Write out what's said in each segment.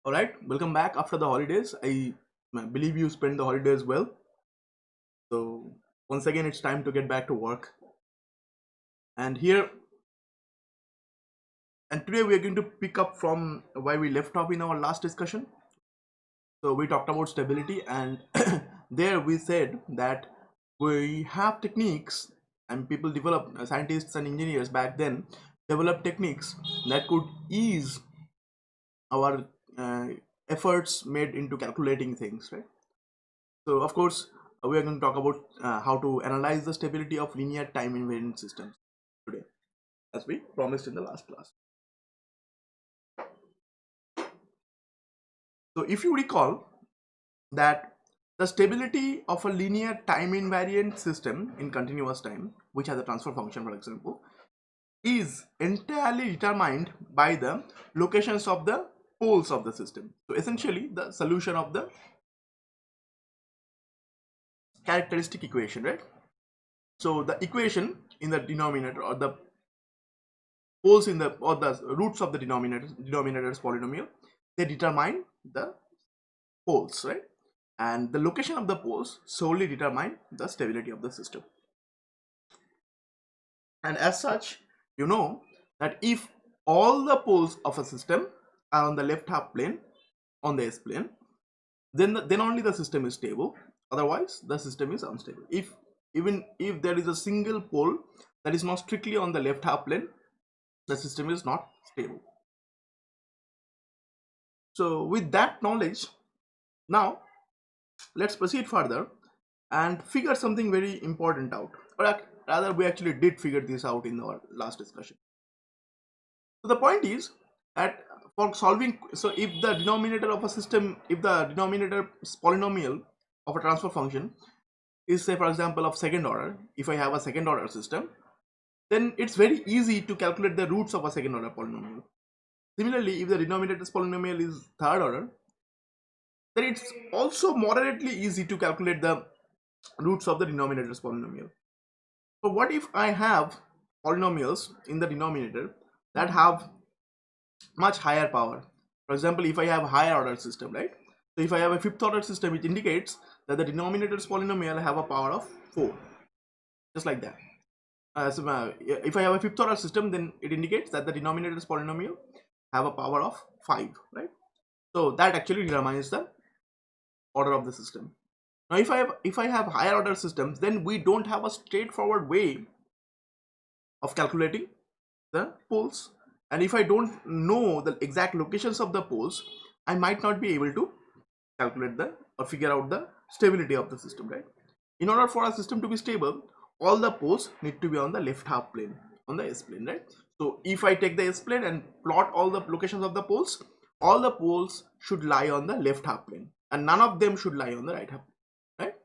All right, welcome back after the holidays. I believe you spent the holidays well. So once again, it's time to get back to work. And here and today we are going to pick up from where we left off in our last discussion. So we talked about stability, and there we said that we have techniques, and people develop scientists and engineers back then developed techniques that could ease our uh, efforts made into calculating things, right? So of course, we are going to talk about how to analyze the stability of linear time invariant systems today, as we promised in the last class. So if you recall that the stability of a linear time invariant system in continuous time, which has a transfer function, for example, is entirely determined by the locations of the poles of the system. So essentially, the solution of the characteristic equation, right? So the equation in the denominator, or the poles in the, or the roots of the denominator's polynomial, they determine the poles, right? And the location of the poles solely determine the stability of the system. And as such, you know that if all the poles of a system are on the left half plane, on the S plane, then only the system is stable. Otherwise the system is unstable. If even if there is a single pole that is not strictly on the left half plane, the system is not stable. So with that knowledge, now let's proceed further and figure something very important out, or rather we actually did figure this out in our last discussion. So the point is that for solving, so if the denominator of a system, if the denominator polynomial of a transfer function is, say for example, of second order, if I have a second order system, then it's very easy to calculate the roots of a second order polynomial. Similarly, if the denominator's polynomial is third order, then it's also moderately easy to calculate the roots of the denominator's polynomial. So what if I have polynomials in the denominator that have much higher power? For example, if I have higher order system, right? So if I have a fifth order system, it indicates that the denominator's polynomial have a power of 4, just like that. If I have a fifth order system, then it indicates that the denominator's polynomial have a power of 5, right? So that actually determines the order of the system. Now if I have higher order systems, then we don't have a straightforward way of calculating the poles, and if I don't know the exact locations of the poles, I might not be able to calculate the, or figure out the stability of the system, right? In order for a system to be stable, all the poles need to be on the left half plane, on the S plane, right? So if I take the S plane and plot all the locations of the poles, all the poles should lie on the left half plane and none of them should lie on the right half plane, right?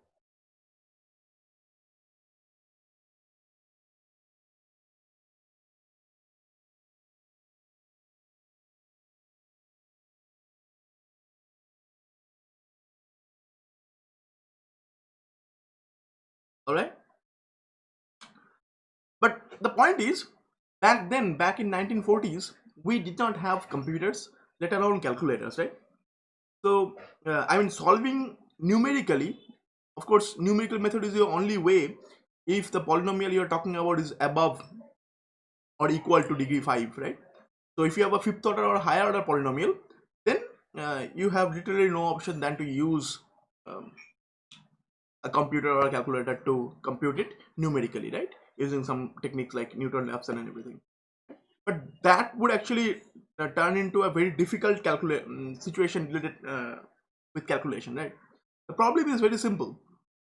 All right, but the point is, back then, back in 1940s, we did not have computers, let alone calculators, right? So I mean, solving numerically, of course numerical method is the only way if the polynomial you're talking about is above or equal to degree 5, right? So if you have a fifth order or higher order polynomial, then you have literally no option than to use um, a computer or a calculator to compute it numerically, right? Using some techniques like Newton-Raphson and everything. But that would actually turn into a very difficult situation related with calculation, right? The problem is very simple.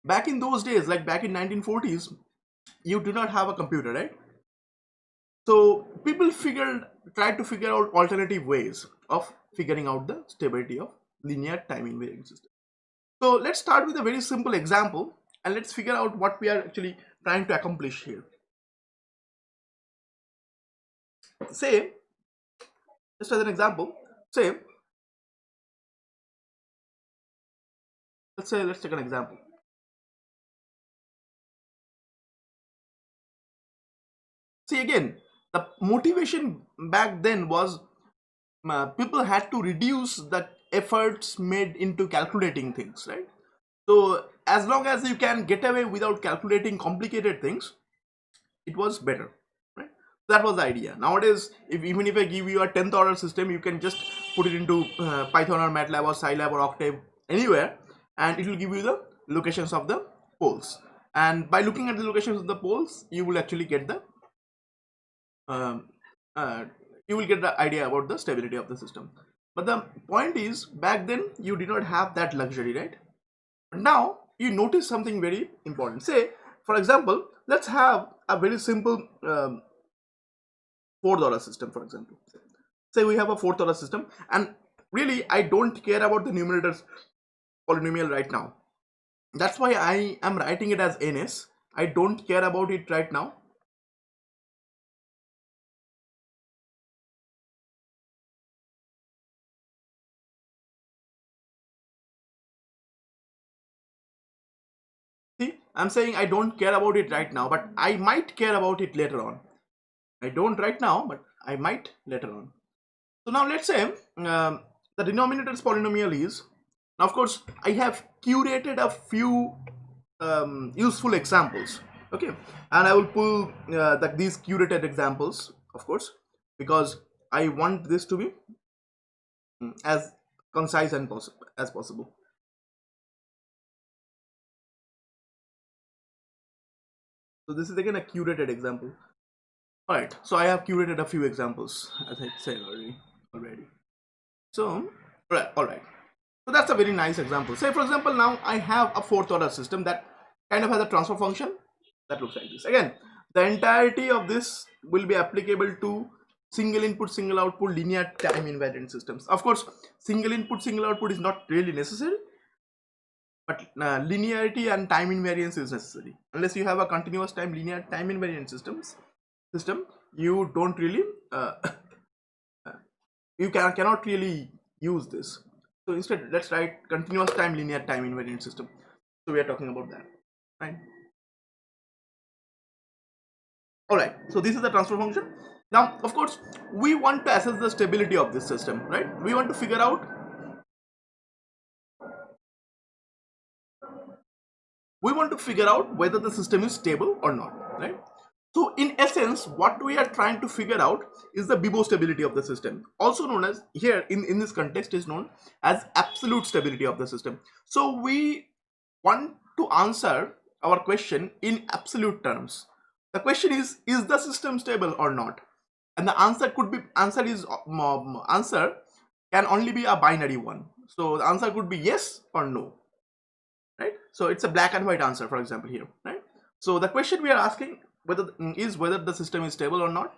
Back in those days, like back in 1940s, you do not have a computer, right? So people tried to figure out alternative ways of figuring out the stability of linear time invariant system. So let's start with a very simple example and let's figure out what we are actually trying to accomplish here. Say, just as an example, say, let's take an example. See, again, the motivation back then was people had to reduce the efforts made into calculating things, right? So as long as you can get away without calculating complicated things, it was better, right? That was the idea. Nowadays, even if I give you a 10th order system, you can just put it into Python or MATLAB or Scilab or Octave, anywhere, and it will give you the locations of the poles. And by looking at the locations of the poles, you will actually get the um, uh, idea about the stability of the system. But the point is, back then you did not have that luxury, right? But now you notice something very important. Say, for example, let's have a very simple fourth order system. For example, say we have a fourth order system, and really I don't care about the numerator's polynomial right now. That's why I am writing it as ns. I don't care about it right now. See, I'm saying I don't care about it right now, but I might care about it later on. I don't right now, but I might later on. So now let's say the denominator's polynomial is, now of course I have curated a few useful examples, okay, and I will pull these curated examples, of course, because I want this to be as concise and as possible. So this is again a curated example. All right, so I have curated a few examples, as I said already. So all right. So that's a very nice example. Say for example, now I have a fourth order system that kind of has a transfer function that looks like this. Again, the entirety of this will be applicable to single input, single output, linear time invariant systems. Of course, single input, single output is not really necessary, but linearity and time invariance is necessary. Unless you have a continuous time linear time invariant system, you don't really you cannot really use this. So instead, let's write continuous time linear time invariant system. So we are talking about that, right? All right, so this is the transfer function. Now of course we want to assess the stability of this system, right? We want to figure out whether the system is stable or not, right? So in essence, what we are trying to figure out is the Bibo stability of the system, also known as, here in this context, is known as absolute stability of the system. So we want to answer our question in absolute terms. The question is the system stable or not? And the answer can only be a binary one. So the answer could be yes or no, right? So it's a black and white answer, for example, here, right? So the question we are asking whether the system is stable or not,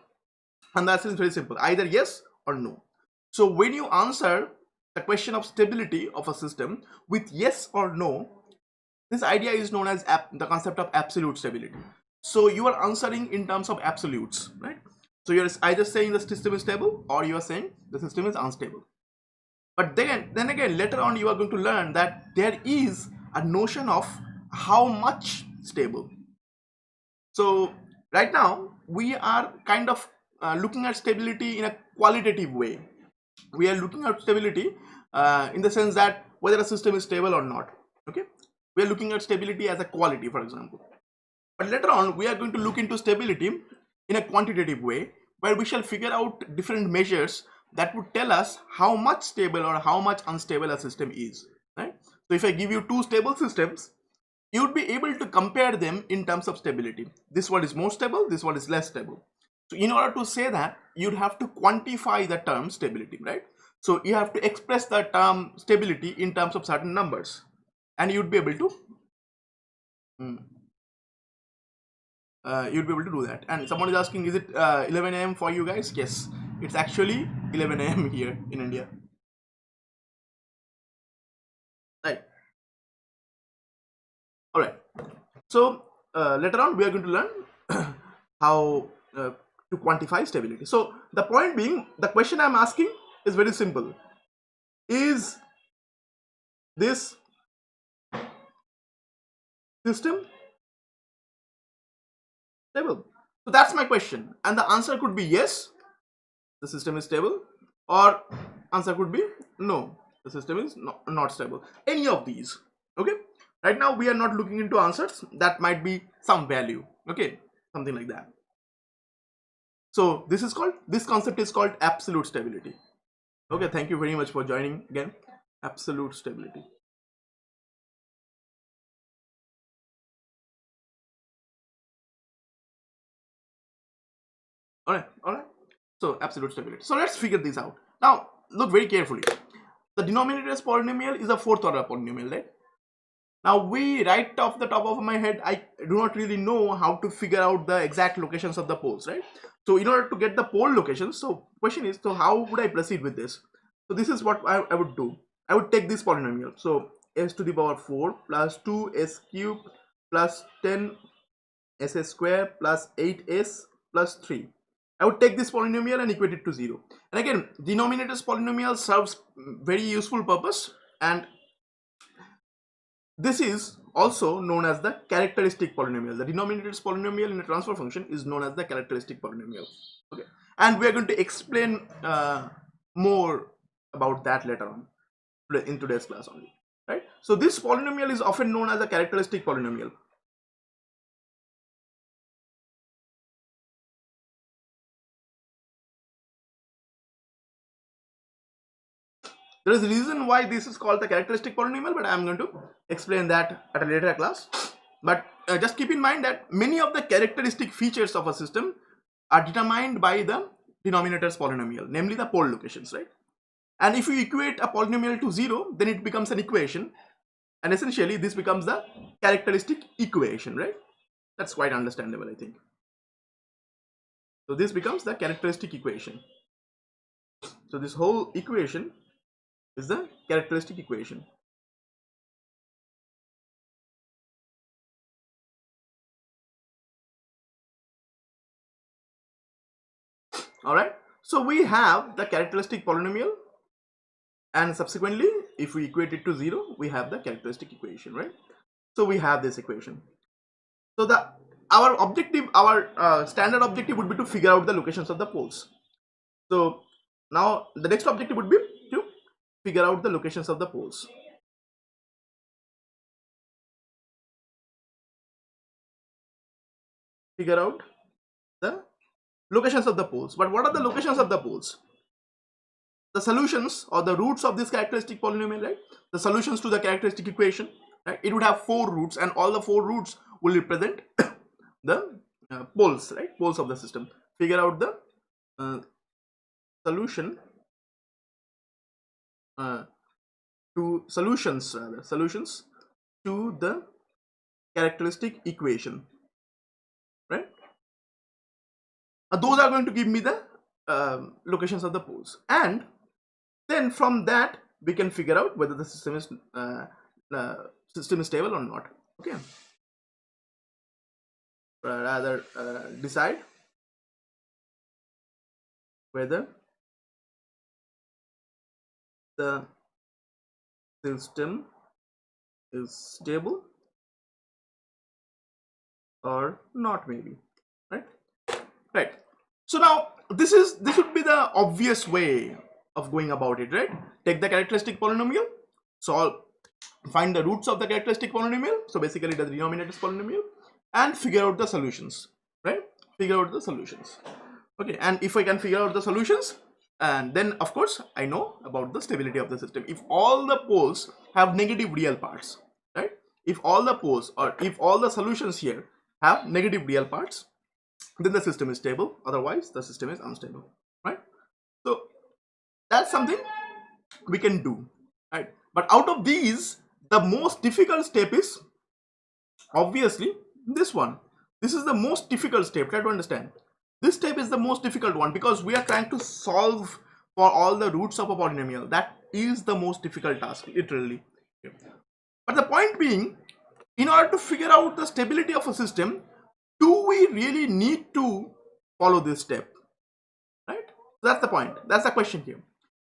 and that is very simple, either yes or no. So when you answer the question of stability of a system with yes or no, this idea is known as the concept of absolute stability. So you are answering in terms of absolutes, right? So you're either saying the system is stable or you are saying the system is unstable. But then again, later on you are going to learn that there is a notion of how much stable. So right now we are kind of looking at stability in a qualitative way. We are looking at stability in the sense that whether a system is stable or not, okay? We are looking at stability as a quality, for example. But later on we are going to look into stability in a quantitative way, where we shall figure out different measures that would tell us how much stable or how much unstable a system is, right? So if I give you two stable systems, you would be able to compare them in terms of stability. This one is more stable, this one is less stable. So in order to say that, you'd have to quantify the term stability, right? So you have to express the term stability in terms of certain numbers, and you'd be able to do that. And someone is asking, is it 11 a.m. for you guys? Yes, it's actually 11 a.m. here in India, right? All right, so later on we are going to learn how to quantify stability. So the point being, the question I'm asking is very simple: is this system stable? So that's my question, and the answer could be yes, the system is stable, or answer could be no, The system is not stable. Any of these. Okay. Right now we are not looking into answers. That might be some value. Okay. Something like that. So this concept is called absolute stability. Okay. Thank you very much for joining again. Absolute stability. Alright. So absolute stability. So let's figure this out. Now look very carefully. The denominator's polynomial is a fourth order polynomial, right? Now right off the top of my head, I do not really know how to figure out the exact locations of the poles, right? So in order to get the pole locations, so question is, so how would I proceed with this? So this is what I would do. I would take this polynomial. So s to the power 4 plus 2s cubed plus 10 s square plus 8s plus 3. I would take this polynomial and equate it to 0. And again, denominator's polynomial serves very useful purpose, and this is also known as the characteristic polynomial. The denominator's polynomial in a transfer function is known as the characteristic polynomial. Okay, and we are going to explain more about that later on in today's class only. Right. So this polynomial is often known as a characteristic polynomial. There is a reason why this is called the characteristic polynomial, but I am going to explain that at a later class. But just keep in mind that many of the characteristic features of a system are determined by the denominator's polynomial, namely the pole locations, right? And if you equate a polynomial to 0, then it becomes an equation, and essentially this becomes the characteristic equation, right? That's quite understandable, I think. So this becomes the characteristic equation. So this whole equation is the characteristic equation. Alright, so we have the characteristic polynomial, and subsequently if we equate it to 0, we have the characteristic equation, right? So we have this equation. So our objective, our standard objective would be to figure out the locations of the poles. So now the next objective would be to figure out the locations of the poles. Figure out the locations of the poles. But what are the locations of the poles? The solutions or the roots of this characteristic polynomial, right? The solutions to the characteristic equation, right? It would have 4 roots, and all the 4 roots will represent the poles, right? Poles of the system. Figure out the solution solutions to the characteristic equation, right? Those are going to give me the locations of the poles, and then from that we can figure out whether the system is stable or not. Okay, rather decide whether the system is stable or not, maybe, right? So now this would be the obvious way of going about it, right? Take the characteristic polynomial, find the roots of the characteristic polynomial, so basically the denominator's polynomial, and figure out the solutions, right? Figure out the solutions. Okay, and if I can figure out the solutions, and then of course I know about the stability of the system. If all the poles have negative real parts, right? If all the poles, or if all the solutions here have negative real parts, then the system is stable, otherwise the system is unstable, right? So that's something we can do, right? But out of these, the most difficult step is obviously this one. This is the most difficult step. Try to understand. This step is the most difficult one, because we are trying to solve for all the roots of a polynomial. That is the most difficult task, literally. But the point being, in order to figure out the stability of a system, do we really need to follow this step, right? That's the point. That's the question here.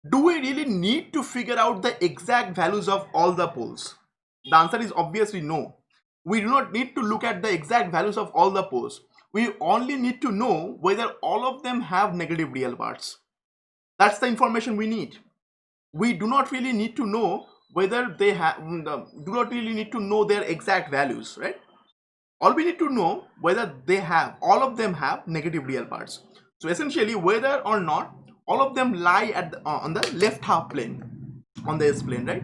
Do we really need to figure out the exact values of all the poles? The answer is obviously no. We do not need to look at the exact values of all the poles. We only need to know whether all of them have negative real parts. That's the information we need. we do not really need to know whether they have, do not really need to know their exact values, right? All we need to know whether they have, all of them have negative real parts. So essentially, whether or not all of them lie at on the left half plane, on the S plane, right?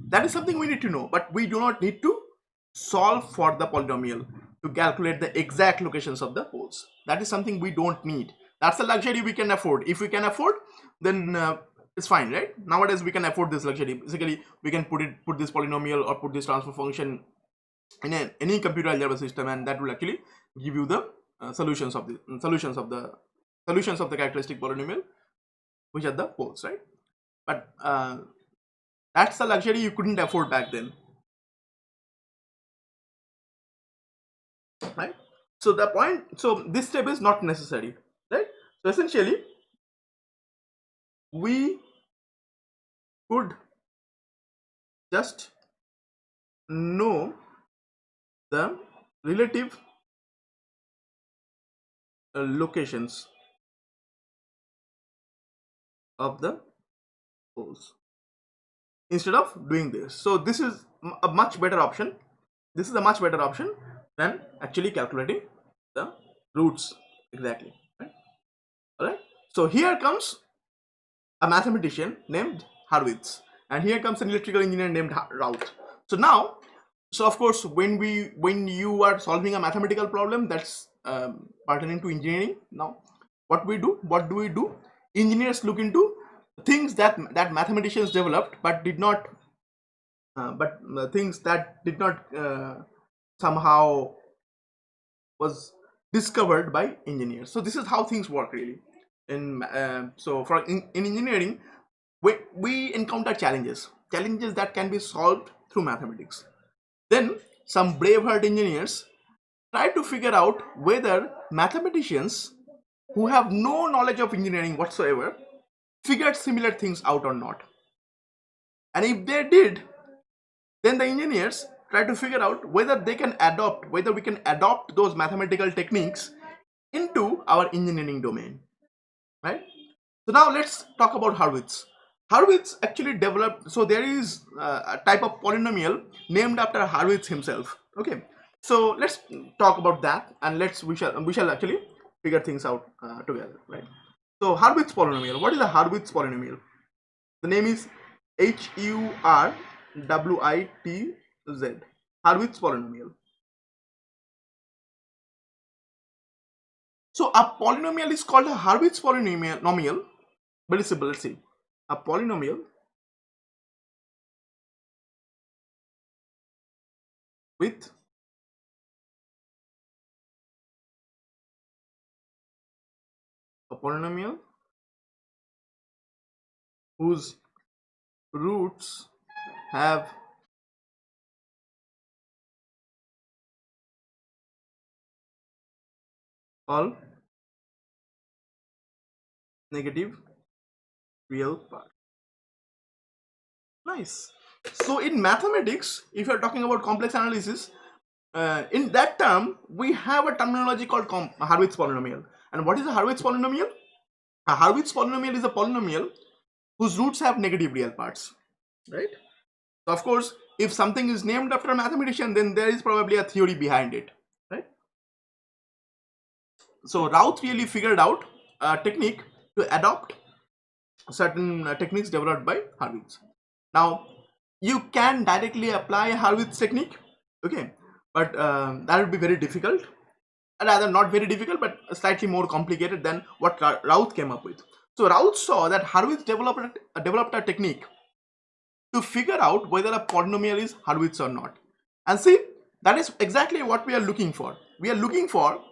That is something we need to know, but we do not need to solve for the polynomial to calculate the exact locations of the poles. That is something we don't need. That's a luxury we can afford. If we can afford, then it's fine, right? Nowadays we can afford this luxury. Basically, we can put this polynomial or put this transfer function in any computer algebra system, and that will actually give you the solutions of the characteristic polynomial, which are the poles, right? But that's a luxury you couldn't afford back then, right? So the point, so this step is not necessary, right? So essentially, we could just know the relative locations of the poles instead of doing this. So this is a much better option. This is a much better option than actually calculating the roots exactly, right? All right. So here comes a mathematician named Hurwitz, and here comes an electrical engineer named Routh. So now, so of course, when you are solving a mathematical problem that's pertaining to engineering, now what do we do? Engineers look into things that mathematicians developed, but did not, things that did not somehow was discovered by engineers. So this is how things work really. In in engineering, we encounter challenges that can be solved through mathematics. Then some braveheart engineers try to figure out whether mathematicians who have no knowledge of engineering whatsoever figured similar things out or not. And if they did, then the engineers try to figure out whether we can adopt those mathematical techniques into our engineering domain, right? So now let's talk about Hurwitz. Hurwitz actually developed, so there is a type of polynomial named after Hurwitz himself. Okay, so let's talk about that, and we shall actually figure things out together, right? So Hurwitz polynomial. What is a Hurwitz polynomial? The name is Hurwitz. Hurwitz polynomial. So a polynomial is called a Hurwitz polynomial. Very simple. Let's see. A polynomial with a polynomial whose roots have all negative real parts. Nice. So in mathematics, if you're talking about complex analysis, in that term, we have a terminology called Hurwitz polynomial. And what is a Hurwitz polynomial? A Hurwitz polynomial is a polynomial whose roots have negative real parts, right? So of course, if something is named after a mathematician, then there is probably a theory behind it, right? So Routh really figured out a technique to adopt certain techniques developed by Hurwitz. Now, you can directly apply a Hurwitz technique, okay, but that would be very difficult. Rather, not very difficult, but slightly more complicated than what Routh came up with. So Routh saw that Hurwitz developed a technique to figure out whether a polynomial is Hurwitz or not. And see, that is exactly what we are looking for. We are looking for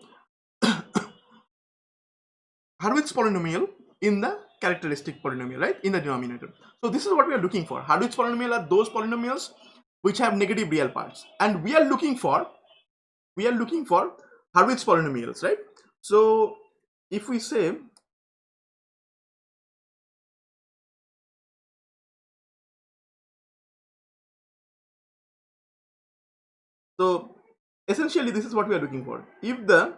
Hurwitz polynomial in the characteristic polynomial, right, in the denominator. So this is what we are looking for. Hurwitz polynomial are those polynomials which have negative real parts, and we are looking for Hurwitz polynomials, right? So if we say, so essentially this is what we are looking for. If the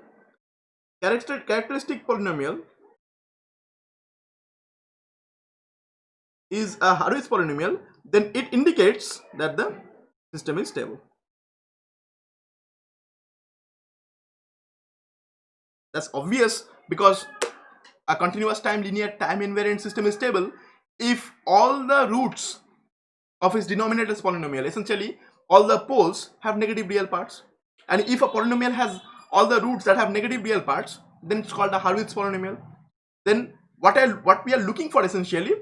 characteristic polynomial is a Hurwitz polynomial, then it indicates that the system is stable. That's obvious, because a continuous time linear time invariant system is stable if all the roots of its denominator's polynomial, essentially all the poles, have negative real parts. And if a polynomial has all the roots that have negative real parts, then it's called a Hurwitz polynomial. Then what we are looking for essentially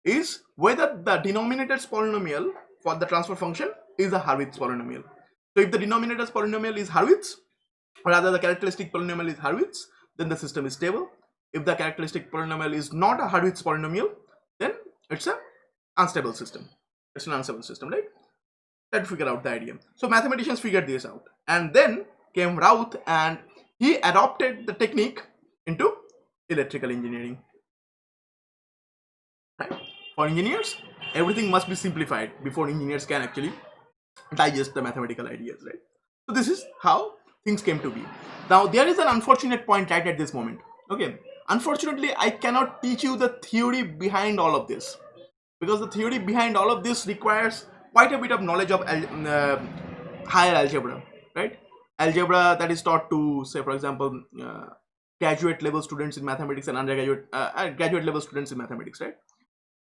is whether the denominator's polynomial for the transfer function is a Hurwitz polynomial. So if the denominator's polynomial is Hurwitz, or rather the characteristic polynomial is Hurwitz, then the system is stable. If the characteristic polynomial is not a Hurwitz polynomial, then it's an unstable system. It's an unstable system, right? Try to figure out the idea. So mathematicians figured this out, and then came Routh, and he adopted the technique into electrical engineering. Right? For engineers, everything must be simplified before engineers can actually digest the mathematical ideas, right? So this is how things came to be. Now there is an unfortunate point right at this moment. Okay, unfortunately I cannot teach you the theory behind all of this, because the theory behind all of this requires quite a bit of knowledge of higher algebra, right? Algebra that is taught to, say for example, graduate level students in mathematics and undergraduate graduate level students in mathematics, right?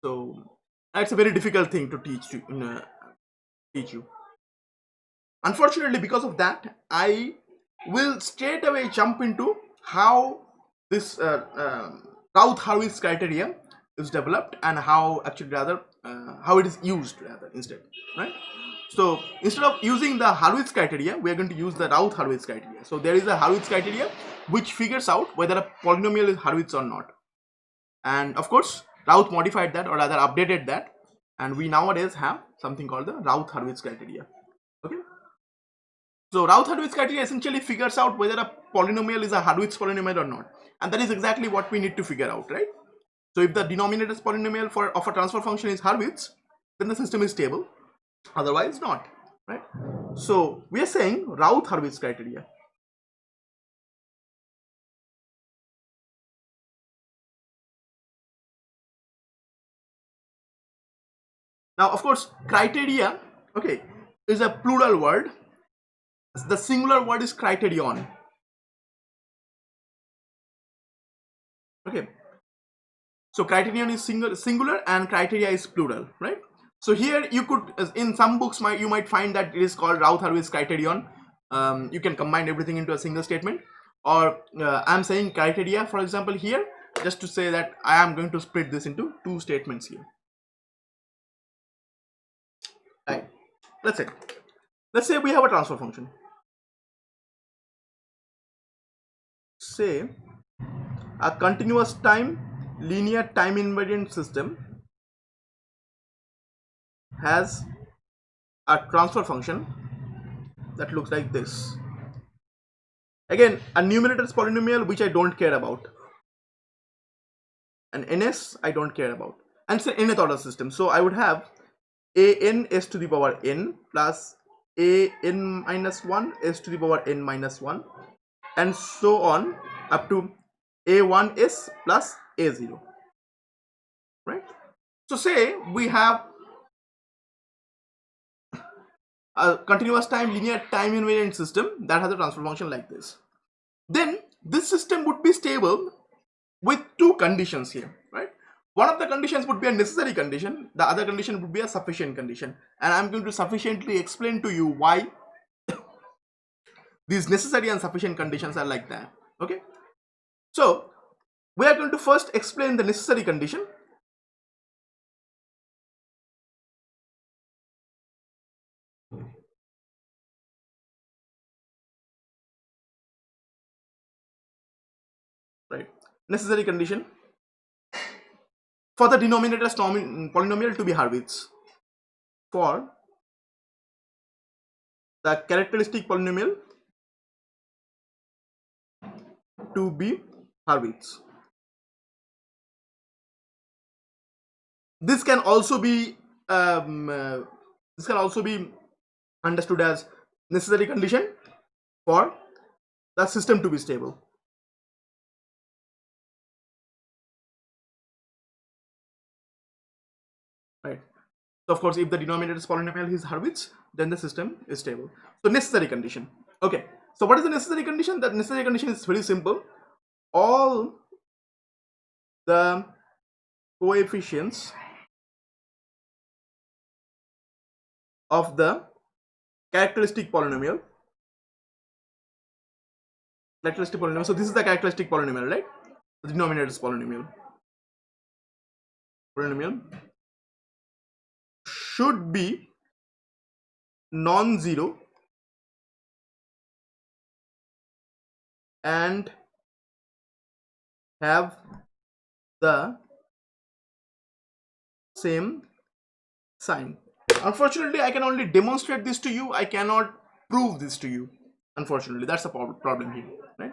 So it's a very difficult thing to teach you. Unfortunately, because of that, I will straight away jump into how this Routh-Hurwitz criteria is developed, and how actually rather how it is used rather instead, right? So instead of using the Hurwitz criteria, we are going to use the Routh-Hurwitz criteria. So there is a Hurwitz criteria which figures out whether a polynomial is Hurwitz or not, and of course Routh modified that, or rather updated that, and we nowadays have something called the Routh-Hurwitz criteria. Okay. So Routh-Hurwitz criteria essentially figures out whether a polynomial is a Hurwitz polynomial or not, and that is exactly what we need to figure out, right? So if the denominator's polynomial of a transfer function is Hurwitz, then the system is stable, otherwise not, right? So we are saying Routh-Hurwitz criteria. Now of course criteria, okay, is a plural word. The singular word is criterion. Okay, so criterion is singular and criteria is plural, right? So here you could, in some books you might find that it is called Routh-Hurwitz criterion. You can combine everything into a single statement, or I'm saying criteria, for example, here, just to say that I am going to split this into two statements here. Right. Let's say we have a transfer function. Say a continuous time linear time invariant system has a transfer function that looks like this. Again, a numerator's polynomial which I don't care about, an ns I don't care about, and it's an nth order system. So I would have an s to the power n plus a n minus 1 s to the power n minus 1, and so on up to a1s plus a0, right? So say we have a continuous time linear time invariant system that has a transfer function like this. Then this system would be stable with two conditions here, right? One of the conditions would be a necessary condition, the other condition would be a sufficient condition, and I'm going to sufficiently explain to you why these necessary and sufficient conditions are like that. Okay, so we are going to first explain the necessary condition. Right, necessary condition for the denominator's polynomial to be Hurwitz, for the characteristic polynomial to be Hurwitz. This can also be understood as necessary condition for the system to be stable. right? So of course, if the denominator is polynomial is Hurwitz, then the system is stable. So necessary condition. Okay. So what is the necessary condition? The necessary condition is very simple. All the coefficients of the characteristic polynomial. So this is the characteristic polynomial, right? The denominator is polynomial. Polynomial should be non-zero and have the same sign. Unfortunately, I can only demonstrate this to you. I cannot prove this to you. Unfortunately, that's the problem here, right?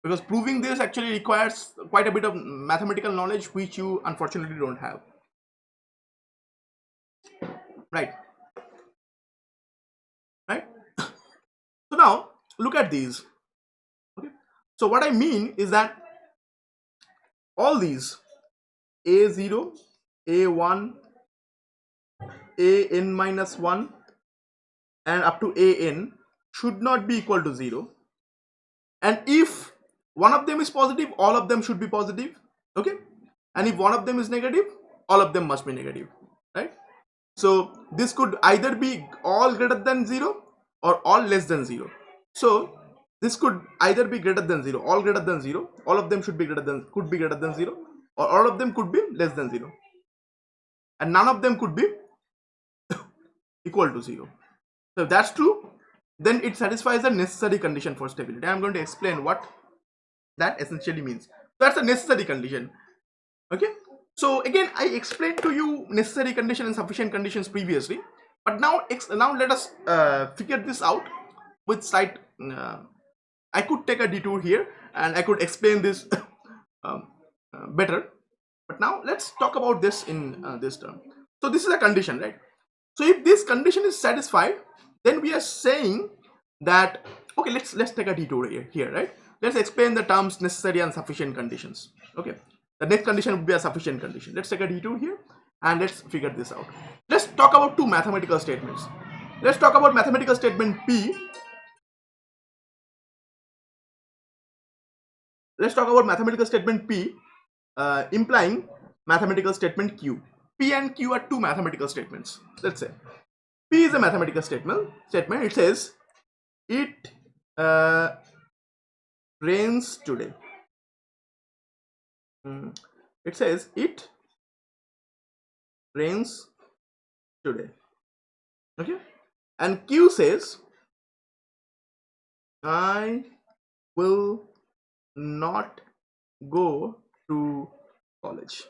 Because proving this actually requires quite a bit of mathematical knowledge, which you unfortunately don't have, right? Right. So now look at these. Okay. So what I mean is that all these a0, a1, an minus 1 and up to an should not be equal to 0, and if one of them is positive, all of them should be positive. Okay. And if one of them is negative, all of them must be negative, right? So this could either be all greater than 0 or all less than 0. So this could either be greater than 0, all greater than 0, all of them could be greater than 0, or all of them could be less than 0, and none of them could be equal to 0. So if that's true, then it satisfies the necessary condition for stability. I'm going to explain what that essentially means. That's a necessary condition. Okay. So again, I explained to you necessary condition and sufficient conditions previously, but now let us figure this out with slight. I could take a detour here and I could explain this better, but now let's talk about this in this term. So this is a condition, right? So if this condition is satisfied, then we are saying that, okay, let's take a detour here, right? Let's explain the terms necessary and sufficient conditions. Okay, the next condition would be a sufficient condition. Let's take a detour here and let's figure this out. Let's talk about two mathematical statements. Let's talk about mathematical statement P. Let's talk about mathematical statement P implying mathematical statement Q. P and Q are two mathematical statements. Let's say P is a mathematical statement. It says it rains today. It says it rains today. Okay, and Q says I will not go to college.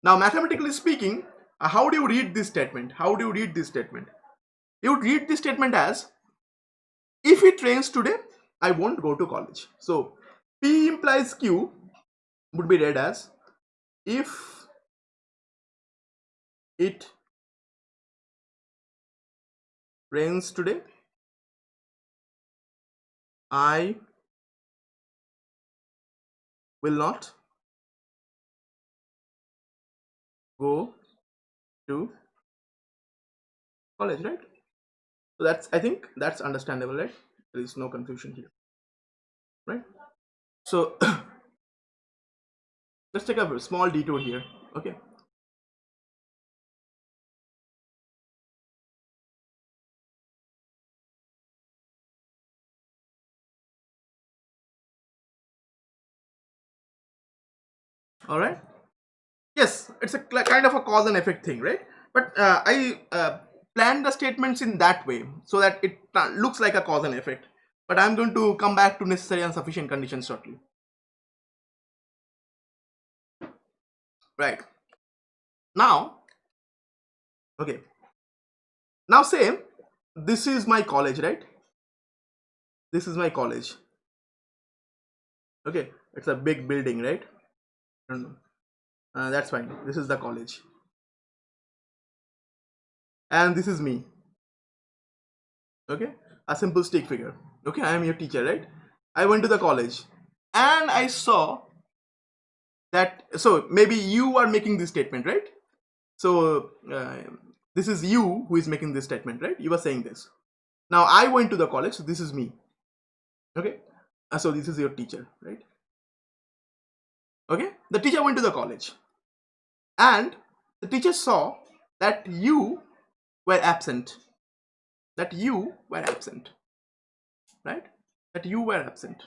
Now, mathematically speaking, how do you read this statement? You would read this statement as, if it rains today, I won't go to college. So P implies Q would be read as, if it rains today, I will not go to college, right? So I think that's understandable, right? There is no confusion here, right? So let's take a small detour here. Okay. All right. Yes, it's a kind of a cause and effect thing, right? But I planned the statements in that way so that it looks like a cause and effect. But I'm going to come back to necessary and sufficient conditions shortly. Right. Now, okay. Now say this is my college, right? This is my college. Okay, it's a big building, right? I don't know. That's fine. This is the college. And this is me. Okay, a simple stick figure. Okay, I am your teacher, right? I went to the college and I saw that, so maybe you are making this statement, right? So this is you who is making this statement, right? You are saying this. Now I went to the college, so this is me. Okay, so this is your teacher, right? Okay, the teacher went to the college, and the teacher saw that you were absent. That you were absent, right? That you were absent.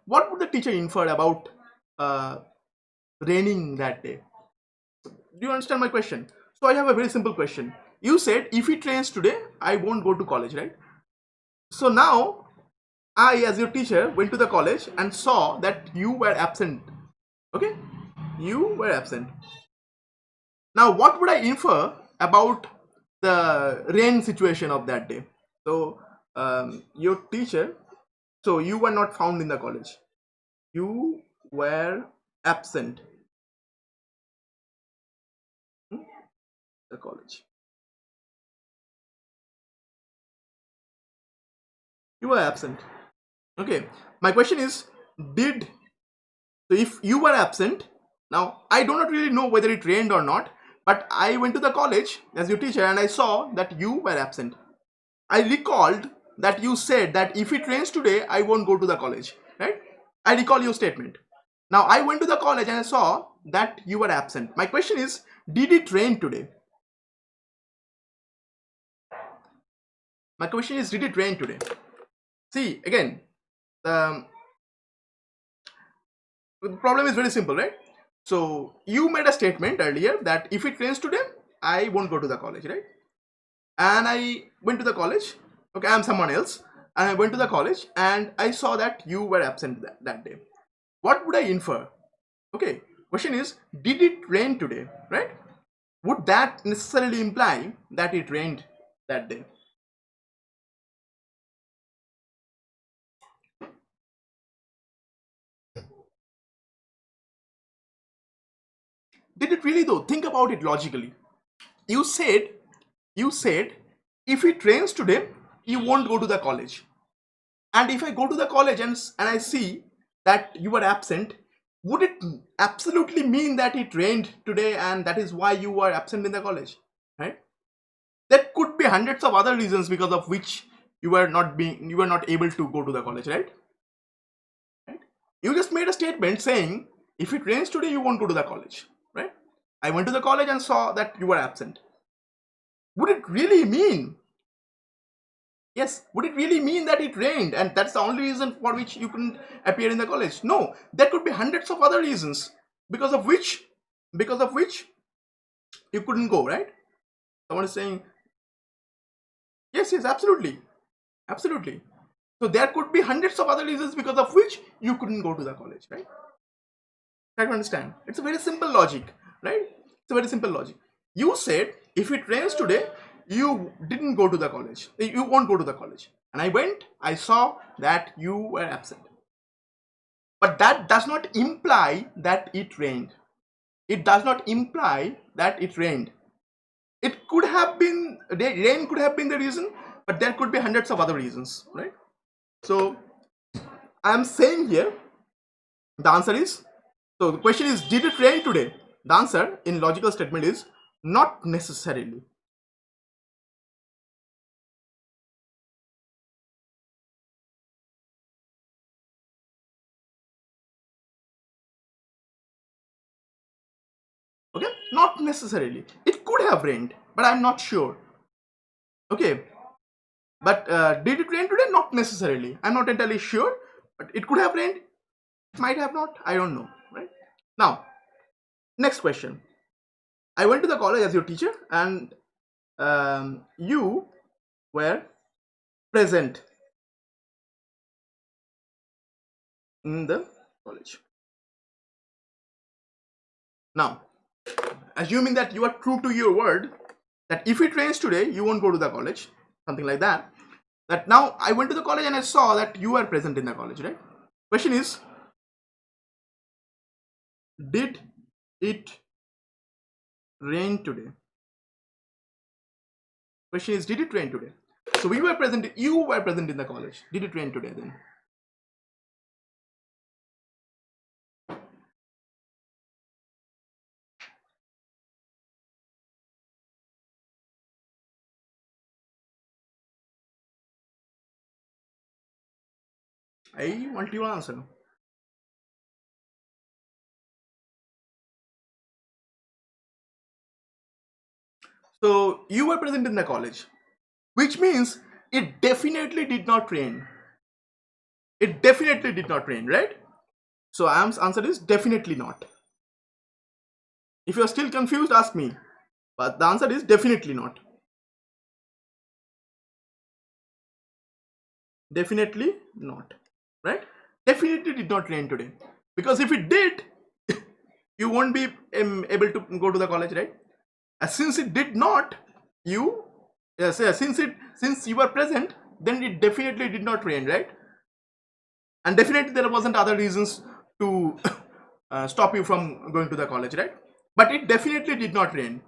What would the teacher infer about raining that day? Do you understand my question? So I have a very simple question. You said if it rains today, I won't go to college, right? So now I, as your teacher, went to the college and saw that you were absent. Okay, you were absent. Now what would I infer about the rain situation of that day? So your teacher, so you were not found in the college. You were absent. The college. You were absent. Okay. My question is, so if you were absent, now I do not really know whether it rained or not, but I went to the college as your teacher and I saw that you were absent. I recalled that you said that if it rains today, I won't go to the college, right? I recall your statement. Now I went to the college and I saw that you were absent. My question is, did it rain today? My question is, did it rain today? See, again, the problem is very simple, right? So you made a statement earlier that if it rains today, I won't go to the college, right? And I went to the college. Okay, I'm someone else. And I went to the college and I saw that you were absent that day. What would I infer? Okay, question is, did it rain today, right? Would that necessarily imply that it rained that day? Did it really though? Think about it logically. You said, if it rains today, you won't go to the college. And if I go to the college and I see that you were absent, would it absolutely mean that it rained today and that is why you were absent in the college, right? There could be hundreds of other reasons because of which you were not able to go to the college, right? You just made a statement saying if it rains today, you won't go to the college, right? I went to the college and saw that you were absent. Would it really mean, yes, would it really mean that it rained and that's the only reason for which you couldn't appear in the college? No, there could be hundreds of other reasons because of which you couldn't go, right? Someone is saying, yes, absolutely. Absolutely. So there could be hundreds of other reasons because of which you couldn't go to the college, right? Try to understand. It's a very simple logic, right? It's a very simple logic. You said if it rains today, you didn't go to the college. You won't go to the college. And I went, I saw that you were absent. But that does not imply that it rained. It does not imply that it rained. It could have been, rain could have been the reason, but there could be hundreds of other reasons, right? So I'm saying here, the answer is, so the question is, did it rain today? The answer in logical statement is not necessarily. Okay, not necessarily. It could have rained, but I'm not sure. Okay, but did it rain today? Not necessarily. I'm not entirely sure, but it could have rained. It might have not. I don't know. Right now, next question. I went to the college as your teacher, and you were present in the college. Now, assuming that you are true to your word, that if it rains today, you won't go to the college, something like that. That now I went to the college and I saw that you are present in the college, right? Question is, did it rain today? Question is, did it rain today? So we were present, you were present in the college. Did it rain today then? I want your answer. So you were present in the college, which means it definitely did not rain. It definitely did not rain, right? So Am's answer is definitely not. If you are still confused, ask me. But the answer is definitely not. Definitely not. Right? Definitely did not rain today. Because if it did, you won't be able to go to the college, right? Since it did not, you since you were present, then it definitely did not rain, right? And definitely there wasn't other reasons to stop you from going to the college, right? But it definitely did not rain,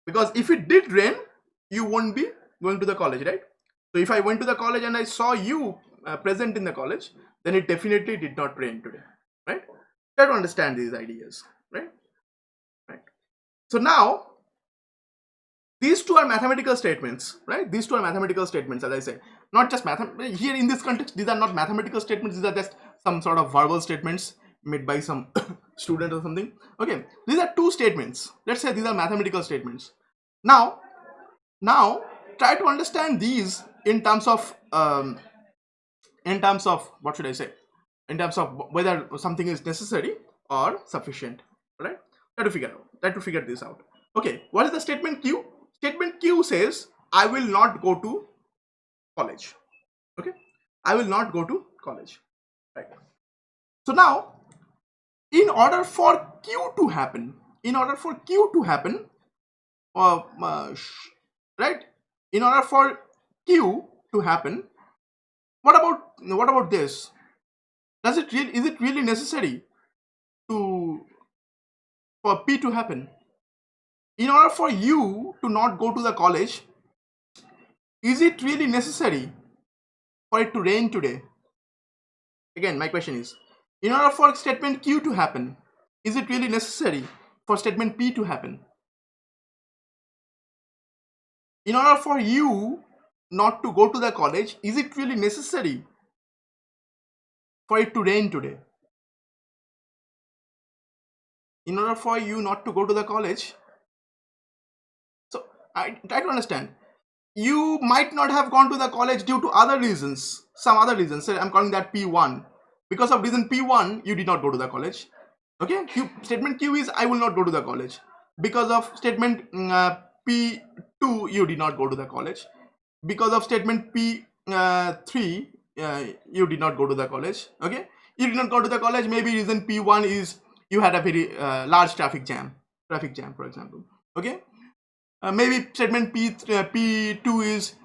because if it did rain, you won't be going to the college, right? So if I went to the college and I saw you present in the college, then it definitely did not rain today, right? Try to understand these ideas, right? Right. So now these two are mathematical statements, right? These two are mathematical statements, as I said. Not just here in this context, these are not mathematical statements, these are just some sort of verbal statements made by some student or something. Okay, these are two statements. Let's say these are mathematical statements. Now try to understand these in terms of what should I say? In terms of whether something is necessary or sufficient, right? Try to figure this out. Okay, what is the statement Q? Statement Q says, I will not go to college. Okay, I will not go to college. Right. So now, in order for Q to happen, right? In order for Q to happen, what about this? Is it really necessary to for P to happen? In order for you to not go to the college, is it really necessary for it to rain today? Again, my question is, in order for statement Q to happen, is it really necessary for statement P to happen? In order for you not to go to the college, is it really necessary for it to rain today? In order for you not to go to the college, so I try to understand. You might not have gone to the college due to other reasons, some other reasons. So I'm calling that P1. Because of reason P1, you did not go to the college. Okay, statement Q is I will not go to the college. Because of statement P2, you did not go to the college. Because of statement P3, you did not go to the college. Okay, you did not go to the college. Maybe reason P1 is you had a very large traffic jam, for example. Okay, maybe statement P2 is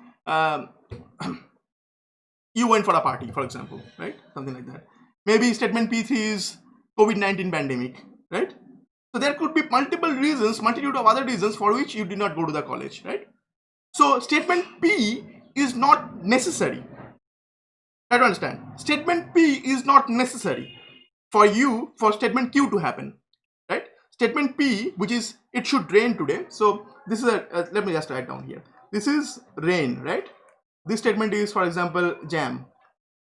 you went for a party, for example, right? Something like that. Maybe statement P3 is COVID-19 pandemic, right? So there could be multiple reasons, multitude of other reasons for which you did not go to the college, right? So statement P is not necessary. Try to understand. Statement P is not necessary for statement Q to happen, right? Statement P, which is it should rain today. So this is let me just write down here. This is rain, right? This statement is, for example,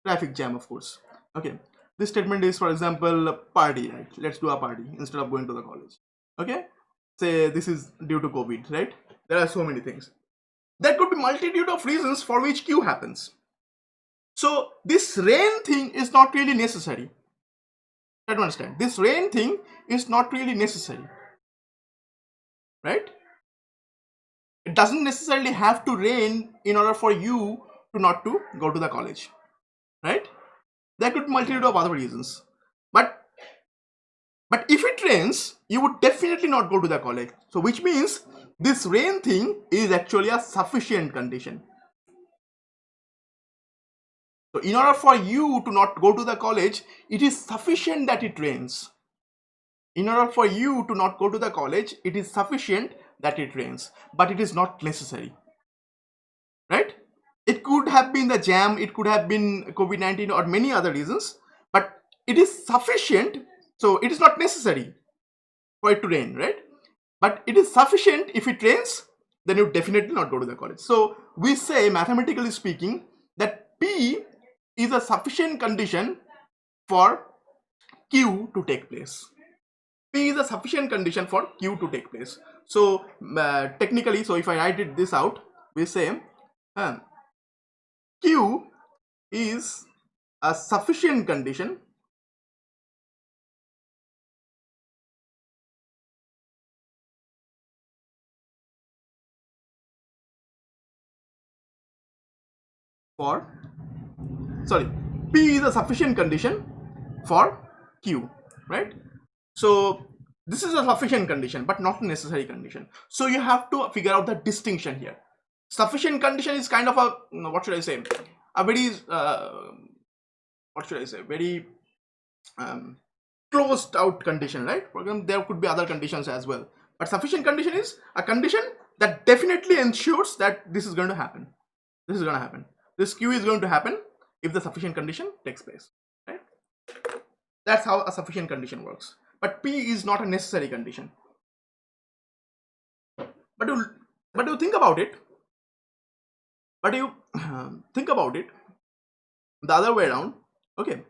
traffic jam, of course. Okay. This statement is, for example, party, right? Let's do a party instead of going to the college. Okay. Say this is due to COVID, right? There are so many things. There could be multitude of reasons for which Q happens. So this rain thing is not really necessary. Try to understand. This rain thing is not really necessary, right? It doesn't necessarily have to rain in order for you to not to go to the college, right? There could be multitude of other reasons, but if it rains, you would definitely not go to the college. So which means this rain thing is actually a sufficient condition. So in order for you to not go to the college, it is sufficient that it rains. In order for you to not go to the college, it is sufficient that it rains, but it is not necessary, right? It could have been the jam, it could have been COVID-19 or many other reasons, but it is sufficient. So it is not necessary for it to rain, right? But it is sufficient. If it rains, then you definitely not go to the college. So we say, mathematically speaking, that P is a sufficient condition for Q to take place. P is a sufficient condition for Q to take place. So technically, so if I write this out, we say Q is a sufficient condition for, sorry, P is a sufficient condition for Q, right? So this is a sufficient condition but not a necessary condition. So you have to figure out the distinction here. Sufficient condition is kind of a, what should I say, a very what should I say, very closed out condition, right? For example, there could be other conditions as well, but sufficient condition is a condition that definitely ensures that this is going to happen. This is going to happen. This Q is going to happen if the sufficient condition takes place, right? That's how a sufficient condition works. But P is not a necessary condition. But you think about it. But you think about it the other way around. Okay.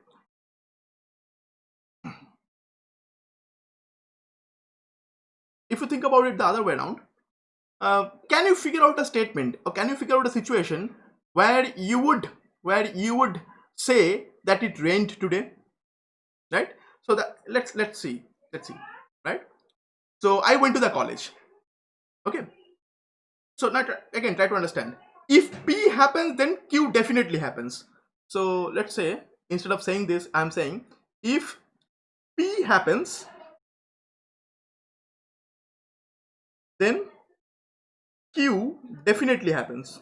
If you think about it the other way around, can you figure out a statement, or can you figure out a situation where you would say that it rained today, right? So that let's see, right? So I went to the college. Okay. So now again, try to understand. If P happens, then Q definitely happens. So let's say, instead of saying this, I'm saying if P happens, then Q definitely happens.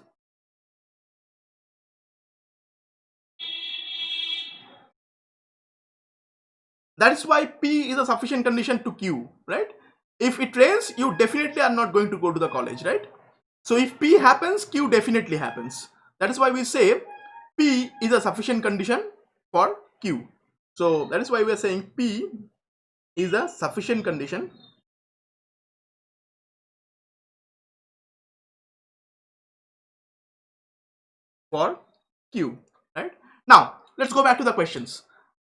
That is why P is a sufficient condition to Q, right? If it rains, you definitely are not going to go to the college, right? So if P happens, Q definitely happens. That is why we say P is a sufficient condition for Q. So that is why we are saying P is a sufficient condition for Q, right? Now let's go back to the questions.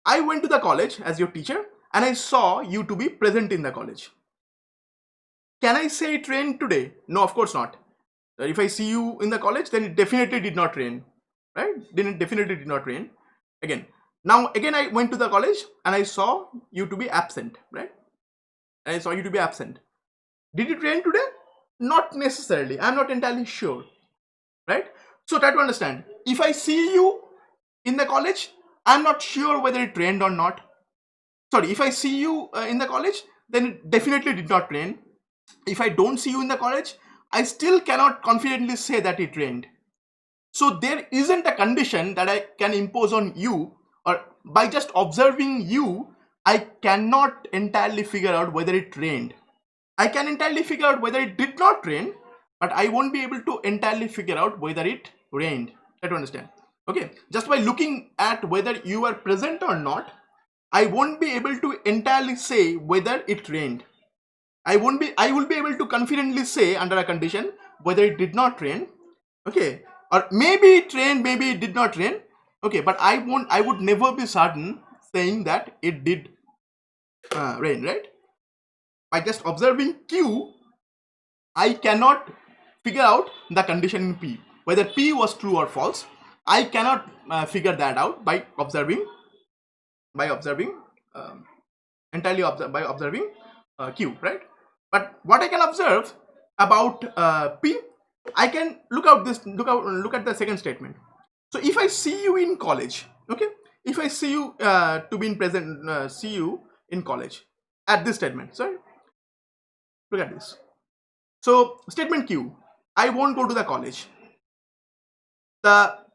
I went to the college as your teacher and I saw you to be present in the college. Can I say it rained today? No, of course not. If I see you in the college, then it definitely did not rain, right? Then it definitely did not rain. Now again I went to the college and I saw you to be absent, right? And I saw you to be absent. Did it rain today? Not necessarily. I'm not entirely sure, right? So try to understand. If I see you in the college, I'm not sure whether it rained or not. Sorry, if I see you in the college, then it definitely did not rain. If I don't see you in the college, I still cannot confidently say that it rained. So there isn't a condition that I can impose on you, or by just observing you, I cannot entirely figure out whether it rained. I can entirely figure out whether it did not rain, but I won't be able to entirely figure out whether it rained. Try to understand. Okay, just by looking at whether you are present or not, I won't be able to entirely say whether it rained. I will be able to confidently say under a condition whether it did not rain. Okay, or maybe it rained, maybe it did not rain. Okay, but I would never be certain saying that it did rain, right? By just observing Q, I cannot figure out the condition in P, whether P was true or false. I cannot figure that out by observing entirely by observing Q, right? But what I can observe about P, I can look at the second statement. So if I see you in college, okay, if I see you to be in present, see you in college at this statement, sorry, look at this. So statement Q, I won't go to the college. The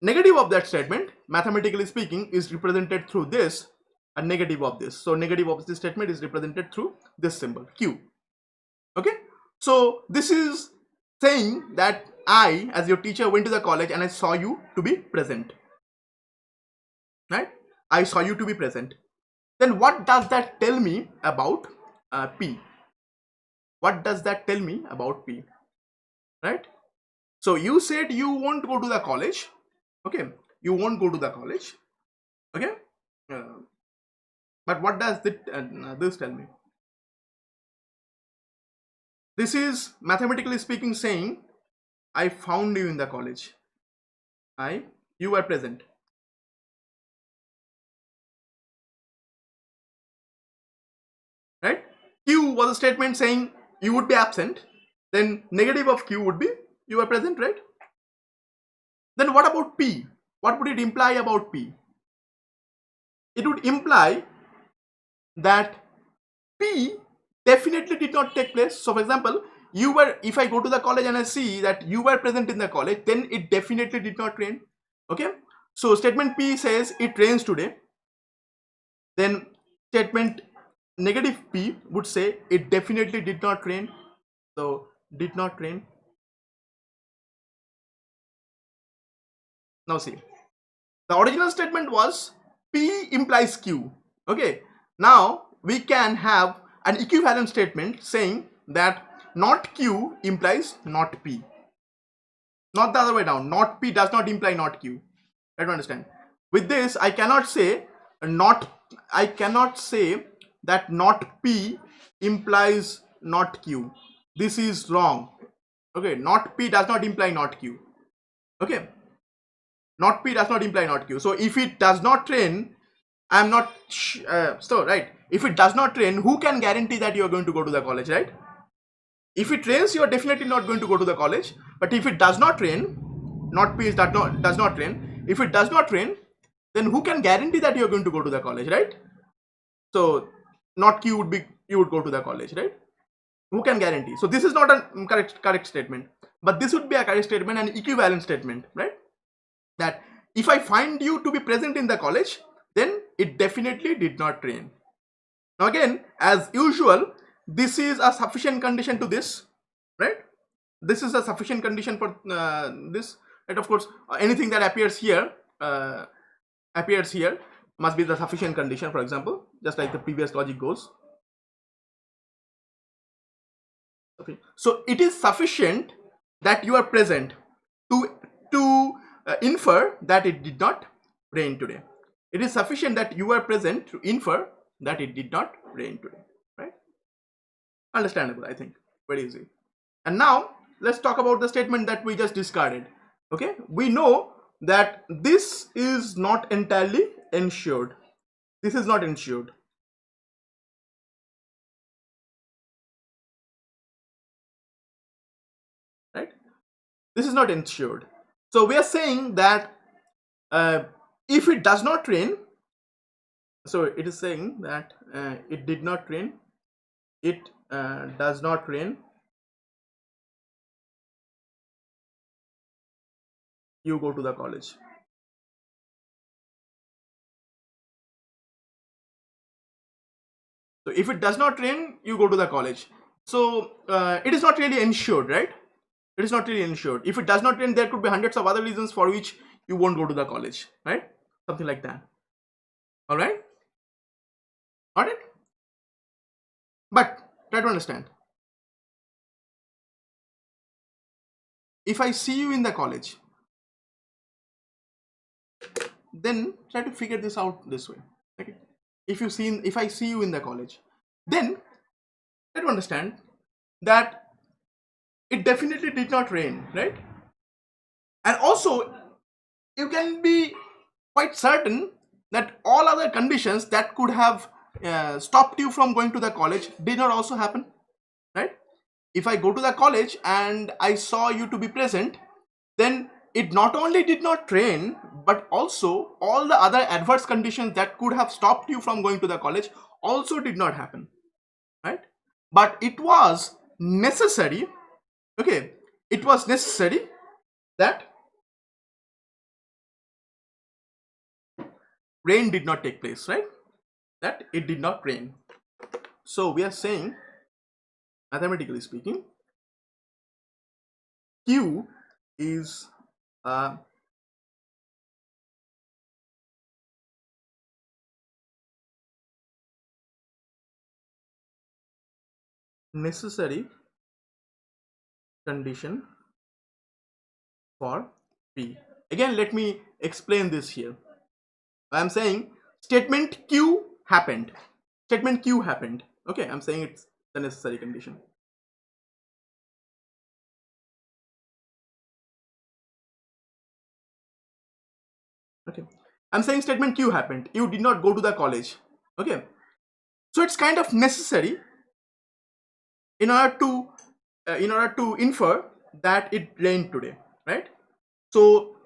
negative of that statement, mathematically speaking, is represented through this, a negative of this. So negative of this statement is represented through this symbol Q. Okay, so this is saying that I, as your teacher, went to the college and I saw you to be present, right? I saw you to be present. Then what does that tell me about P? What does that tell me about P, right? So you said you won't go to the college. Okay, you won't go to the college. Okay, but what does this tell me? This is mathematically speaking saying I found you in the college. You were present. Right? Q was a statement saying you would be absent. Then negative of Q would be you were present, right? Then what about P? What would it imply about P? It would imply that P definitely did not take place. So for example, if I go to the college and I see that you were present in the college, then it definitely did not rain. Okay, so statement P says it rains today. Then statement negative P would say it definitely did not rain. So did not rain. Now see, the original statement was P implies Q. Okay, now we can have an equivalent statement saying that not Q implies not P. Not the other way down. Not P does not imply not Q. Try to understand. With this, I cannot say that not P implies not Q. This is wrong. Okay, not P does not imply not Q. Okay, not P does not imply not Q. So if it does not rain, I'm not right. If it does not rain, who can guarantee that you are going to go to the college, right? If it rains, you are definitely not going to go to the college. But if it does not rain, not P does not rain. If it does not rain, then who can guarantee that you are going to go to the college, right? So not Q would be you would go to the college, right? Who can guarantee? So this is not a correct statement, but this would be a correct statement, an equivalent statement, right? That if I find you to be present in the college, then it definitely did not rain. Now again, as usual, this is a sufficient condition to this, right? This is a sufficient condition for this, right? Of course, anything that appears here must be the sufficient condition, for example, just like the previous logic goes. Okay, so it is sufficient that you are present to infer that it did not rain today. It is sufficient that you are present to infer that it did not rain today, right? Understandable, I think. Very easy. And now let's talk about the statement that we just discarded. Okay, we know that this is not entirely ensured. This is not ensured. Right? This is not ensured. So we are saying that if it does not rain, so it is saying that it did not rain, it does not rain, you go to the college. So if it does not rain, you go to the college. So it is not really ensured, right? It is not really ensured. If it does not rain, there could be hundreds of other reasons for which you won't go to the college, right? Something like that. All right? Got it? But try to understand. If I see you in the college, then try to figure this out this way. Okay? If I see you in the college, then try to understand that it definitely did not rain, right? And also, you can be quite certain that all other conditions that could have stopped you from going to the college did not also happen, right? If I go to the college and I saw you to be present, then it not only did not rain, but also all the other adverse conditions that could have stopped you from going to the college also did not happen, right? But it was necessary, okay, it was necessary that rain did not take place, right? That it did not rain. So we are saying, mathematically speaking, Q is a necessary condition for P. Again, let me explain this here. I'm saying statement Q happened. Statement Q happened. Okay, I'm saying it's the necessary condition. Okay, I'm saying statement Q happened. You did not go to the college. Okay, so it's kind of necessary in order to infer that it rained today, right? So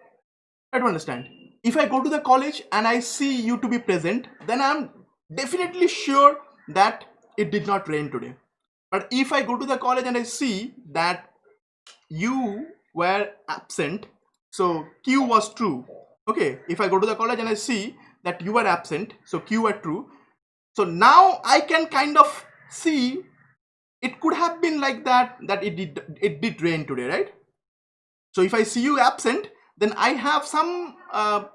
try to understand. If I go to the college and I see you to be present, then I'm definitely sure that it did not rain today. But if I go to the college and I see that you were absent, so Q was true. Okay, if I go to the college and I see that you were absent, so Q were true. So now I can kind of see it could have been like that it did rain today, right? So if I see you absent, then I have some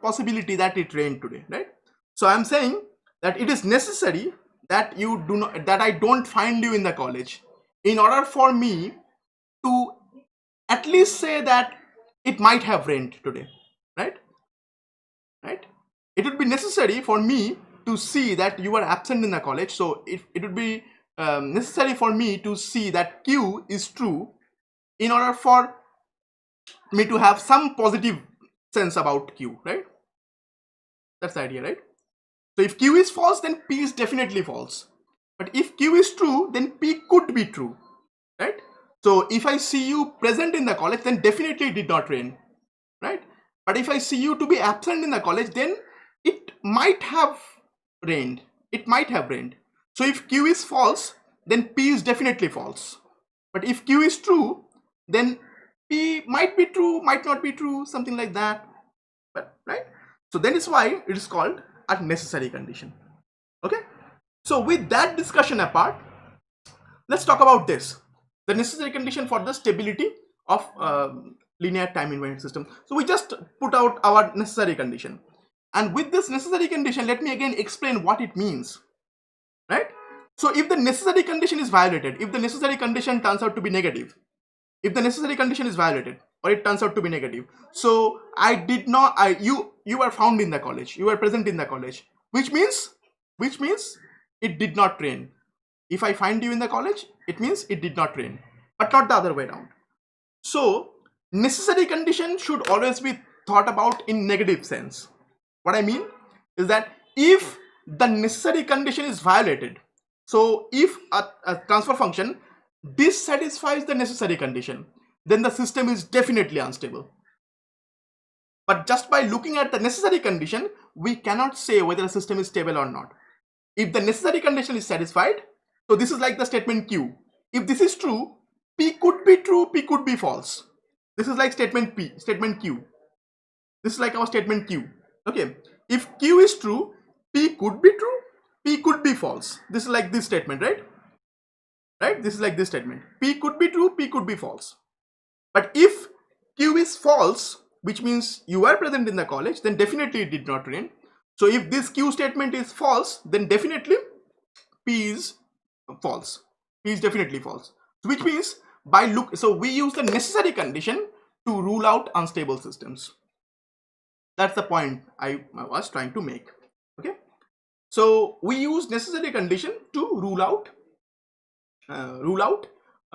possibility that it rained today, right? So I'm saying that it is necessary that I don't find you in the college in order for me to at least say that it might have rained today, right? Right? It would be necessary for me to see that you are absent in the college. So it would be necessary for me to see that Q is true in order for me to have some positive sense about Q, right? That's the idea, right? So if Q is false, then P is definitely false. But if Q is true, then P could be true, right? So if I see you present in the college, then definitely it did not rain, right? But if I see you to be absent in the college, then it might have rained. It might have rained. So if Q is false, then P is definitely false. But if Q is true, then P might be true, might not be true, something like that. But right? So then is why it is called a necessary condition. Okay? So with that discussion apart, let's talk about this. The necessary condition for the stability of linear time invariant system. So we just put out our necessary condition. And with this necessary condition, let me again explain what it means. Right? So if the necessary condition is violated, if the necessary condition turns out to be negative, if the necessary condition is violated or it turns out to be negative, so you were found in the college, you were present in the college, which means it did not rain. If I find you in the college, it means it did not rain, but not the other way around. So necessary condition should always be thought about in negative sense. What I mean is that if the necessary condition is violated, so if a transfer function dissatisfies the necessary condition, then the system is definitely unstable. But just by looking at the necessary condition, we cannot say whether a system is stable or not. If the necessary condition is satisfied, so this is like the statement Q. If this is true, P could be true, P could be false. This is like statement Q. This is like our statement Q. Okay. If Q is true, P could be true, P could be false. This is like this statement, right? Right? This is like this statement. P could be true, P could be false. But if Q is false, which means you are present in the college, then definitely it did not rain. So if this Q statement is false, then definitely P is false. P is definitely false. Which means so we use the necessary condition to rule out unstable systems. That's the point I was trying to make. Okay. So we use necessary condition to rule out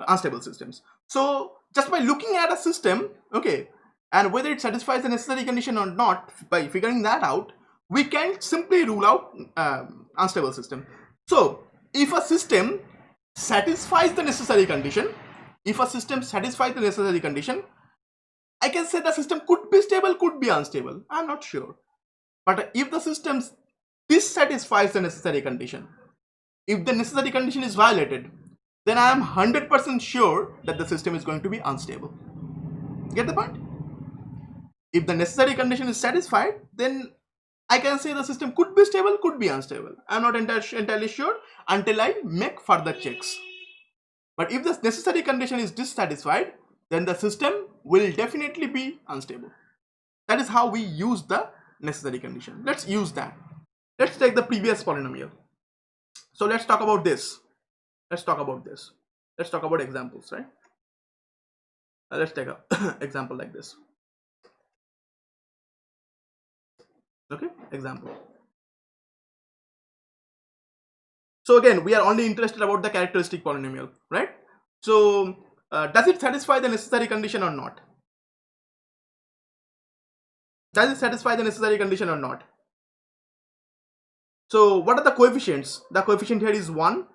unstable systems. So just by looking at a system, okay, and whether it satisfies the necessary condition or not, by figuring that out, we can simply rule out unstable system. So if a system satisfies the necessary condition, I can say the system could be stable, could be unstable. I'm not sure. But if the system dissatisfies the necessary condition, if the necessary condition is violated, then I am 100% sure that the system is going to be unstable. Get the point? If the necessary condition is satisfied, then I can say the system could be stable, could be unstable. I'm not entirely sure until I make further checks. But if the necessary condition is dissatisfied, then the system will definitely be unstable. That is how we use the necessary condition. Let's use that. Let's take the previous polynomial. So let's talk about this. Let's talk about examples, right? Let's take an example like this. Okay, example. So again, we are only interested about the characteristic polynomial, right? So does it satisfy the necessary condition or not? Does it satisfy the necessary condition or not? So what are the coefficients? The coefficient here is 1,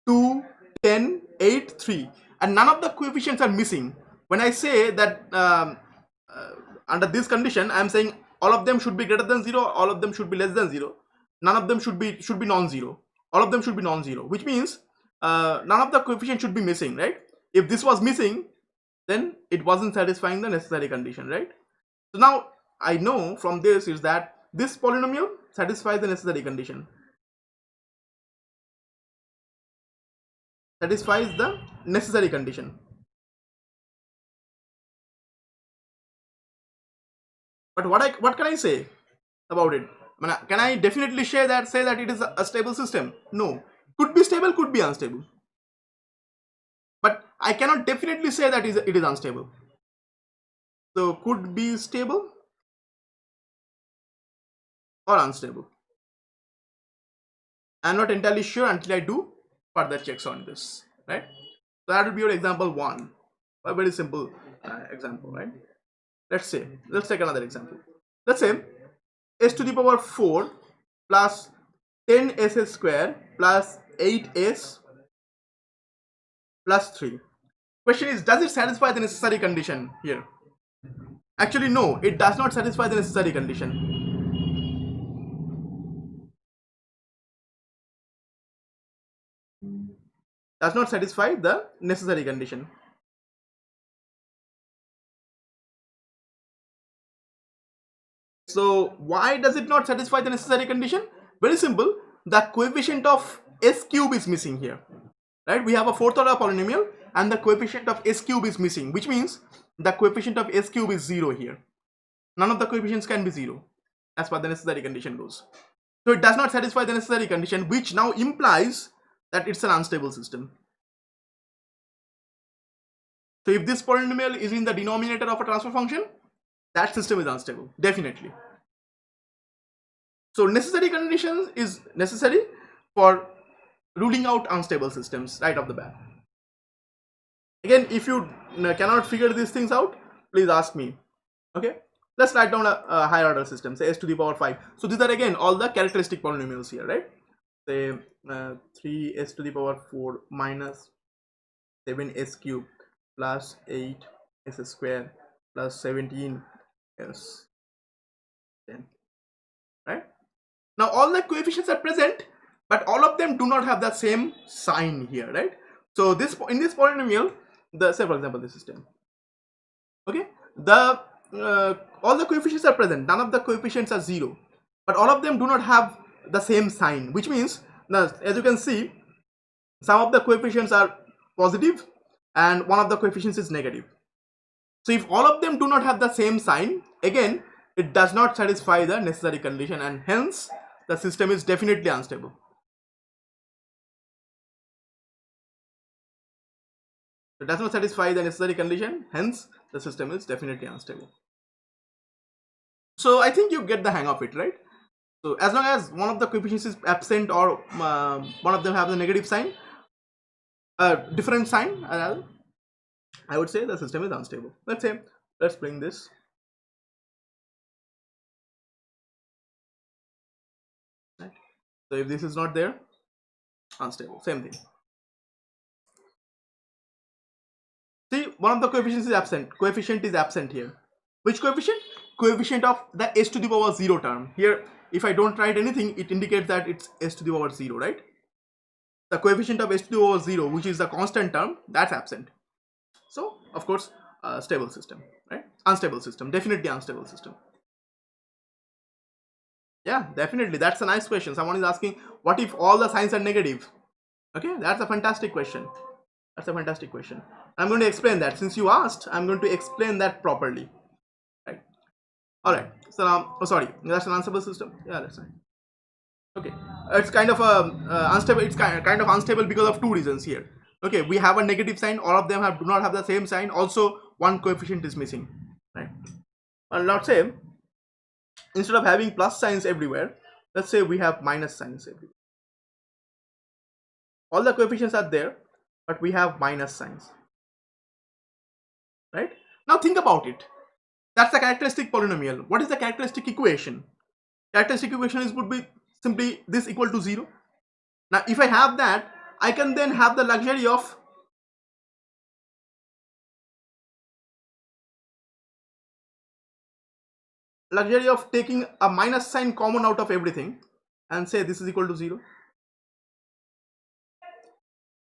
2, 10, 8, 3, and none of the coefficients are missing. When I say that under this condition, I am saying all of them should be greater than 0, all of them should be less than 0, none of them should be non-zero, all of them should be non-zero, which means none of the coefficients should be missing, right? If this was missing, then it wasn't satisfying the necessary condition, right? So now I know from this is that this polynomial satisfies the necessary condition, satisfies the necessary condition. But what can I say about it? I mean, can I definitely say that it is a stable system? No, could be stable, could be unstable, but I cannot definitely say that it is unstable. So could be stable or unstable. I'm not entirely sure until I do further checks on this, right? So that will be your example 1, a very simple example, right? Let's take another example. Let's say s to the power 4 plus 10s square plus 8s plus 3. Question is, does it satisfy the necessary condition here? Actually, no, it does not satisfy the necessary condition. Does not satisfy the necessary condition. So why does it not satisfy the necessary condition? Very simple, the coefficient of s cube is missing here, right? We have a fourth order polynomial and the coefficient of s cube is missing, which means the coefficient of s cube is 0 here. None of the coefficients can be 0 as per the necessary condition goes. So it does not satisfy the necessary condition, which now implies that it's an unstable system. So if this polynomial is in the denominator of a transfer function, that system is unstable, definitely. So necessary conditions is necessary for ruling out unstable systems right off the bat. Again, if you cannot figure these things out, please ask me. Okay, let's write down a higher order system, say s to the power 5. So these are again all the characteristic polynomials here, right? Say 3s to the power 4 minus 7s cube plus 8s square plus 17s 10, right? Now all the coefficients are present, but all of them do not have the same sign here, right? So this, in this polynomial, say for example this system, okay, the all the coefficients are present, none of the coefficients are 0, but all of them do not have the same sign, which means now as you can see, some of the coefficients are positive and one of the coefficients is negative. So if all of them do not have the same sign, again it does not satisfy the necessary condition, and hence the system is definitely unstable. It does not satisfy the necessary condition, hence the system is definitely unstable. So I think you get the hang of it, right? So as long as one of the coefficients is absent or one of them have the negative sign, different sign, I would say the system is unstable. Let's bring this. Right. So if this is not there, unstable, same thing. See, one of the coefficients is absent. Coefficient is absent here. Which coefficient? Coefficient of the s to the power 0 term. Here, if I don't write anything, it indicates that it's s to the power 0, right? The coefficient of s to the power 0, which is the constant term, that's absent. So, of course, stable system, right? Unstable system, definitely unstable system. Yeah, definitely. That's a nice question. Someone is asking, what if all the signs are negative? Okay, that's a fantastic question. That's a fantastic question. I'm going to explain that. Since you asked, I'm going to explain that properly. Right. All right. So now, oh sorry, that's an unstable system. Yeah, that's fine. Okay, it's kind of unstable. It's kind of unstable because of two reasons here. Okay, we have a negative sign. All of them do not have the same sign. Also, one coefficient is missing. Right. Well, let's say instead of having plus signs everywhere, let's say we have minus signs everywhere. All the coefficients are there, but we have minus signs, right? Now think about it. That's the characteristic polynomial. What is the characteristic equation? Characteristic equation is would be simply this equal to 0. Now if I have that, I can then have the luxury of taking a minus sign common out of everything and say this is equal to 0.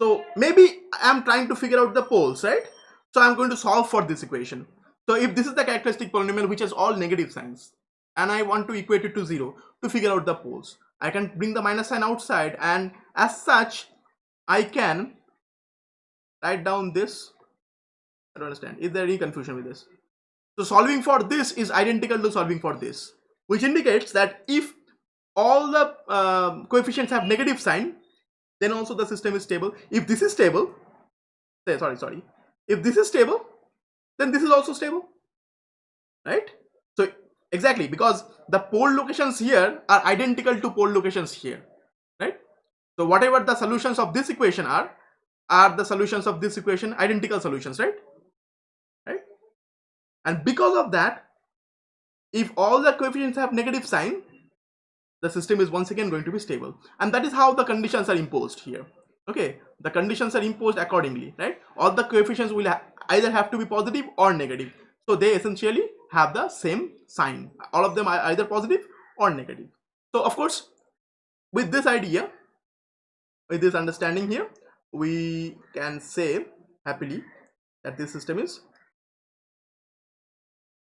So maybe I am trying to figure out the poles, right? So I'm going to solve for this equation. So if this is the characteristic polynomial which has all negative signs and I want to equate it to 0 to figure out the poles, I can bring the minus sign outside, and as such I can write down this. I don't understand. Is there any confusion with this? So solving for this is identical to solving for this, which indicates that if all the coefficients have negative sign, then also the system is stable. If this is stable, sorry, if this is stable, then this is also stable, right? So exactly, because the pole locations here are identical to pole locations here, right? So whatever the solutions of this equation are the solutions of this equation, identical solutions, right? And because of that, if all the coefficients have negative sign, the system is once again going to be stable. And that is how the conditions are imposed here. Okay, the conditions are imposed accordingly, right? All the coefficients will either have to be positive or negative. So they essentially have the same sign. All of them are either positive or negative. So of course, with this idea, with this understanding here, we can say happily that this system is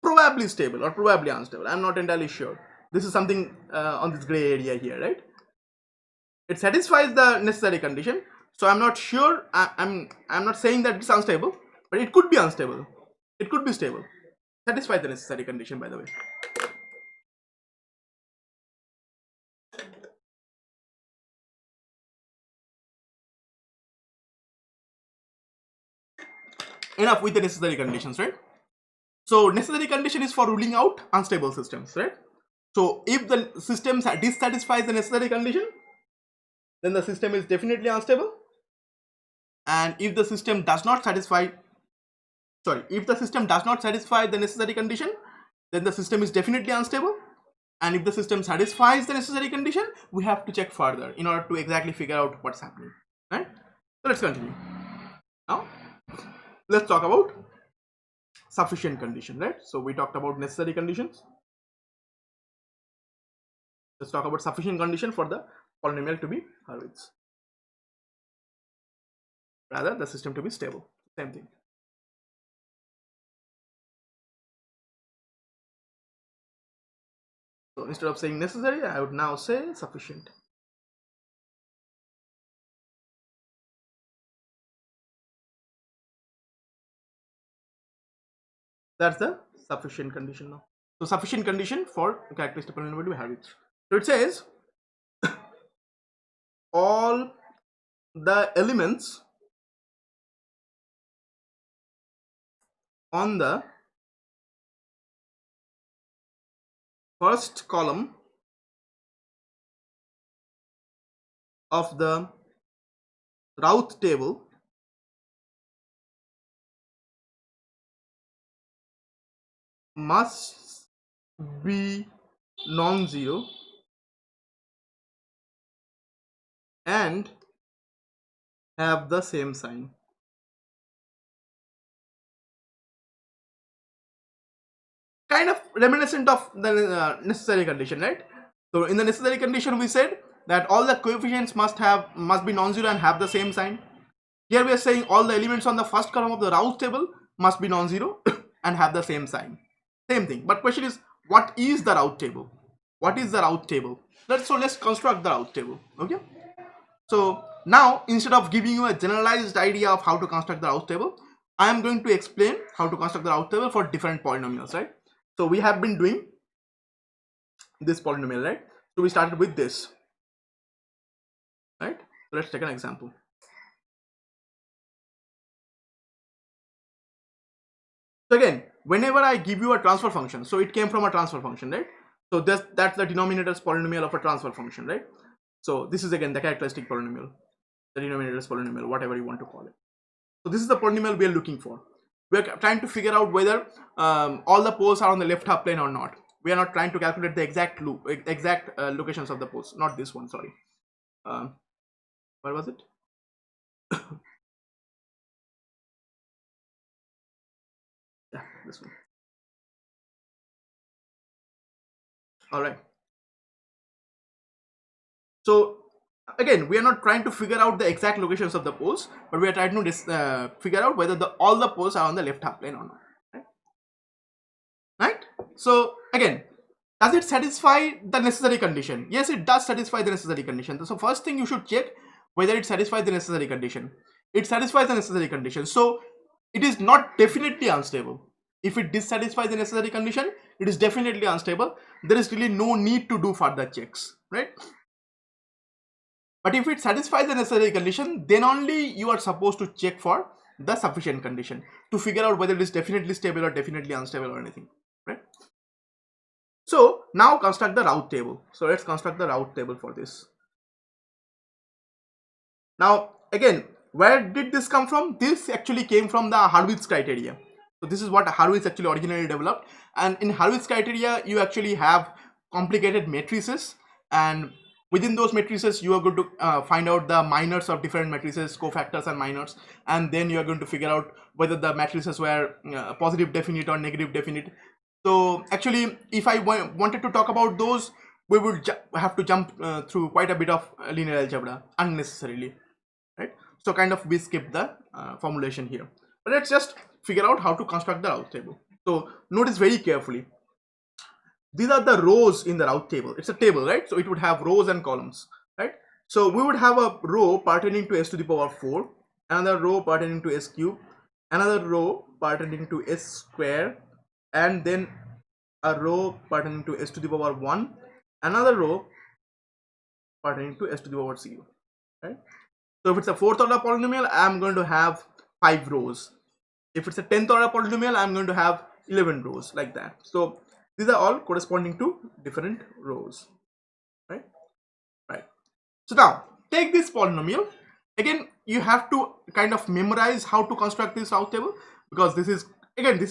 probably stable or probably unstable. I'm not entirely sure. This is something on this gray area here, right? It satisfies the necessary condition, so I'm not sure. I'm not saying that it's unstable, but it could be unstable. It could be stable. Satisfy the necessary condition, by the way. Enough with the necessary conditions, right? So necessary condition is for ruling out unstable systems, right? So if the system dissatisfies the necessary condition, then the system is definitely unstable. And if the system does not satisfy, if the system does not satisfy the necessary condition, then the system is definitely unstable. And if the system satisfies the necessary condition, we have to check further in order to exactly figure out what's happening, right? So let's continue. Now let's talk about sufficient condition, right? So we talked about necessary conditions. Let's talk about sufficient condition for the polynomial to be Hurwitz, rather the system to be stable. Same thing. So instead of saying necessary, I would now say sufficient. That's the sufficient condition now. So sufficient condition for characteristic polynomial to be Hurwitz. So it says all the elements on the first column of the Routh table must be non-zero and have the same sign. Kind of reminiscent of the necessary condition, right? So in the necessary condition we said that all the coefficients must be non-zero and have the same sign. Here we are saying all the elements on the first column of the Routh table must be non-zero and have the same sign. Same thing. But question is, what is the Routh table? What is the Routh table? Let's construct the Routh table. Okay. So now instead of giving you a generalized idea of how to construct the Routh table, I am going to explain how to construct the Routh table for different polynomials, right? So we have been doing this polynomial, right? So we started with this, right? So let's take an example. So again, whenever I give you a transfer function, so it came from a transfer function, right? So that's the denominator's polynomial of a transfer function, right? So this is again the characteristic polynomial, the denominator's polynomial, whatever you want to call it. So this is the polynomial we are looking for. We are trying to figure out whether all the poles are on the left half plane or not. We are not trying to calculate the exact locations of the poles. Not this one, sorry. What was it? Yeah, this one. All right. So again, we are not trying to figure out the exact locations of the poles, but we are trying to figure out whether all the poles are on the left half plane or not. Right? So again, does it satisfy the necessary condition? Yes, it does satisfy the necessary condition. So first thing you should check whether it satisfies the necessary condition. It satisfies the necessary condition. So it is not definitely unstable. If it dissatisfies the necessary condition, it is definitely unstable. There is really no need to do further checks, right? But if it satisfies the necessary condition, then only you are supposed to check for the sufficient condition to figure out whether it is definitely stable or definitely unstable or anything, right? So now construct the Routh table. So let's construct the Routh table for this. Now again, where did this come from? This actually came from the Hurwitz criteria. So this is what Hurwitz actually originally developed, and in Hurwitz criteria you actually have complicated matrices, and within those matrices you are going to find out the minors of different matrices, cofactors and minors, and then you are going to figure out whether the matrices were positive definite or negative definite. So actually, if I wanted to talk about those, we would have to jump through quite a bit of linear algebra unnecessarily, right? So kind of we skip the formulation here, but let's just figure out how to construct the Routh table. So notice very carefully, these are the rows in the Routh table. It's a table, right? So it would have rows and columns, right? So we would have a row pertaining to s to the power 4, another row pertaining to s cube, another row pertaining to s square, and then a row pertaining to s to the power 1, another row pertaining to s to the power 0, right? So if it's a 4th order polynomial, I'm going to have 5 rows. If it's a 10th order polynomial, I'm going to have 11 rows, like that. So these are all corresponding to different rows, right? Right. So now take this polynomial. Again, you have to kind of memorize how to construct this Routh table, because this is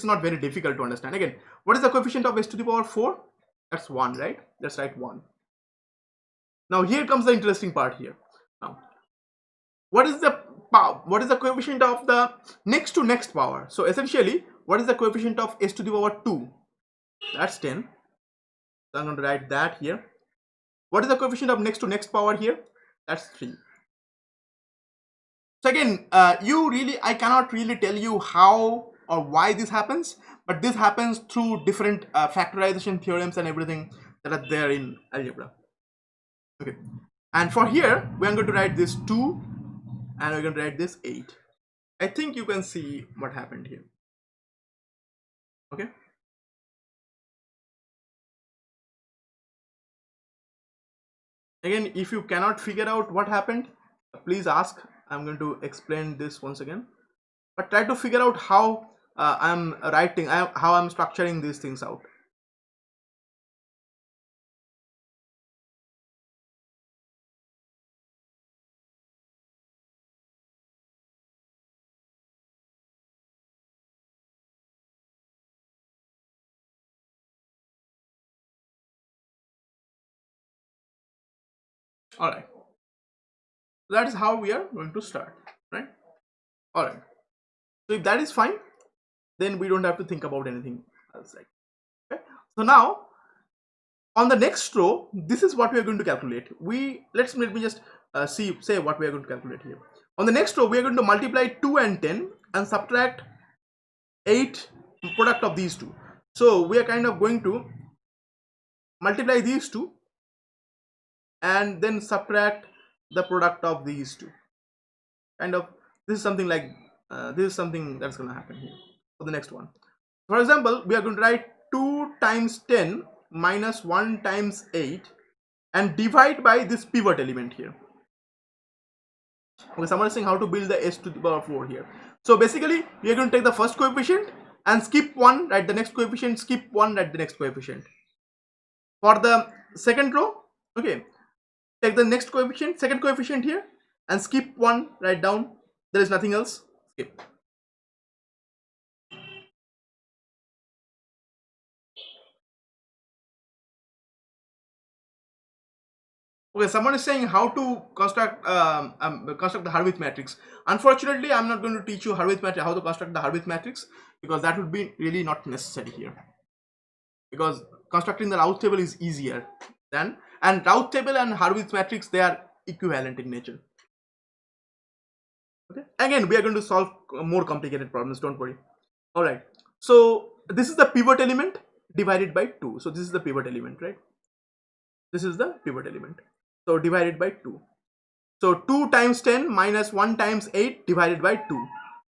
not very difficult to understand. Again, what is the coefficient of s to the power 4? That's 1, right? Let's write 1. Now here comes the interesting part here. Now, what is the coefficient of the next to next power? So essentially, what is the coefficient of s to the power 2? That's 10. So I'm going to write that here. What is the coefficient of next to next power here? That's 3. So again, I cannot really tell you how or why this happens, but this happens through different factorization theorems and everything that are there in algebra. Okay, and for here we are going to write this 2 and we're going to write this 8. I think you can see what happened here. Okay, again, if you cannot figure out what happened, please ask. I'm going to explain this once again, but try to figure out how I'm writing, how I'm structuring these things out. All right, that is how we are going to start, right? All right, so if that is fine, then we don't have to think about anything else, right? Okay, so now on the next row, this is what we are going to calculate. Let me just say what we are going to calculate here. On the next row, we are going to multiply 2 and 10 and subtract 8 product of these two. So we are kind of going to multiply these two and then subtract the product of these two. Kind of, this is something like this is something that's going to happen here for the next one. For example, we are going to write 2 times 10 minus 1 times 8 and divide by this pivot element here. Okay, someone is saying how to build the s to the power 4 here. So basically, we are going to take the first coefficient and skip 1, write the next coefficient, skip 1, write the next coefficient. For the second row, okay, take the next coefficient, second coefficient here, and skip 1, write down. There is nothing else. Skip. Okay, someone is saying how to construct construct the Hurwitz matrix. Unfortunately, I'm not going to teach you Hurwitz matrix, how to construct the Hurwitz matrix, because that would be really not necessary here. Because constructing the Routh table is easier than, and Routh table and Hurwitz matrix, they are equivalent in nature. Okay. Again, we are going to solve more complicated problems. Don't worry. All right. So this is the pivot element divided by 2. So this is the pivot element, right? This is the pivot element. So divided by 2. So 2 times 10 minus 1 times 8 divided by 2.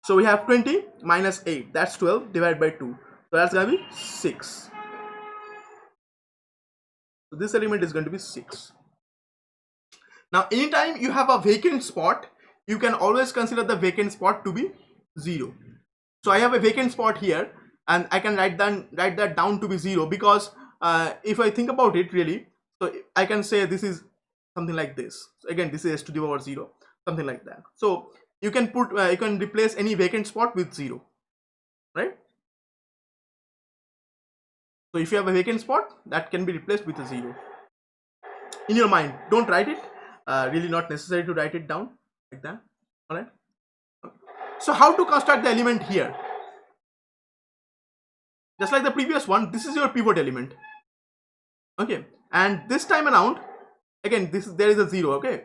So we have 20 minus 8. That's 12 divided by 2. So that's going to be 6. So this element is going to be 6. Now anytime you have a vacant spot, you can always consider the vacant spot to be 0. So I have a vacant spot here, and I can write that down to be 0, because if I think about it really, so I can say this is something like this. So again, this is s to the power 0, something like that. So you can put you can replace any vacant spot with 0, right? So if you have a vacant spot, that can be replaced with a 0 in your mind. Don't write it. Really not necessary to write it down like that. All right. So how to construct the element here? Just like the previous one, this is your pivot element. Okay, and this time around, again, there is a 0. Okay,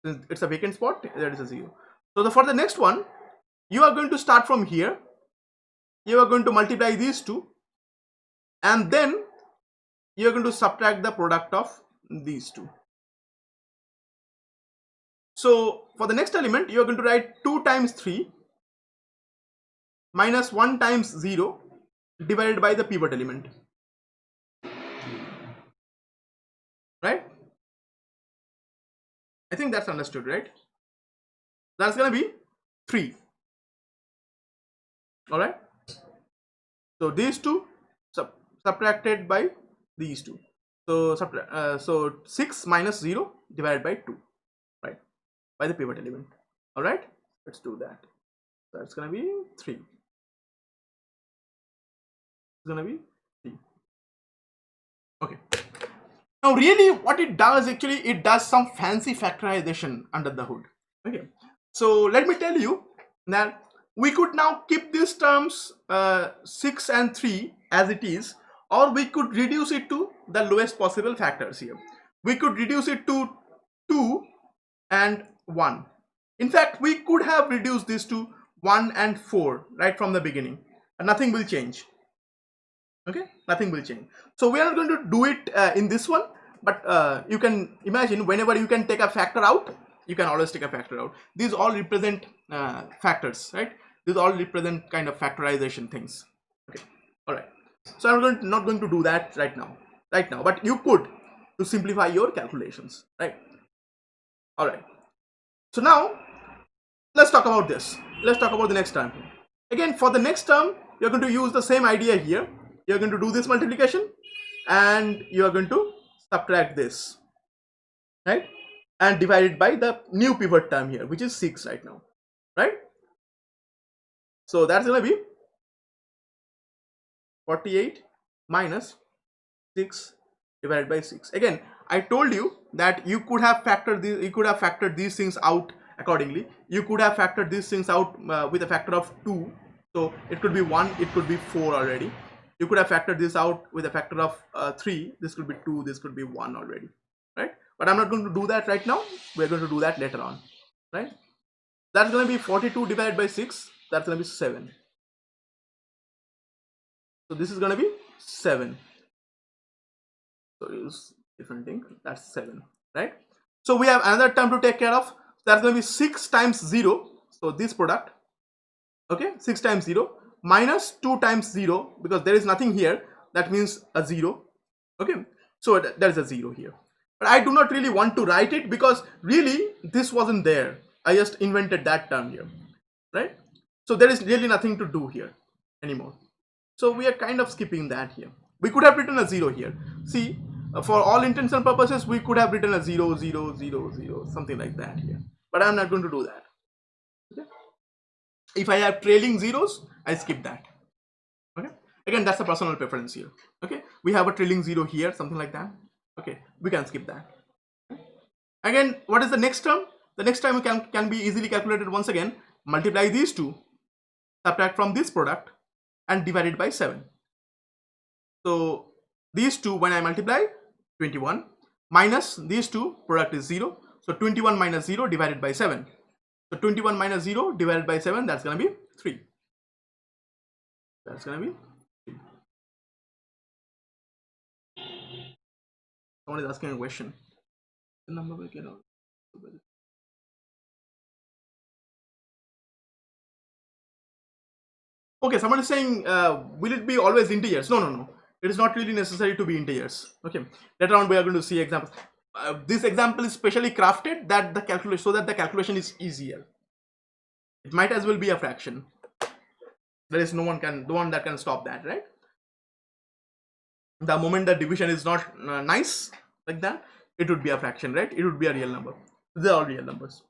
it's a vacant spot. There is a 0. So for the next one, you are going to start from here. You are going to multiply these two, and then you are going to subtract the product of these two. So for the next element, you are going to write 2 times 3 minus 1 times 0 divided by the pivot element, right? I think that's understood, right? That's going to be 3. All right. So these two subtracted by these two. So so 6 minus 0 divided by 2, right? By the pivot element. All right. Let's do that. That's going to be 3. It's going to be 3. Okay. Now really what it does, actually it does some fancy factorization under the hood. Okay. So let me tell you that we could now keep these terms 6 and 3 as it is, or we could reduce it to the lowest possible factors here. We could reduce it to 2 and 1. In fact, we could have reduced this to 1 and 4 right from the beginning, and nothing will change. Okay, nothing will change. So we are not going to do it in this one, but you can imagine whenever you can take a factor out, you can always take a factor out. These all represent factors, right? These all represent kind of factorization things. Okay, all right. So I'm not going to do that right now, but you could, to simplify your calculations, right? All right. So now let's talk about this. Let's talk about the next term. Again, for the next term, you're going to use the same idea here. You're going to do this multiplication, and you are going to subtract this, right? And divide it by the new pivot term here, which is 6 right now, right? So that's going to be 48 minus 6 divided by 6. Again, I told you that you could have factored these things out accordingly. You could have factored these things out with a factor of 2. So it could be 1, it could be 4 already. You could have factored this out with a factor of 3. This could be 2, this could be 1 already, right? But I'm not going to do that right now. We're going to do that later on, right? That's going to be 42 divided by 6. That's going to be 7. So this is going to be 7. So use different thing. That's 7, right? So we have another term to take care of. That's going to be 6 times 0. So this product, okay, 6 times 0 minus 2 times 0, because there is nothing here. That means a 0. Okay, so there is a 0 here. But I do not really want to write it, because really this wasn't there. I just invented that term here, right? So there is really nothing to do here anymore. So we are kind of skipping that here. We could have written a 0 here. See, for all intents and purposes, we could have written a 0, 0, 0, 0, something like that here. But I'm not going to do that. Okay? If I have trailing zeros, I skip that. Okay? Again, that's a personal preference here. Okay? We have a trailing 0 here, something like that. Okay? We can skip that. Again, what is the next term? The next term can be easily calculated once again. Multiply these two, subtract from this product, and divide it by 7. So these two, when I multiply, 21 minus these two, product is 0. So 21 minus 0 divided by 7. So 21 minus 0 divided by 7, that's going to be 3. That's going to be 3. Someone is asking a question. The number will get out. Okay, someone is saying, will it be always integers? No. It is not really necessary to be integers. Okay, later on we are going to see examples. This example is specially crafted that the calculation, so that the calculation is easier. It might as well be a fraction. There is no one that can stop that, right? The moment the division is not nice like that, it would be a fraction, right? It would be a real number. They are all real numbers.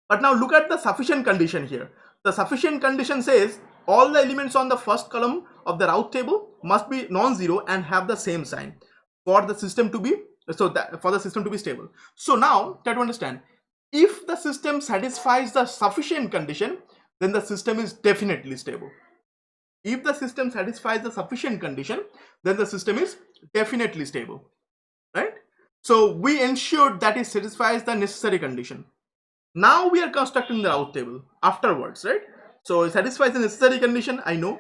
But now look at the sufficient condition here. The sufficient condition says all the elements on the first column of the Routh table must be non-zero and have the same sign for the system to be stable. So now try to understand, if the system satisfies the sufficient condition, then the system is definitely stable. If the system satisfies the sufficient condition, then the system is definitely stable, right? So we ensured that it satisfies the necessary condition. Now we are constructing the Routh table afterwards, right? So it satisfies the necessary condition, I know.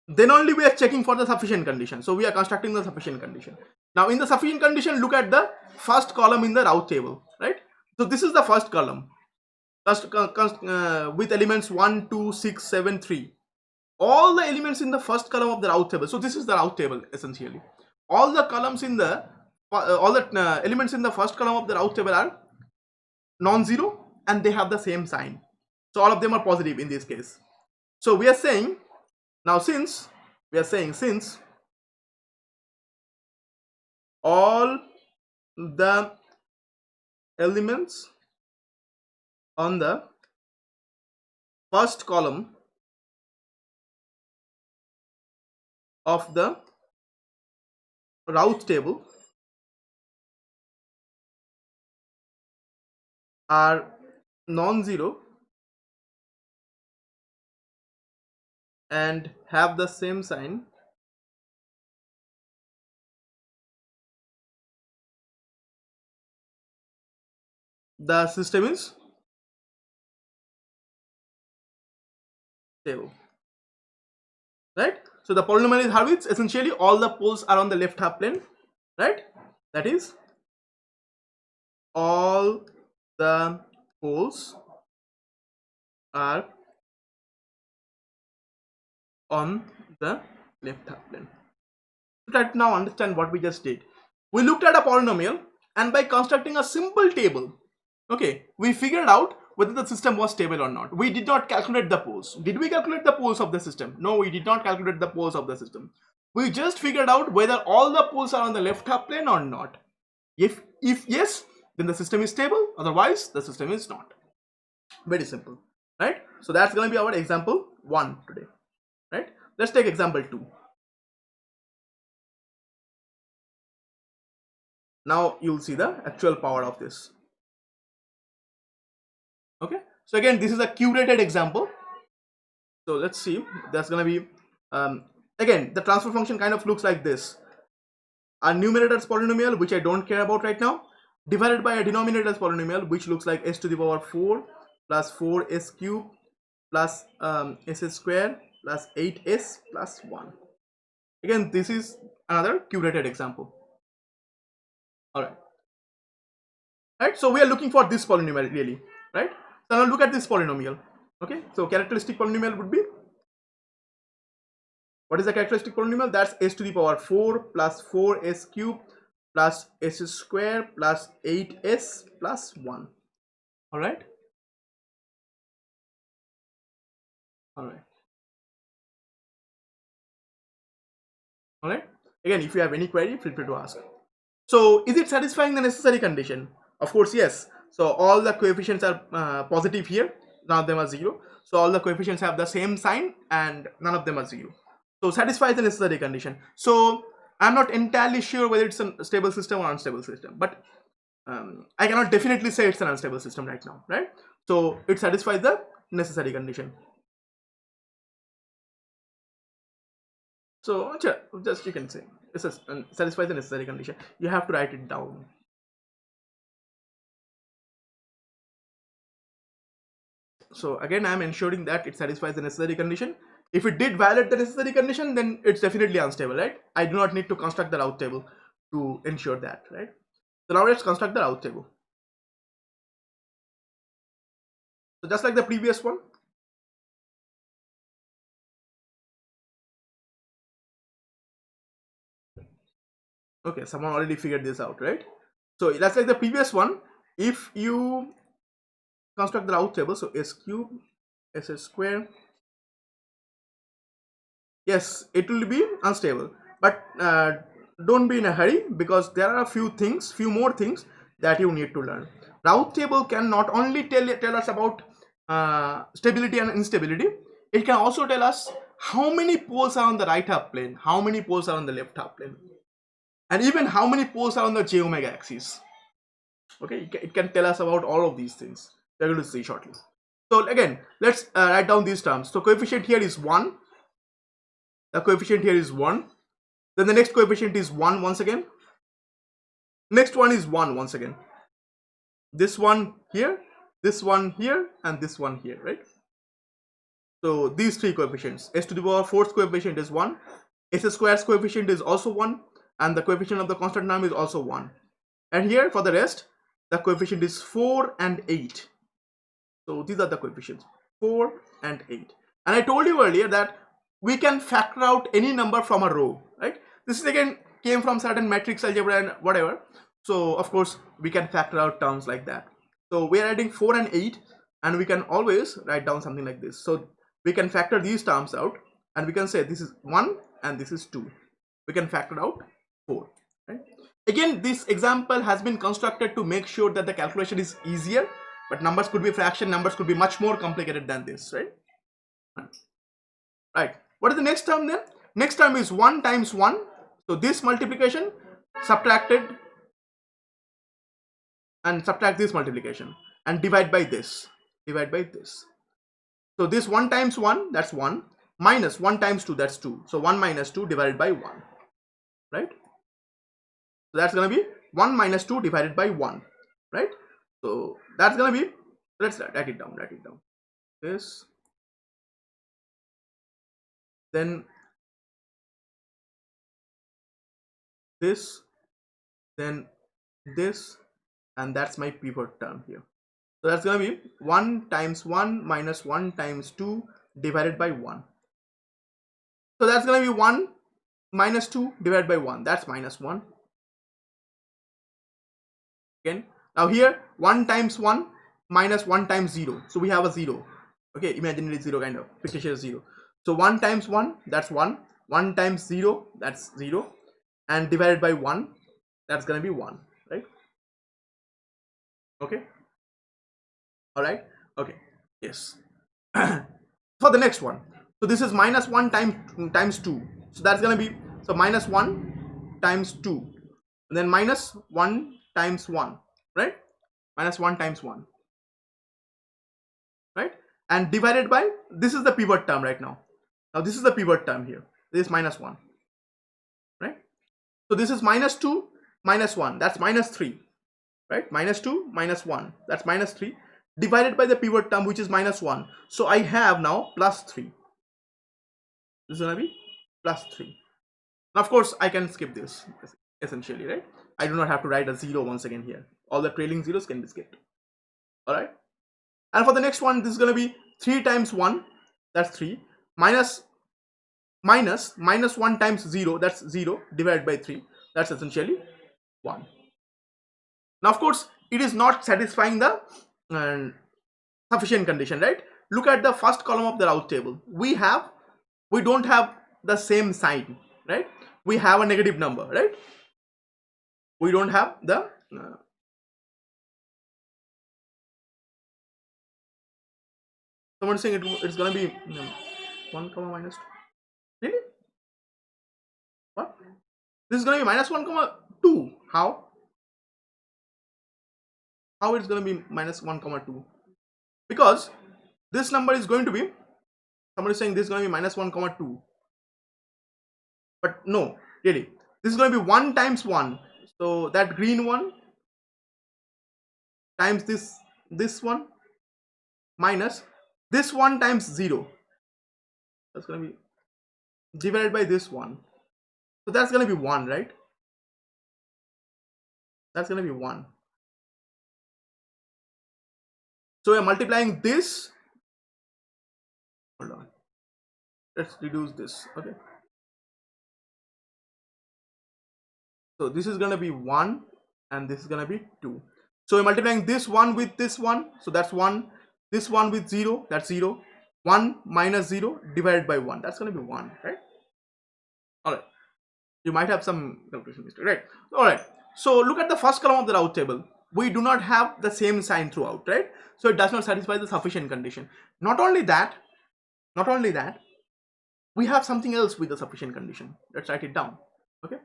Then only we are checking for the sufficient condition. So we are constructing the sufficient condition. Now in the sufficient condition, look at the first column in the Routh table, right? So this is the first column with elements 1, 2, 6, 7, 3. All the elements in the first column of the Routh table. So this is the Routh table essentially. All the elements in the first column of the Routh table are non-zero and they have the same sign. So all of them are positive in this case. So we are saying now, since all the elements on the first column of the Routh table are non-zero and have the same sign, the system is stable, right? So the polynomial is Hurwitz. Essentially all the poles are on the left half plane, right? That is, all the poles are on the left half plane. Try to now understand what we just did. We looked at a polynomial, and by constructing a simple table, okay, we figured out whether the system was stable or not. We did not calculate the poles. Did we calculate the poles of the system? No, we did not calculate the poles of the system. We just figured out whether all the poles are on the left half plane or not. If yes, then the system is stable. Otherwise, the system is not. Very simple, right? So that's going to be our example 1 today, right? Let's take example 2. Now you'll see the actual power of this. Okay, so again, this is a curated example. So let's see. That's going to be again, the transfer function kind of looks like this: a numerator's polynomial, which I don't care about right now, divided by a denominator's polynomial, which looks like s to the power 4 plus 4s cube plus s square plus 8s plus 1. Again, this is another curated example. All right. Right, so we are looking for this polynomial really, right? So now look at this polynomial. Okay, so characteristic polynomial would be, what is the characteristic polynomial? That's s to the power 4 plus 4s cube plus s square plus 8s plus 1. All right. All right. All right. Again, if you have any query, feel free to ask. So is it satisfying the necessary condition? Of course, yes. So all the coefficients are positive here. None of them are 0. So all the coefficients have the same sign and none of them are 0. So satisfies the necessary condition. So I'm not entirely sure whether it's a stable system or unstable system, but I cannot definitely say it's an unstable system right now, right? So it satisfies the necessary condition. So just you can say it satisfies the necessary condition. You have to write it down. So again, I'm ensuring that it satisfies the necessary condition. If it did violate the necessary condition, then it's definitely unstable, right? I do not need to construct the Routh table to ensure that, right? So now let's construct the Routh table. So just like the previous one, okay, someone already figured this out, right? So that's like the previous one. If you construct the Routh table, so s cube, s square, yes, it will be unstable, but don't be in a hurry, because there are a few more things that you need to learn. Routh table can not only tell us about stability and instability, it can also tell us how many poles are on the right half plane, how many poles are on the left half plane, and even how many poles are on the j omega axis. Okay, it can tell us about all of these things. We're going to see shortly. So again, let's write down these terms. So coefficient here is 1. The coefficient here is 1. Then the next coefficient is 1 once again. Next one is 1 once again. This one here, and this one here, right? So these three coefficients. S to the power 4th coefficient is 1. S square's coefficient is also 1. And the coefficient of the constant term is also 1. And here for the rest, the coefficient is 4 and 8. So these are the coefficients, 4 and 8. And I told you earlier that we can factor out any number from a row, right? This is again came from certain matrix algebra and whatever. So of course we can factor out terms like that. So we are adding 4 and 8, and we can always write down something like this. So we can factor these terms out, and we can say this is 1 and this is 2. We can factor out 4, right? Again, this example has been constructed to make sure that the calculation is easier, but numbers could be fraction, numbers could be much more complicated than this, right? Right. What is the next term then? Next term is 1 times 1. So this multiplication subtracted, and subtract this multiplication and divide by this. Divide by this. So this 1 times 1, that's 1, minus 1 times 2, that's 2. So 1 minus 2 divided by 1, right? So that's going to be 1 minus 2 divided by 1, right? So that's going to be, let's write it down, this, then this, then this, and that's my pivot term here. So that's going to be 1 times 1 minus 1 times 2 divided by 1. So that's going to be 1 minus 2 divided by 1. That's minus 1. Again, now here 1 times 1 minus 1 times 0. So we have a 0. Okay, imaginary 0 kind of, fictitious 0. So 1 times 1, that's 1. 1 times 0, that's 0. And divided by 1, that's going to be 1, right? Okay. All right. Okay. Yes. For the next one, so this is minus 1 times 2. So that's going to be, so minus 1 times 2. And then minus 1 times 1, right? Minus 1 times 1. Right? And divided by, this is the pivot term right now. Now this is the pivot term here. This is minus 1. Right? So this is minus 2 minus 1. That's minus 3. Right? Minus 2 minus 1. That's minus 3. Divided by the pivot term, which is minus 1. So I have now plus 3. This is going to be plus 3. Now of course I can skip this essentially, right? I do not have to write a 0 once again here. All the trailing zeros can be skipped. Alright. And for the next one, this is going to be 3 times 1. That's 3. Minus 1 times 0. That's 0 divided by 3. That's essentially 1. Now of course it is not satisfying the and sufficient condition, right? Look at the first column of the Routh table. We don't have the same sign, right? We have a negative number, right? We don't have the someone saying it's gonna be 1 comma minus 2. Really? What? This is gonna be minus 1 comma 2. How it's gonna be minus 1 comma 2? Because this number is going to be, somebody is saying this is going to be minus 1 comma 2, but no, really, this is going to be 1 times 1. So that green one times this one minus this one times 0, that's going to be divided by this one. So that's going to be 1, right? That's going to be 1. So we are multiplying this. Hold on, let's reduce this. Okay, so this is going to be 1 and this is going to be 2. So we're multiplying this one with this one, so that's 1. This one with 0, that's 0. 1 minus 0 divided by 1, that's going to be 1, right? All right, you might have some calculation mistake, right? All right, so look at the first column of the Routh table. We do not have the same sign throughout, right? So it does not satisfy the sufficient condition. Not only that, we have something else with the sufficient condition. Let's write it down. Okay,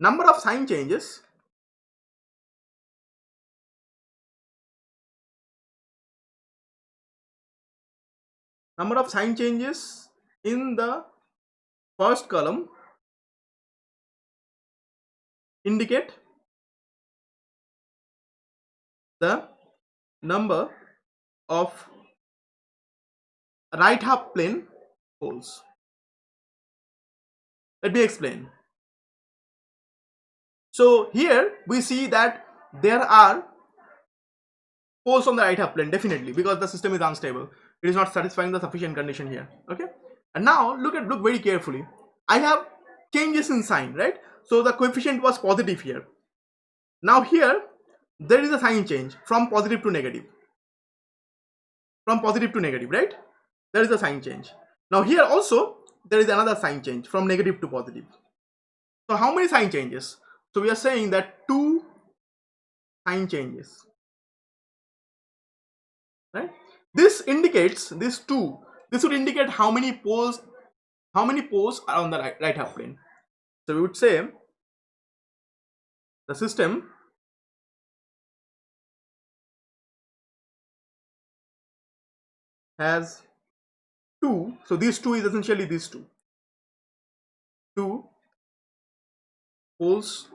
number of sign changes in the first column indicate the number of right half plane poles. Let me explain. So here we see that there are poles on the right half plane, definitely, because the system is unstable. It is not satisfying the sufficient condition here. Okay, and now look very carefully. I have changes in sign, right? So the coefficient was positive here. Now here there is a sign change from positive to negative. From positive to negative, right? There is a sign change. Now here also there is another sign change from negative to positive. So how many sign changes? So we are saying that 2 sign changes, right? This indicates this 2. This would indicate how many poles are on the right half plane. So we would say the system has 2. So these 2 is essentially these 2 poles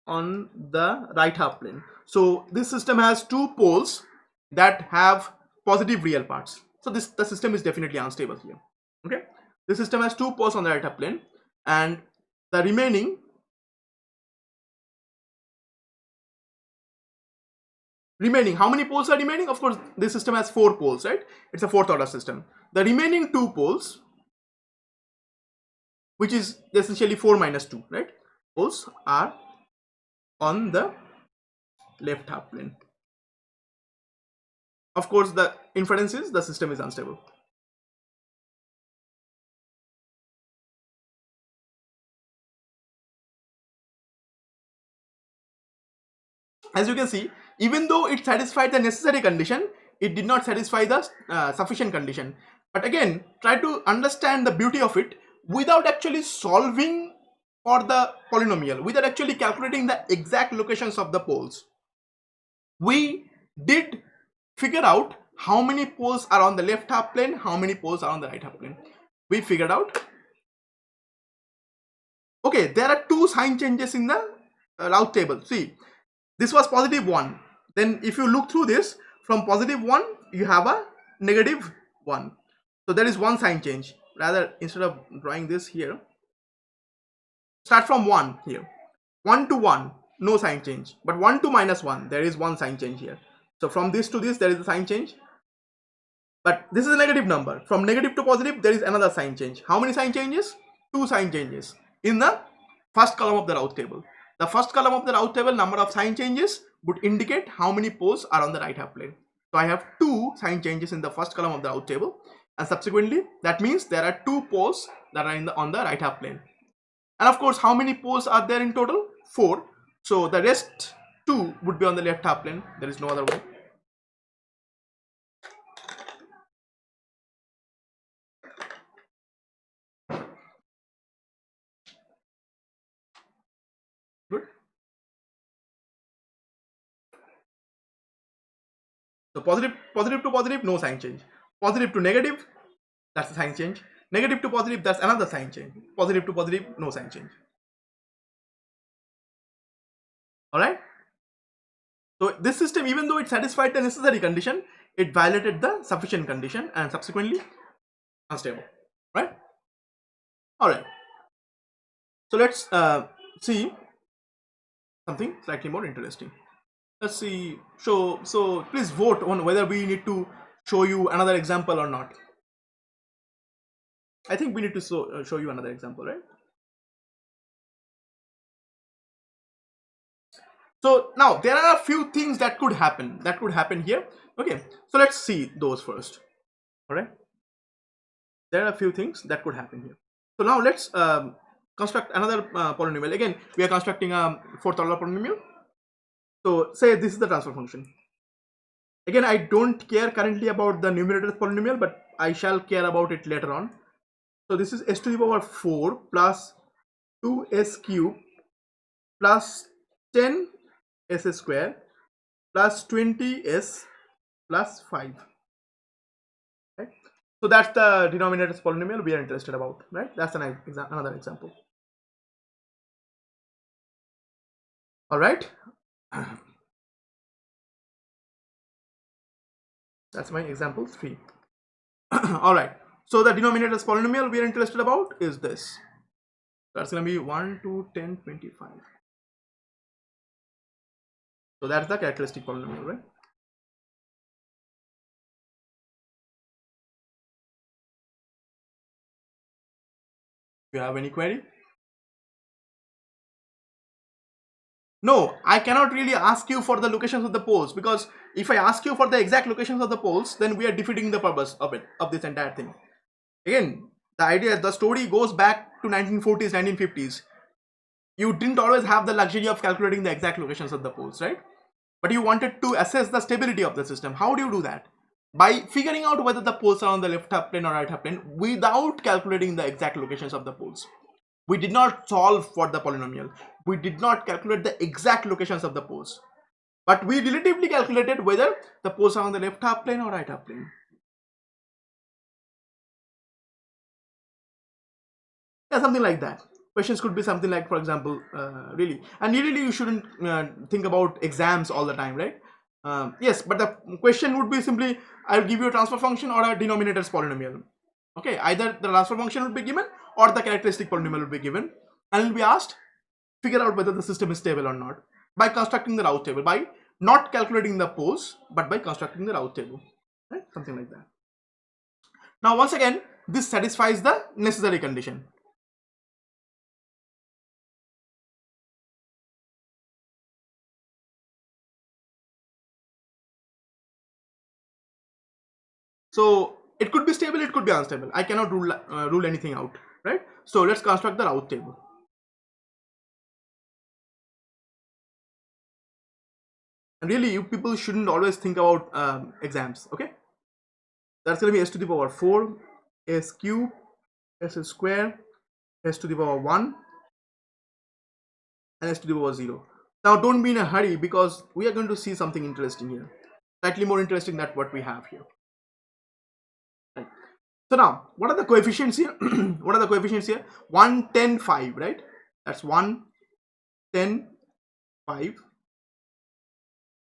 on the right half plane. So this system has 2 poles that have positive real parts. So the system is definitely unstable here. Okay, the system has 2 poles on the right half plane, and the remaining how many poles are remaining? Of course, this system has 4 poles, right? It's a 4th order system. The remaining 2 poles, which is essentially 4 minus 2, right? Poles are on the left half plane. Of course, the inference is the system is unstable. As you can see, even though it satisfied the necessary condition, it did not satisfy the sufficient condition. But again, try to understand the beauty of it without actually solving for the polynomial, without actually calculating the exact locations of the poles. We did figure out how many poles are on the left half plane, how many poles are on the right half plane. We figured out, okay, there are 2 sign changes in the Routh table. See, this was positive 1. Then if you look through this, from positive 1 you have a negative 1. So there is 1 sign change. Rather, instead of drawing this here, start from 1 here. 1 to 1, no sign change. But 1 to minus 1, there is 1 sign change here. So from this to this, there is a sign change. But this is a negative number. From negative to positive, there is another sign change. How many sign changes? 2 sign changes in the first column of the Routh table. The first column of the Routh table, number of sign changes, would indicate how many poles are on the right half plane. So I have 2 sign changes in the first column of the Routh table, and subsequently that means there are 2 poles that are on the right half plane. And of course, how many poles are there in total? 4. So the rest 2 would be on the left half plane. There is no other way. Good. So positive to positive, no sign change. Positive to negative, that's a sign change. Negative to positive, that's another sign change. Positive to positive, no sign change. Alright. So this system, even though it satisfied the necessary condition, it violated the sufficient condition and subsequently unstable. Right? Alright. So let's see something slightly more interesting. Let's see. So please vote on whether we need to show you another example or not. I think we need to show you another example, right? So now there are a few things that could happen here. Okay, so let's see those first. All right, there are a few things that could happen here. So now let's construct another polynomial. Again, we are constructing a 4th order polynomial. So say this is the transfer function. Again, I don't care currently about the numerator's polynomial, but I shall care about it later on. So this is s to the power 4 plus 2s cube plus 10 s square plus 20s plus 5. Right? So that's the denominator's polynomial we are interested about, right? That's another example. All right. That's my example 3. All right. So the denominator's polynomial we are interested about is this. That's going to be 1, 2, 10, 25. So that's the characteristic polynomial, right? Do you have any query? No, I cannot really ask you for the locations of the poles, because if I ask you for the exact locations of the poles, then we are defeating the purpose of this entire thing. Again, the story goes back to 1940s, 1950s. You didn't always have the luxury of calculating the exact locations of the poles, right? But you wanted to assess the stability of the system. How do you do that? By figuring out whether the poles are on the left half plane or right half plane without calculating the exact locations of the poles. We did not solve for the polynomial. We did not calculate the exact locations of the poles. But we relatively calculated whether the poles are on the left half plane or right half plane. Yeah, something like that. Questions could be something like, for example, really, and really you shouldn't think about exams all the time, right? Yes, but the question would be simply, I'll give you a transfer function or a denominator's polynomial. Okay, either the transfer function would be given or the characteristic polynomial would be given, and will be asked, figure out whether the system is stable or not by constructing the Routh table, by not calculating the poles, but by constructing the Routh table, right? Something like that. Now, once again, this satisfies the necessary condition. So it could be stable, it could be unstable. I cannot rule anything out, right? So let's construct the Routh table. And really, you people shouldn't always think about exams, okay? That's going to be s to the power 4, s cube, s square, s to the power 1, and s to the power 0. Now don't be in a hurry, because we are going to see something interesting here. Slightly more interesting than what we have here. Right. So now, what are the coefficients here? What are the coefficients here? 1, 10, 5, right? That's 1, 10, 5.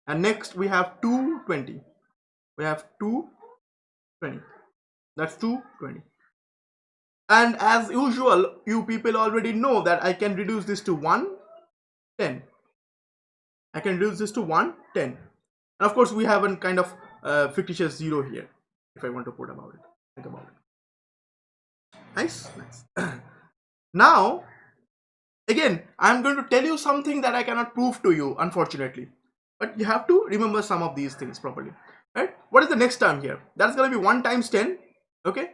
And next we have 2, 20. We have 2, 20. That's 2, 20. And as usual, you people already know that I can reduce this to 1, 10. I can reduce this to 1, 10. And of course, we have a kind of fictitious 0 here, if I want to put about it. Think about it. Nice, nice. Now, again, I'm going to tell you something that I cannot prove to you, unfortunately. but you have to remember some of these things properly, right? What is the next term here? That's going to be 1 times 10, okay,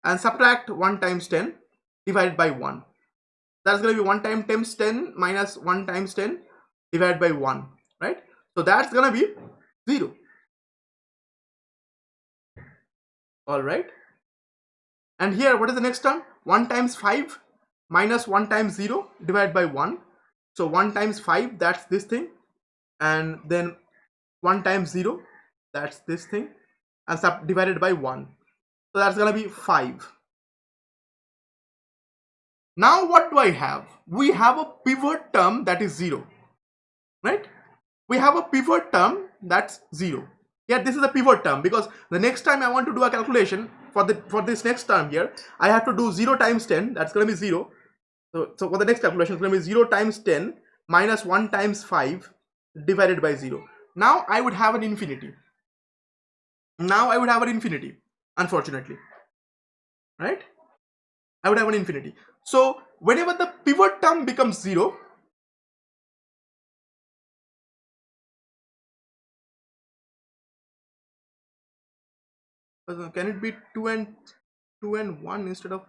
and subtract 1 times 10 divided by 1. That's going to be 1 times 10 minus 1 times 10 divided by 1, right? So that's going to be 0. All right. And here, what is the next term? 1 times 5 minus 1 times 0 divided by 1. So 1 times 5, that's this thing. And then 1 times 0, that's this thing. And divided by 1. So that's going to be 5. Now what do I have? We have a pivot term that is 0. Right? We have a pivot term that's 0. Here, this is a pivot term because the next time I want to do a calculation for this next term here, I have to do 0 times 10. That's going to be 0. So for the next calculation, it's going to be 0 times 10 minus 1 times 5 divided by 0. Now I would have an infinity. Unfortunately. Right? I would have an infinity. So whenever the pivot term becomes 0, can it be 2 and 1 instead of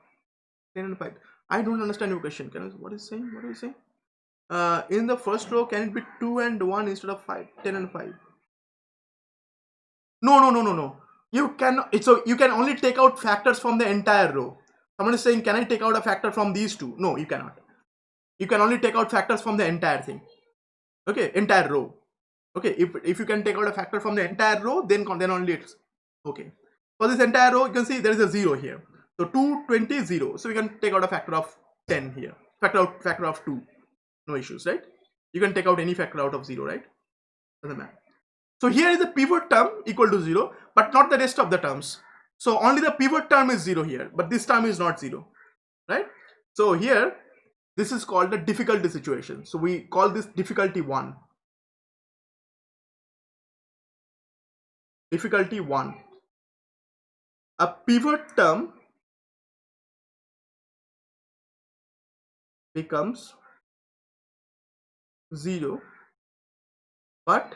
10 and 5? I don't understand your question. What are you saying? In the first row, can it be 2 and 1 instead of 10 and 5? No. You cannot. So you can only take out factors from the entire row. Someone is saying, can I take out a factor from these two? No, you cannot. You can only take out factors from the entire thing. Okay, entire row. Okay, if you can take out a factor from the entire row, then only it's okay. For this entire row, you can see there is a 0 here. So 2, 20, 0. So we can take out a factor of 10 here. Factor of 2. No issues, right? You can take out any factor out of 0, right? Doesn't matter. So here is the pivot term equal to 0, but not the rest of the terms. So only the pivot term is 0 here, but this term is not 0, right? So here, this is called the difficulty situation. So we call this difficulty 1. Difficulty 1. A pivot term becomes 0, but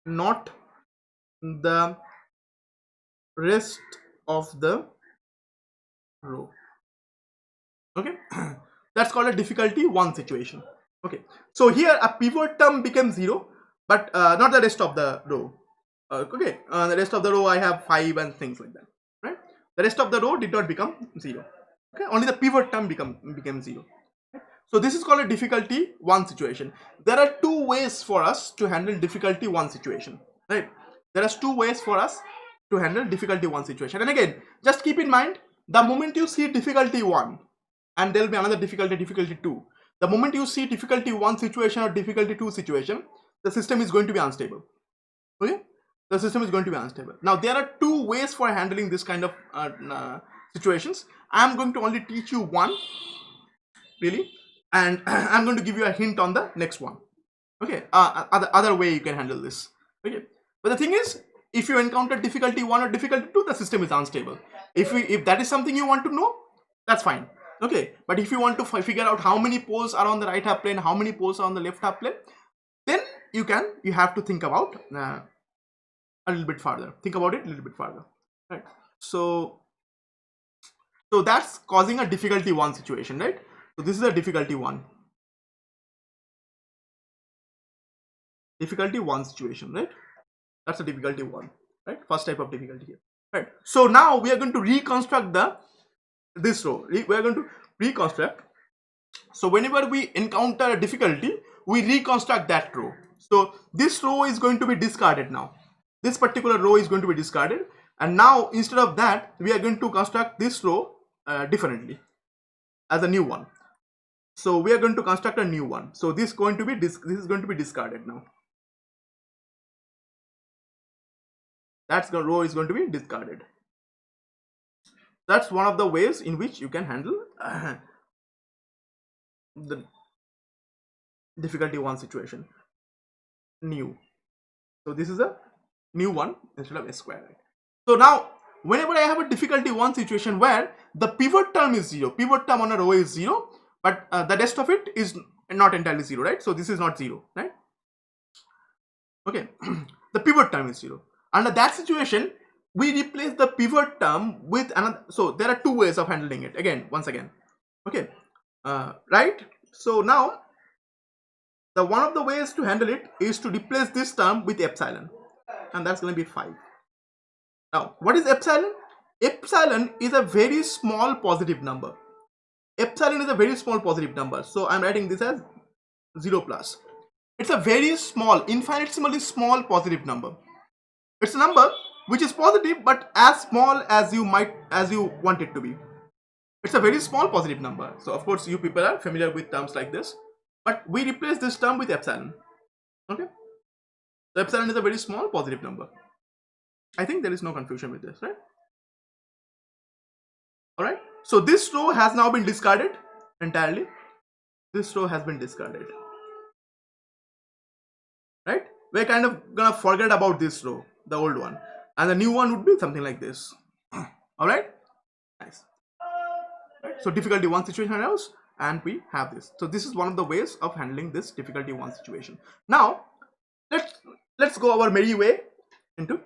not the rest of the row. Okay, that's called a difficulty 1 situation. Okay, so here a pivot term becomes 0, but not the rest of the row. Okay, the rest of the row I have 5 and things like that, right? The rest of the row did not become 0. Okay, only the pivot term became 0. So this is called a difficulty 1 situation. There are 2 ways for us to handle difficulty 1 situation, right? There are 2 ways for us to handle difficulty 1 situation. And again, just keep in mind, the moment you see difficulty 1 and there will be another difficulty 2, the moment you see difficulty 1 situation or difficulty 2 situation, the system is going to be unstable. Okay, the system is going to be unstable. Now there are 2 ways for handling this kind of situations. I am going to only teach you one, really, and I'm going to give you a hint on the next one. Okay, other way you can handle this. Okay, but the thing is, if you encounter difficulty 1 or difficulty 2, the system is unstable. If that is something you want to know, that's fine. Okay, but if you want to figure out how many poles are on the right half plane, how many poles are on the left half plane, then you have to think about a little bit further. Think about it a little bit further, right? So that's causing a difficulty 1 situation, right? So this is a difficulty 1. Difficulty 1 situation, right? That's a difficulty 1, right? First type of difficulty here, right? So now we are going to reconstruct this row. We are going to reconstruct. So whenever we encounter a difficulty, we reconstruct that row. So this row is going to be discarded now. This particular row is going to be discarded, and now instead of that, we are going to construct this row differently as a new one. So we are going to construct a new one. So this is going to be discarded now. That row is going to be discarded. That's one of the ways in which you can handle the difficulty 1 situation. New. So this is a new one instead of a square. Right? So now whenever I have a difficulty 1 situation where the pivot term is 0, pivot term on a row is 0, but the rest of it is not entirely 0, right? So this is not 0, right? Okay, the pivot term is 0. Under that situation, we replace the pivot term with another. So there are two ways of handling it. Once again. Okay, right? So now the one of the ways to handle it is to replace this term with epsilon, and that's going to be 5. Now, what is epsilon? Epsilon is a very small positive number. Epsilon is a very small positive number. So I'm writing this as 0 plus. It's a very small, infinitesimally small positive number. It's a number which is positive but as small as you want it to be. It's a very small positive number. So of course you people are familiar with terms like this, but we replace this term with epsilon. Okay, so epsilon is a very small positive number. I think there is no confusion with this, right? All right, so this row has now been discarded entirely. This row has been discarded, right? We're kind of gonna forget about this row, the old one, and the new one would be something like this. All right, nice. Right? So difficulty 1 situation arose, and we have this. So this is one of the ways of handling this difficulty 1 situation. Now let's go our merry way into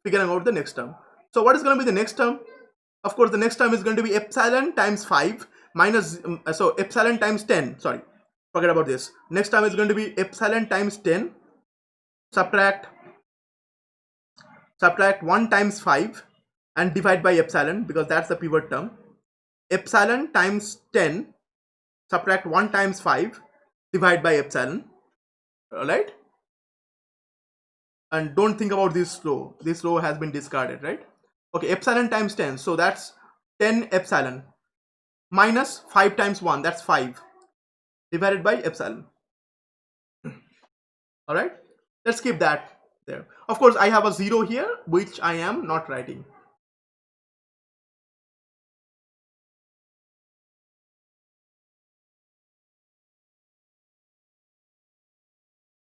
figuring out the next term. So what is going to be the next term? Of course, the next term is going to be epsilon times 5 minus so epsilon times 10. Sorry, forget about this. Next term is going to be epsilon times 10 subtract 1 times 5 and divide by epsilon, because that's the pivot term. Epsilon times 10 subtract 1 times 5 divide by epsilon. All right, and don't think about this row. This row has been discarded, right? Okay, epsilon times 10, so that's 10 epsilon minus 5 times 1, that's 5 divided by epsilon. All right, let's keep that there. Of course, I have a 0 here which I am not writing.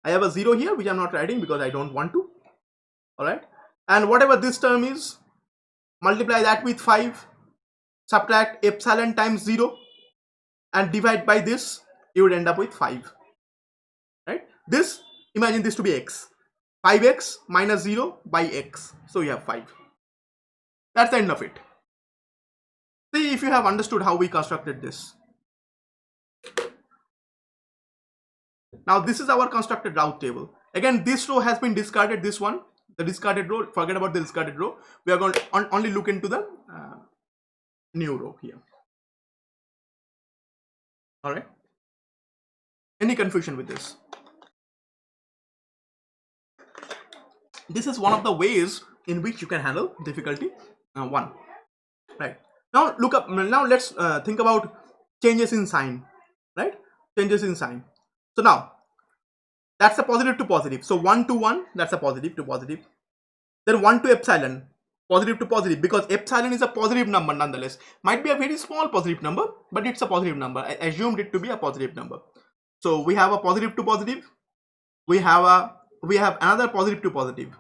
I have a 0 here which I'm not writing because I don't want to. All right, and whatever this term is, multiply that with 5, subtract epsilon times 0 and divide by this, you would end up with 5, right? This, imagine this to be x. 5x minus 0 by x, so you have 5. That's the end of it. See if you have understood how we constructed this. Now this is our constructed Routh table. Again, this row has been discarded, this one, the discarded row. Forget about the discarded row. We are going to only look into the new row here. All right, any confusion with this? This is one of the ways in which you can handle difficulty 1, right? Now look up. Now let's think about changes in sign, right? Changes in sign. So now that's a positive to positive. So 1 to 1, that's a positive to positive. Then 1 to epsilon, positive to positive, because epsilon is a positive number nonetheless. Might be a very small positive number, but it's a positive number. I assumed it to be a positive number. So we have a positive to positive. We have another positive to positive.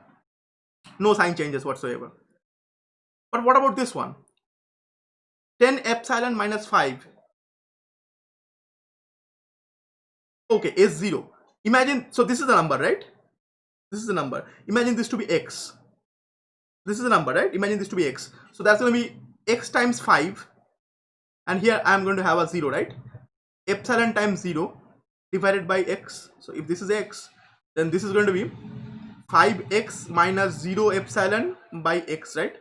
No sign changes whatsoever. But what about this one? 10 epsilon minus 5. Okay, is 0. Imagine, so this is the number, right? This is the number. Imagine this to be x. This is the number, right? Imagine this to be x. So that's going to be x times 5. And here I am going to have a 0, right? Epsilon times 0 divided by x. So if this is x, then this is going to be 5x minus 0 epsilon by x, right?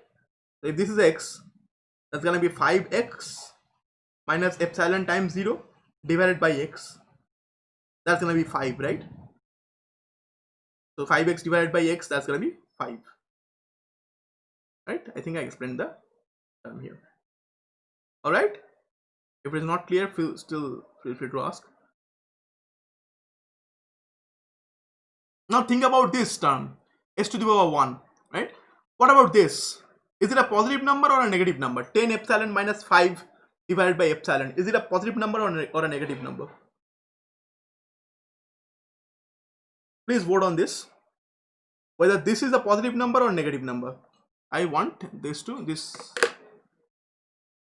So if this is x, that's going to be 5x minus epsilon times 0 divided by x. That's going to be 5, right? So 5x divided by x, that's going to be 5. Right? I think I explained the term here. All right? If it is not clear, still feel free to ask. Now think about this term, s to the power 1, right? What about this? Is it a positive number or a negative number? 10 epsilon minus 5 divided by epsilon. Is it a positive number or a negative number? Please vote on this, whether this is a positive number or negative number. I want this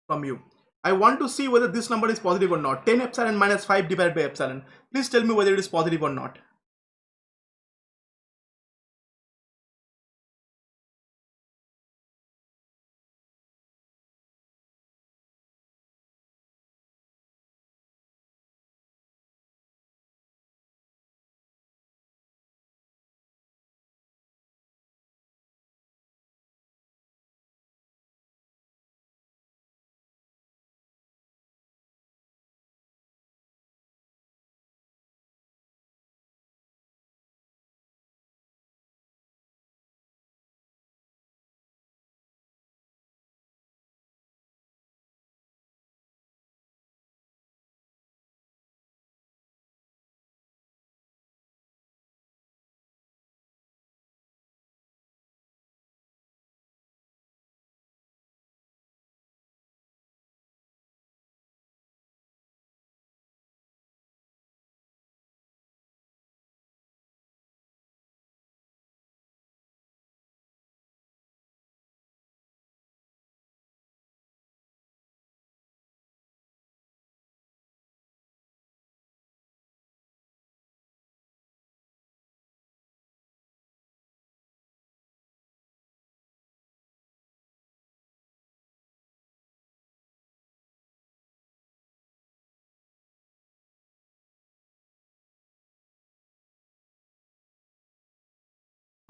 from you. I want to see whether this number is positive or not. 10 epsilon minus 5 divided by epsilon. Please tell me whether it is positive or not.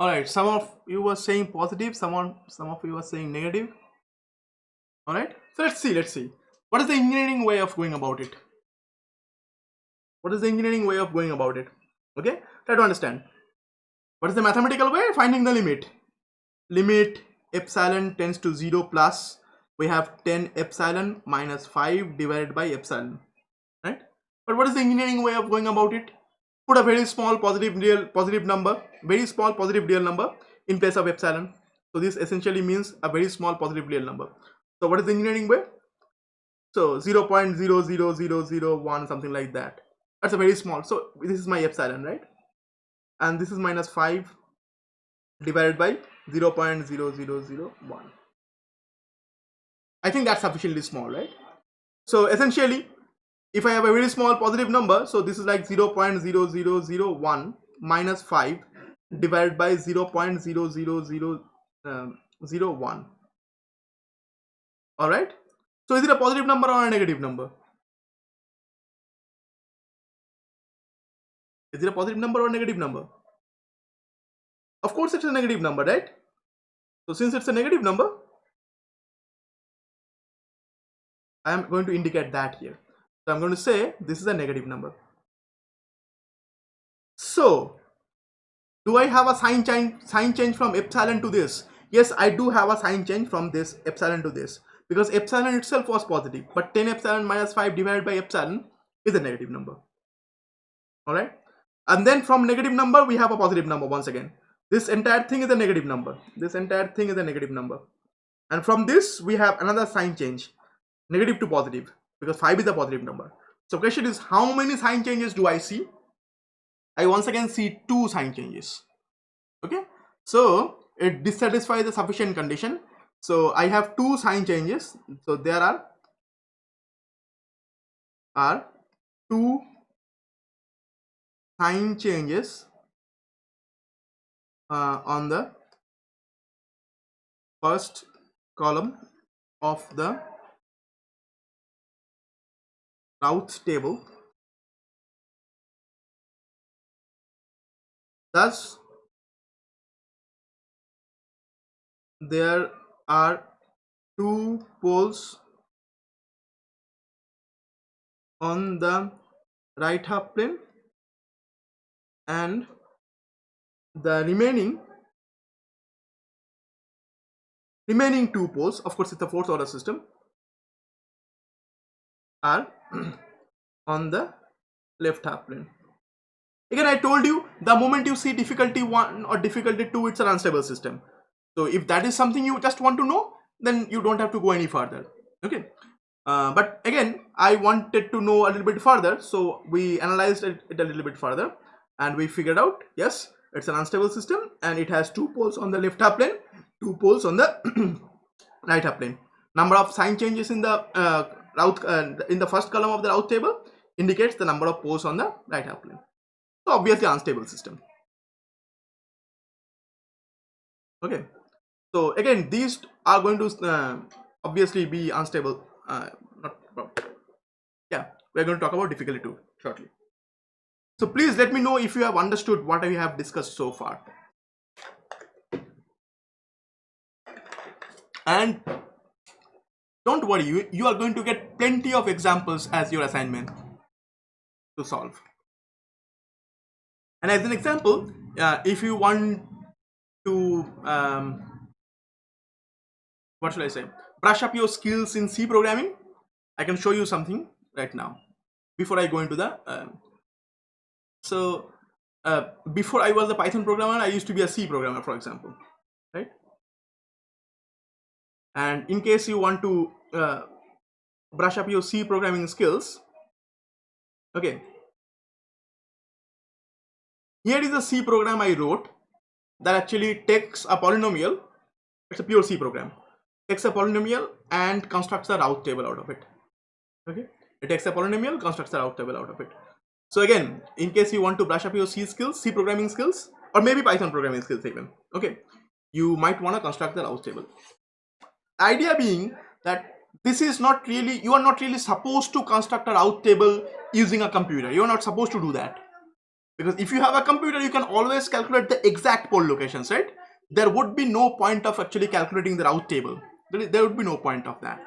All right, some of you were saying positive, some of you were saying negative. All right, so let's see what is the engineering way of going about it. What is the engineering way of going about it? Okay, try to understand. What is the mathematical way? Finding the limit epsilon tends to 0 plus we have 10 epsilon minus 5 divided by epsilon, right? But what is the engineering way of going about it? Put a very small positive number, very small positive real number in place of epsilon. So this essentially means a very small positive real number. So what is the engineering way? So 0.00001, something like that. That's a very small. So this is my epsilon, right? And this is minus 5 divided by 0.0001. I think that's sufficiently small, right? So essentially, if I have a very small positive number, so this is like 0.0001 minus 5 divided by 0.00001. All right. So is it a positive number or a negative number? Is it a positive number or a negative number? Of course, it's a negative number, right? So since it's a negative number, I am going to indicate that here. So I'm going to say this is a negative number. So do I have a sign change from epsilon to this? Yes, I do have a sign change from this epsilon to this, because epsilon itself was positive, but 10 epsilon minus 5 divided by epsilon is a negative number. All right, and then from negative number we have a positive number once again. This entire thing is a negative number. This entire thing is a negative number, and from this we have another sign change, negative to positive, because 5 is a positive number. So question is, how many sign changes do I see? I once again see 2 sign changes. Okay, so it dissatisfies the sufficient condition. So I have 2 sign changes. So there are 2 sign changes on the first column of the Routh table. Thus, there are 2 poles on the right half plane, and the remaining 2 poles, of course it's a 4th order system, are on the left half plane. Again, I told you, the moment you see difficulty 1 or difficulty 2, it's an unstable system. So if that is something you just want to know, then you don't have to go any further. Okay, but again, I wanted to know a little bit further, so we analyzed it a little bit further, and we figured out, yes, it's an unstable system and it has 2 poles on the left half plane, 2 poles on the right half plane. Number of sign changes in the in the first column of the Routh table indicates the number of poles on the right half plane. So obviously unstable system. Okay, so again, these are going to obviously be unstable. Yeah, we're going to talk about difficulty 2 shortly. So please let me know if you have understood what we have discussed so far. And don't worry, you are going to get plenty of examples as your assignment to solve. And as an example, if you want to what should I say, brush up your skills in C programming, I can show you something right now before I go into the before I was a Python programmer, I used to be a C programmer, for example, right? And in case you want to brush up your C programming skills, okay, here is a C program I wrote that actually takes a polynomial. It's a pure C program. Takes a polynomial and constructs a Routh table out of it. Okay, it takes a polynomial, constructs a Routh table out of it. So again, in case you want to brush up your C skills, C programming skills, or maybe Python programming skills even, okay, you might want to construct the Routh table. Idea being that this is not really, you are not really supposed to construct a Routh table using a computer. You are not supposed to do that, Because if you have a computer, you can always calculate the exact pole locations, right? There would be no point of actually calculating the route table. There would be no point of that.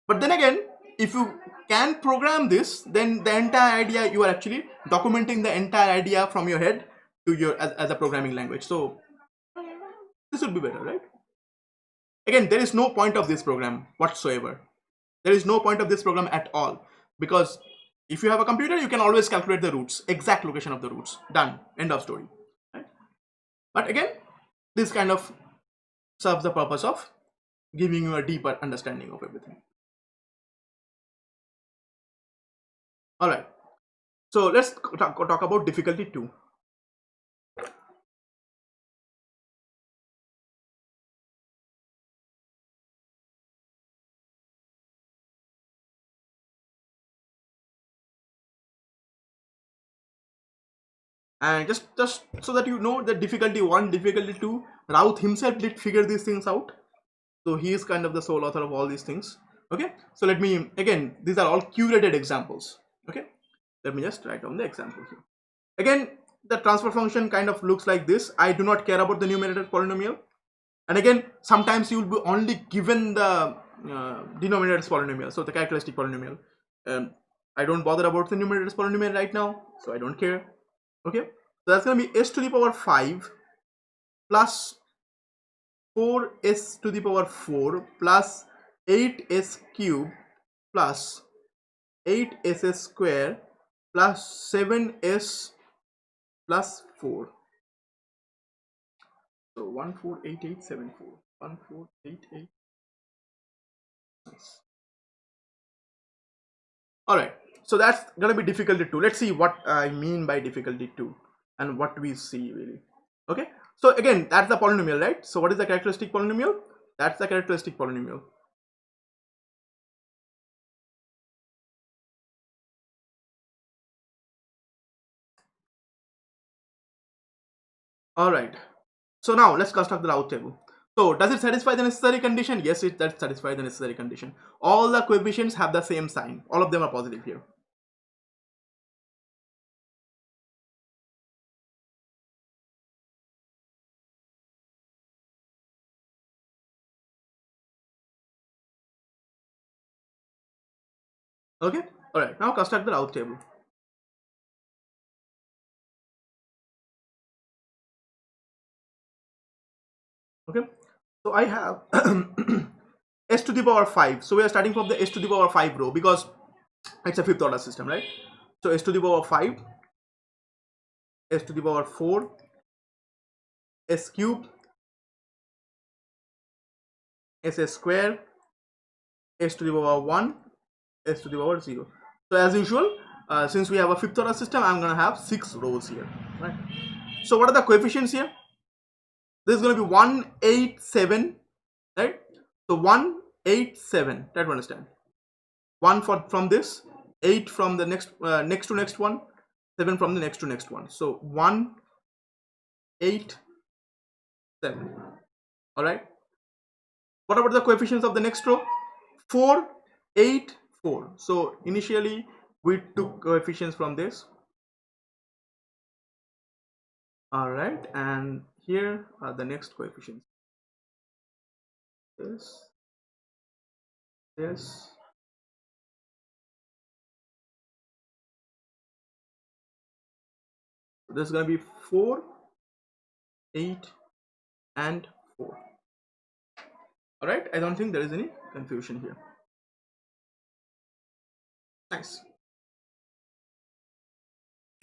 But then again, if you can program this, then the entire idea, you are actually documenting the entire idea from your head to your as a programming language. So this would be better, right? Again, there is no point of this program whatsoever. There is no point of this program at all, because if you have a computer, you can always calculate the roots, exact location of the roots. Done. End of story. Right? But again, this kind of serves the purpose of giving you a deeper understanding of everything. All right. So let's talk about difficulty 2. And just so that you know, the difficulty 1, difficulty 2, Routh himself did figure these things out. So he is kind of the sole author of all these things. Okay, so let me, again, these are all curated examples. Okay, let me just write down the example here. Again, the transfer function kind of looks like this. I do not care about the numerator polynomial. And again, sometimes you will be only given the denominator's polynomial, so the characteristic polynomial. I don't bother about the numerator's polynomial right now, so I don't care. Okay, so that's going to be s to the power 5 plus 4s to the power 4 plus 8s cube plus 8s square plus 7s plus 4. So 148874. 1488. Nice. All right. So that's gonna be difficulty 2. Let's see what I mean by difficulty 2 and what we see really. Okay. So again, that's the polynomial, right? So what is the characteristic polynomial? That's the characteristic polynomial. All right. So now let's construct the Routh table. So does it satisfy the necessary condition? Yes, it does satisfy the necessary condition. All the coefficients have the same sign. All of them are positive here. Okay. All right. Now construct the Routh table. Okay. So I have s to the power 5. So we are starting from the s to the power 5 row because it's a fifth order system, right? So s to the power 5, s to the power 4, s cube, s square, s to the power 1, s to the power 0. So as usual, since we have a fifth order system, I'm going to have 6 rows here, right? So what are the coefficients here? This is going to be 187, right? So 187, try to understand. 1 from this, 8 from the next next one, 7 from the next to next one. So 1, 8, 7. All right. What about the coefficients of the next row? 4, 8, 4. So initially we took coefficients from this. All right, and here are the next coefficients. This. This is going to be 4, 8, and 4. All right, I don't think there is any confusion here. Nice.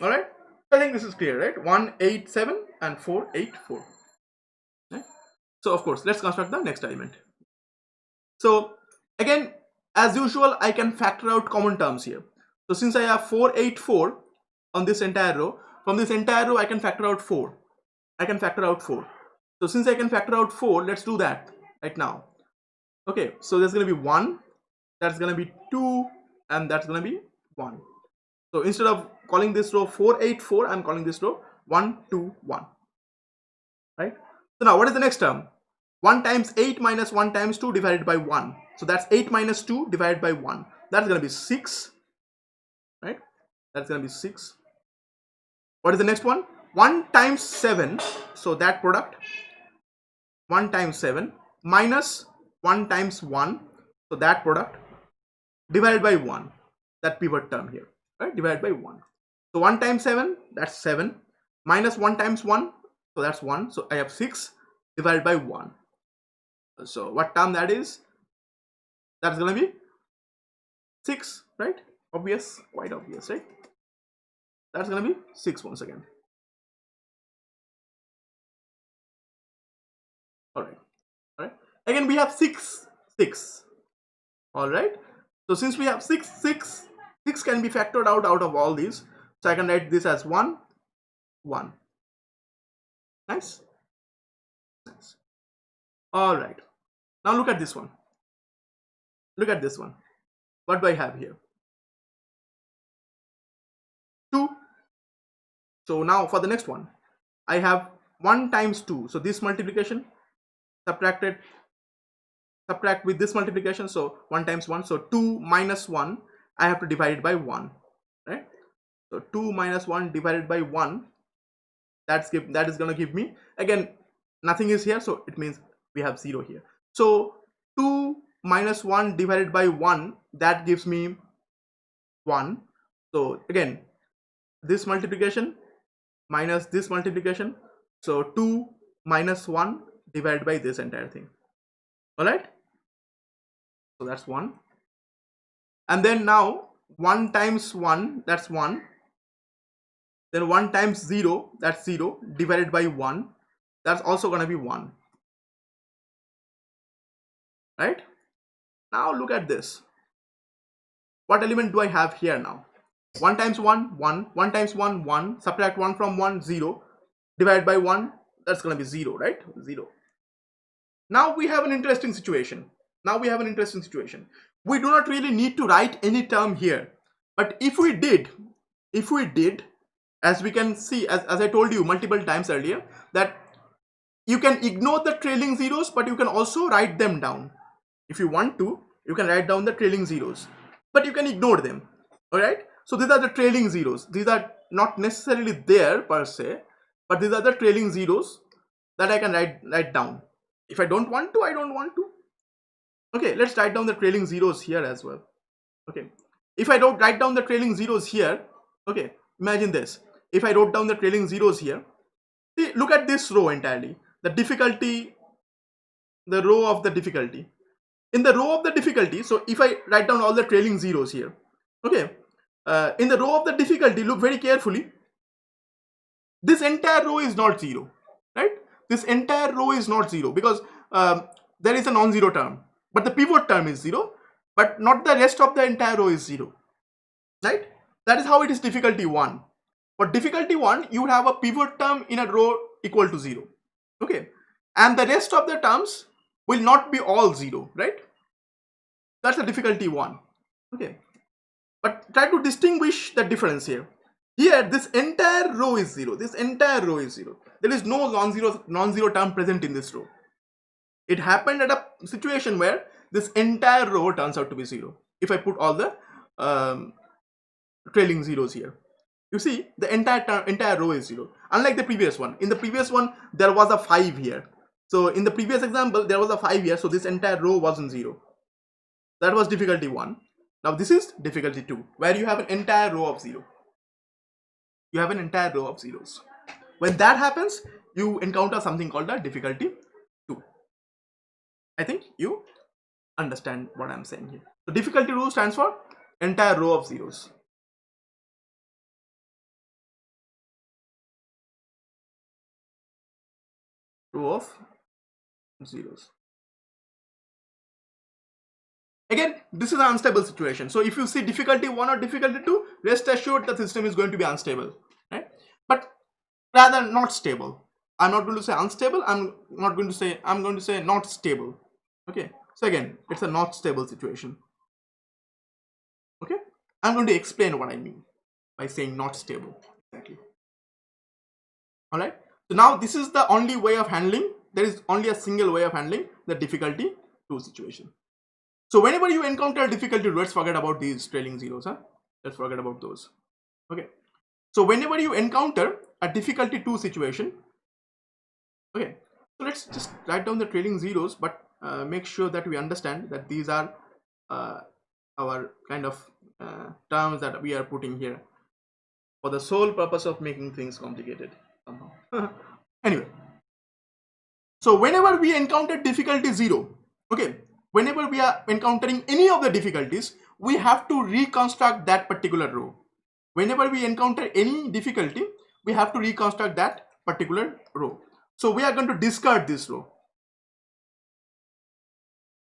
All right, I think this is clear, right? 187 and 484. Right? So of course, let's construct the next element. So again, as usual, I can factor out common terms here. So since I have 484 on this entire row, from this entire row I can factor out 4. I can factor out 4. So since I can factor out 4, let's do that right now. Okay, so there's going to be 1, that's going to be 2, and that's going to be 1. So instead of calling this row 484, I'm calling this row 1, 2, 1. Right? So now what is the next term? 1 times 8 minus 1 times 2 divided by 1. So that's 8 minus 2 divided by 1. That's going to be 6. Right? That's going to be 6. What is the next one? 1 times 7. So that product 1 times 7 minus 1 times 1. So that product divided by 1. That pivot term here, right? Divided by 1. So 1 times 7, that's 7. Minus 1 times 1, so that's 1. So I have 6 divided by 1. So what term that is? That's going to be 6, right? Obvious, quite obvious, right? That's going to be 6 once again. All right. All right. Again, we have 6, 6. All right. So since we have 6, 6, 6 can be factored out of all these. So I can write this as 1, 1. Nice. Nice. All right. Now look at this one. Look at this one. What do I have here? 2. So now for the next one, I have 1 times 2. So this multiplication subtract with this multiplication. So 1 times 1. So 2 minus 1, I have to divide it by 1, right? So 2 minus 1 divided by 1, that is going to give me, again, nothing is here, so it means we have 0 here. So 2 minus 1 divided by 1, that gives me 1. So again, this multiplication minus this multiplication. So 2 minus 1 divided by this entire thing. All right. So that's 1. And then now 1 times 1, that's 1. Then 1 times 0, that's 0, divided by 1. That's also going to be 1. Right? Now look at this. What element do I have here now? 1 times 1, 1. 1 times 1, 1. Subtract 1 from 1, 0. Divided by 1, that's going to be 0, right? 0. Now we have an interesting situation. We do not really need to write any term here. But if we did, as we can see, as I told you multiple times earlier, that you can ignore the trailing zeros, but you can also write them down. If you want to, you can write down the trailing zeros, but you can ignore them. All right. So these are the trailing zeros. These are not necessarily there per se, but these are the trailing zeros that I can write down. If I don't want to, I don't want to. Okay, let's write down the trailing zeros here as well. Okay, if I don't write down the trailing zeros here, okay, imagine this. If I wrote down the trailing zeros here, see, look at this row entirely. The difficulty, the row of the difficulty. In the row of the difficulty, so if I write down all the trailing zeros here, okay, in the row of the difficulty, look very carefully. This entire row is not 0, right? This entire row is not 0 because there is a non-zero term, but the pivot term is 0, but not the rest of the entire row is 0, right? That is how it is difficulty 1. For difficulty 1, you would have a pivot term in a row equal to 0, okay? And the rest of the terms will not be all 0, right? That's the difficulty 1, okay? But try to distinguish the difference here. Here, this entire row is 0. This entire row is 0. There is no non-zero term present in this row. It happened at a situation where this entire row turns out to be 0. If I put all the trailing zeros here, you see the entire row is 0. Unlike the previous one. In the previous one, there was a 5 here. So in the previous example, there was a 5 here. So this entire row wasn't 0. That was difficulty 1. Now this is difficulty 2, where you have an entire row of 0. You have an entire row of zeros. When that happens, you encounter something called a difficulty 2. I think you understand what I'm saying here. So difficulty 2 stands for entire row of zeros. Row of zeros. Again, this is an unstable situation. So if you see difficulty 1 or difficulty 2, rest assured the system is going to be unstable, right? But rather not stable. I'm not going to say unstable. I'm going to say not stable. Okay. So again, it's a not stable situation. Okay. I'm going to explain what I mean by saying not stable. Exactly. All right. So now this is the only way of handling. There is only a single way of handling the difficulty 2 situation. So whenever you encounter difficulty, let's forget about these trailing zeros. Let's forget about those. Okay. So whenever you encounter a difficulty 2 situation, okay, so let's just write down the trailing zeros, but make sure that we understand that these are our kind of terms that we are putting here for the sole purpose of making things complicated somehow. Anyway, so whenever we encounter difficulty 0, okay, whenever we are encountering any of the difficulties, we have to reconstruct that particular row. Whenever we encounter any difficulty, we have to reconstruct that particular row. So we are going to discard this row.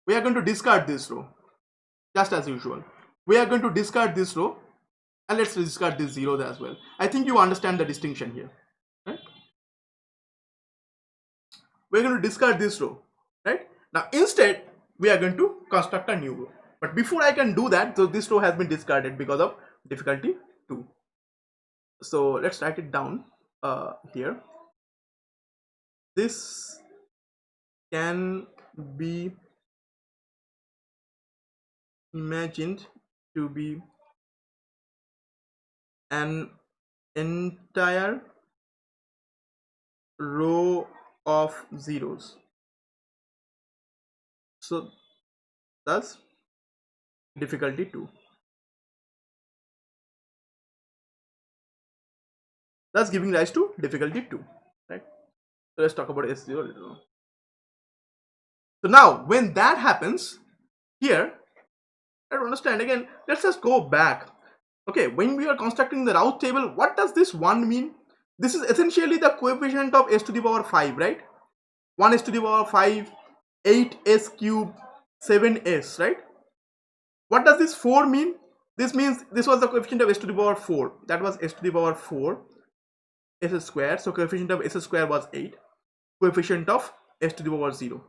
We are going to discard this row, just as usual. We are going to discard this row, and let's discard this zeros as well. I think you understand the distinction here, right? We're going to discard this row, right? Now instead, we are going to construct a new row. But before I can do that, so this row has been discarded because of difficulty 2. So let's write it down here. This can be imagined to be an entire row of zeros. So that's difficulty 2. That's giving rise to difficulty 2, right? So let's talk about S0 a little. So now when that happens here, I don't understand. Again, let's just go back. Okay, when we are constructing the Routh table, what does this 1 mean? This is essentially the coefficient of s to the power 5, right? 1 s to the power 5, 8s cube, 7s, right? What does this 4 mean? This means this was the coefficient of s to the power 4. That was s to the power 4, s square. So coefficient of s square was 8. Coefficient of s to the power 0.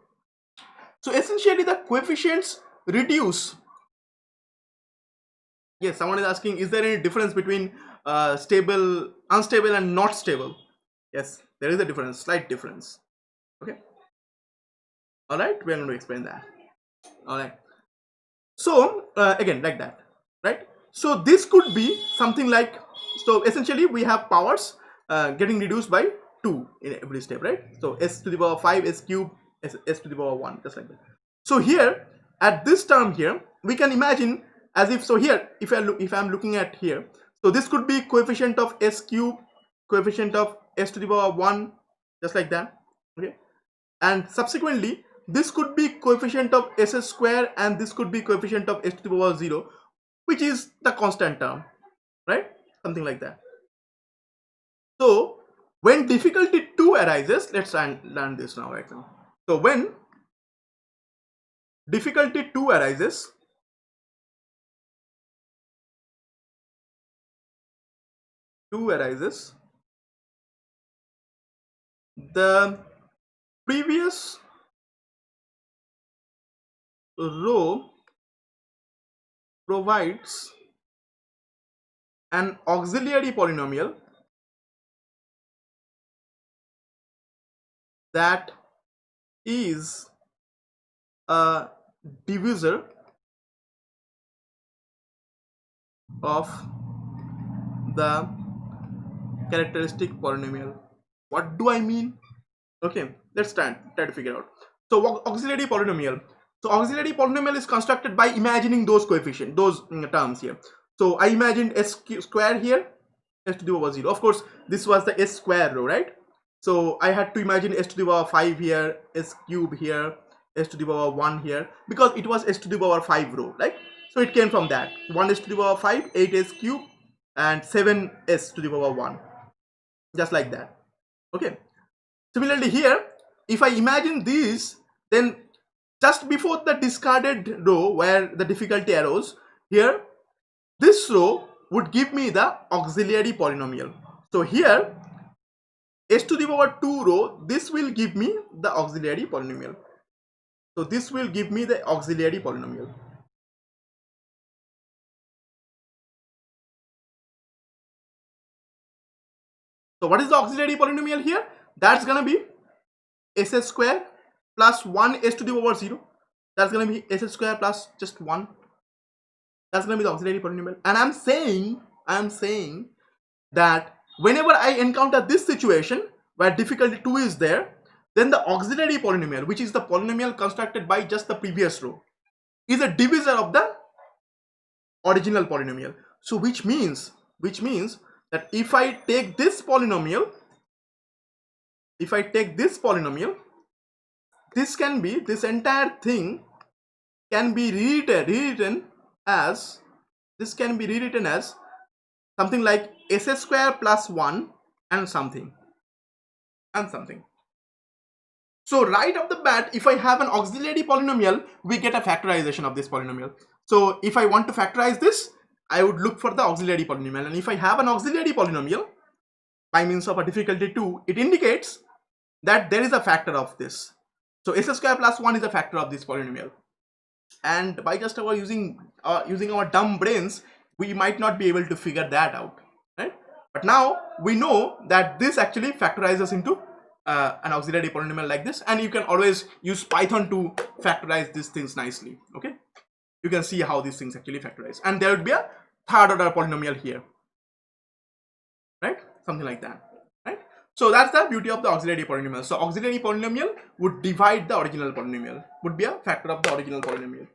So essentially the coefficients reduce. Yes, someone is asking, is there any difference between stable, unstable and not stable? Yes, there is a difference, slight difference. Okay. All right, we are going to explain that. All right. So again, like that, right? So this could be something like, so essentially we have powers getting reduced by 2 in every step, right? So s to the power 5, s cube, s to the power 1, just like that. So here at this term here, we can imagine as if, so here if I'm looking at here, so this could be coefficient of s cube, coefficient of s to the power 1, just like that. Okay, and subsequently this could be coefficient of s square, and this could be coefficient of s to the power 0, which is the constant term, right? Something like that. So when difficulty 2 arises, let's learn this now, right now. So when difficulty 2 arises, the previous row provides an auxiliary polynomial that is a divisor of the characteristic polynomial. What do I mean? Okay, let's try to figure out. So auxiliary polynomial. So auxiliary polynomial is constructed by imagining those coefficients, those terms here. So I imagined s square here, s to the power 0. Of course, this was the s square row, right? So I had to imagine s to the power 5 here, s cube here, s to the power 1 here, because it was s to the power 5 row, right? So it came from that. 1 s to the power 5, 8s cube, and 7s to the power 1, just like that. Okay. Similarly here, if I imagine this, then just before the discarded row where the difficulty arose, here this row would give me the auxiliary polynomial. So here s to the power 2 row, this will give me the auxiliary polynomial. So this will give me the auxiliary polynomial. So what is the auxiliary polynomial here? That's gonna be s square plus 1 s to the power 0. That's gonna be s square plus just 1. That's gonna be the auxiliary polynomial. And I'm saying that whenever I encounter this situation where difficulty 2 is there, then the auxiliary polynomial, which is the polynomial constructed by just the previous row, is a divisor of the original polynomial. So which means that if I take this polynomial, this entire thing can be rewritten as something like s square plus 1 and something. So right off the bat, if I have an auxiliary polynomial, we get a factorization of this polynomial. So if I want to factorize this, I would look for the auxiliary polynomial, and if I have an auxiliary polynomial by means of a difficulty 2, it indicates that there is a factor of this. So s square plus 1 is a factor of this polynomial, and by just using our dumb brains, we might not be able to figure that out, right? But now we know that this actually factorizes into an auxiliary polynomial like this, and you can always use Python to factorize these things nicely. Okay, you can see how these things actually factorize, and there would be a third order polynomial here, right? Something like that, right? So that's the beauty of the auxiliary polynomial. So auxiliary polynomial would divide the original polynomial, would be a factor of the original polynomial.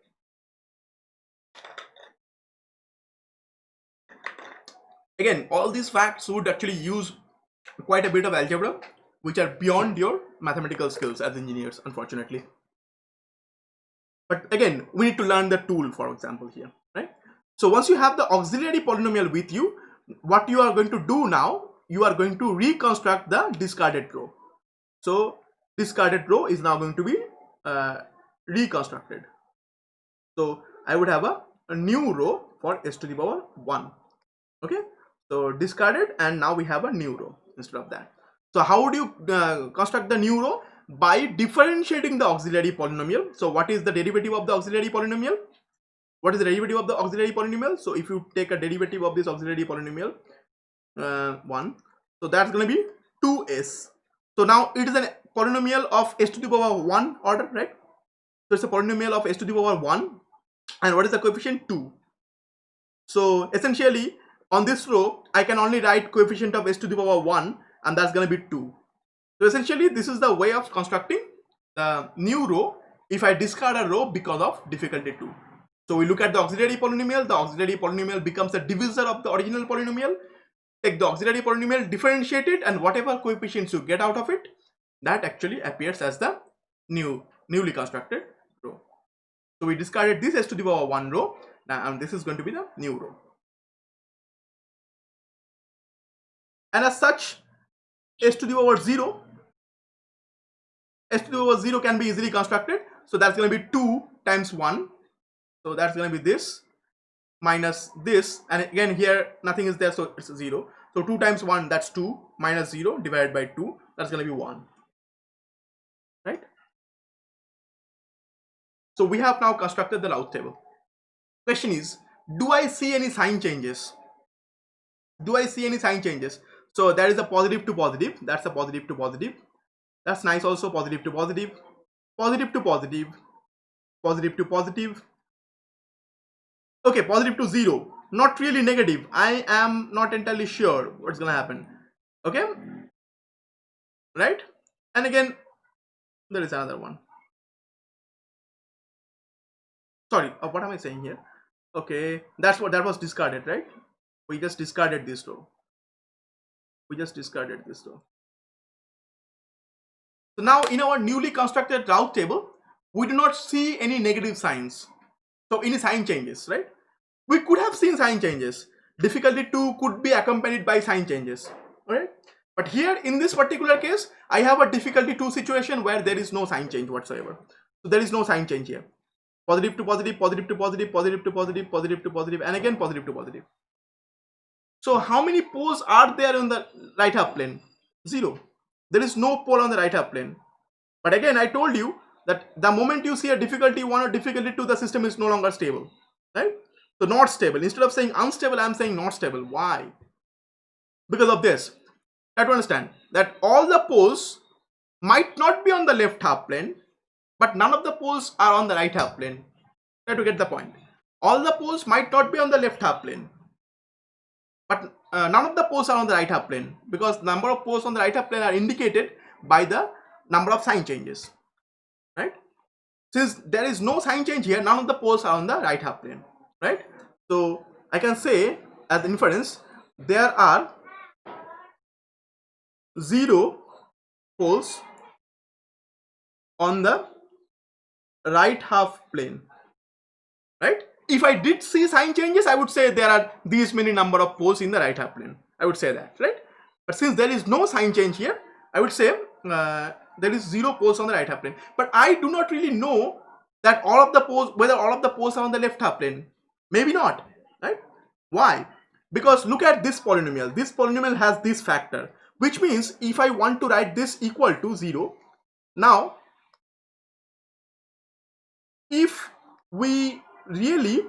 Again, all these facts would actually use quite a bit of algebra, which are beyond your mathematical skills as engineers, unfortunately. But again, we need to learn the tool, for example, here, right? So once you have the auxiliary polynomial with you, what you are going to do now, you are going to reconstruct the discarded row. So discarded row is now going to be reconstructed. So I would have a new row for s to the power 1. Okay, so discarded, and now we have a new row instead of that. So how would you construct the new row? By differentiating the auxiliary polynomial. So what is the derivative of the auxiliary polynomial? So if you take a derivative of this auxiliary polynomial 1, so that's going to be 2s. So now it is a polynomial of s to the power 1 order, right? So it's a polynomial of s to the power 1, and what is the coefficient? 2. So essentially on this row I can only write coefficient of s to the power 1, and that's going to be 2. So essentially this is the way of constructing the new row if I discard a row because of difficulty 2. So we look at the auxiliary polynomial. The auxiliary polynomial becomes a divisor of the original polynomial. Take the auxiliary polynomial, differentiate it, and whatever coefficients you get out of it, that actually appears as the newly constructed row. So we discarded this s to the power 1 row, and this is going to be the new row. And as such, s to the power 0 can be easily constructed. So that's going to be 2 times 1. So that's going to be this minus this, and again here nothing is there, so it's 0. So 2 times 1, that's 2, minus 0 divided by 2, that's going to be 1, right? So we have now constructed the Routh table. Question is, do I see any sign changes? So there is a positive to positive, that's a positive to positive, that's nice. Also positive to positive, positive to positive, positive to positive. Okay, positive to 0, not really negative. I am not entirely sure what's gonna happen. Okay, right? And again there is another one. Sorry, what am I saying here? Okay, that was discarded, right? We just discarded this row. So now in our newly constructed Routh table, we do not see any negative signs. So any sign changes, right? We could have seen sign changes. Difficulty 2 could be accompanied by sign changes, right? But here in this particular case, I have a difficulty 2 situation where there is no sign change whatsoever. So there is no sign change here. Positive to positive, positive to positive, positive to positive, positive to positive, and again positive to positive. So how many poles are there on the right half plane? 0. There is no pole on the right half plane. But again, I told you that the moment you see a difficulty 1 or difficulty 2, the system is no longer stable, right? So not stable. Instead of saying unstable, I am saying not stable. Why? Because of this. You have to understand that all the poles might not be on the left half plane, but none of the poles are on the right half plane. You have to get the point. All the poles might not be on the left half plane, but none of the poles are on the right half plane, because number of poles on the right half plane are indicated by the number of sign changes, right? Since there is no sign change here, none of the poles are on the right half plane, right? So I can say as inference, there are 0 poles on the right half plane, right? If I did see sign changes, I would say there are these many number of poles in the right half plane. I would say that, right? But since there is no sign change here, I would say there is 0 poles on the right half plane. But I do not really know that all of the poles, whether all of the poles are on the left half plane. Maybe not, right? Why? Because look at this polynomial. This polynomial has this factor, which means if I want to write this equal to 0, now if we really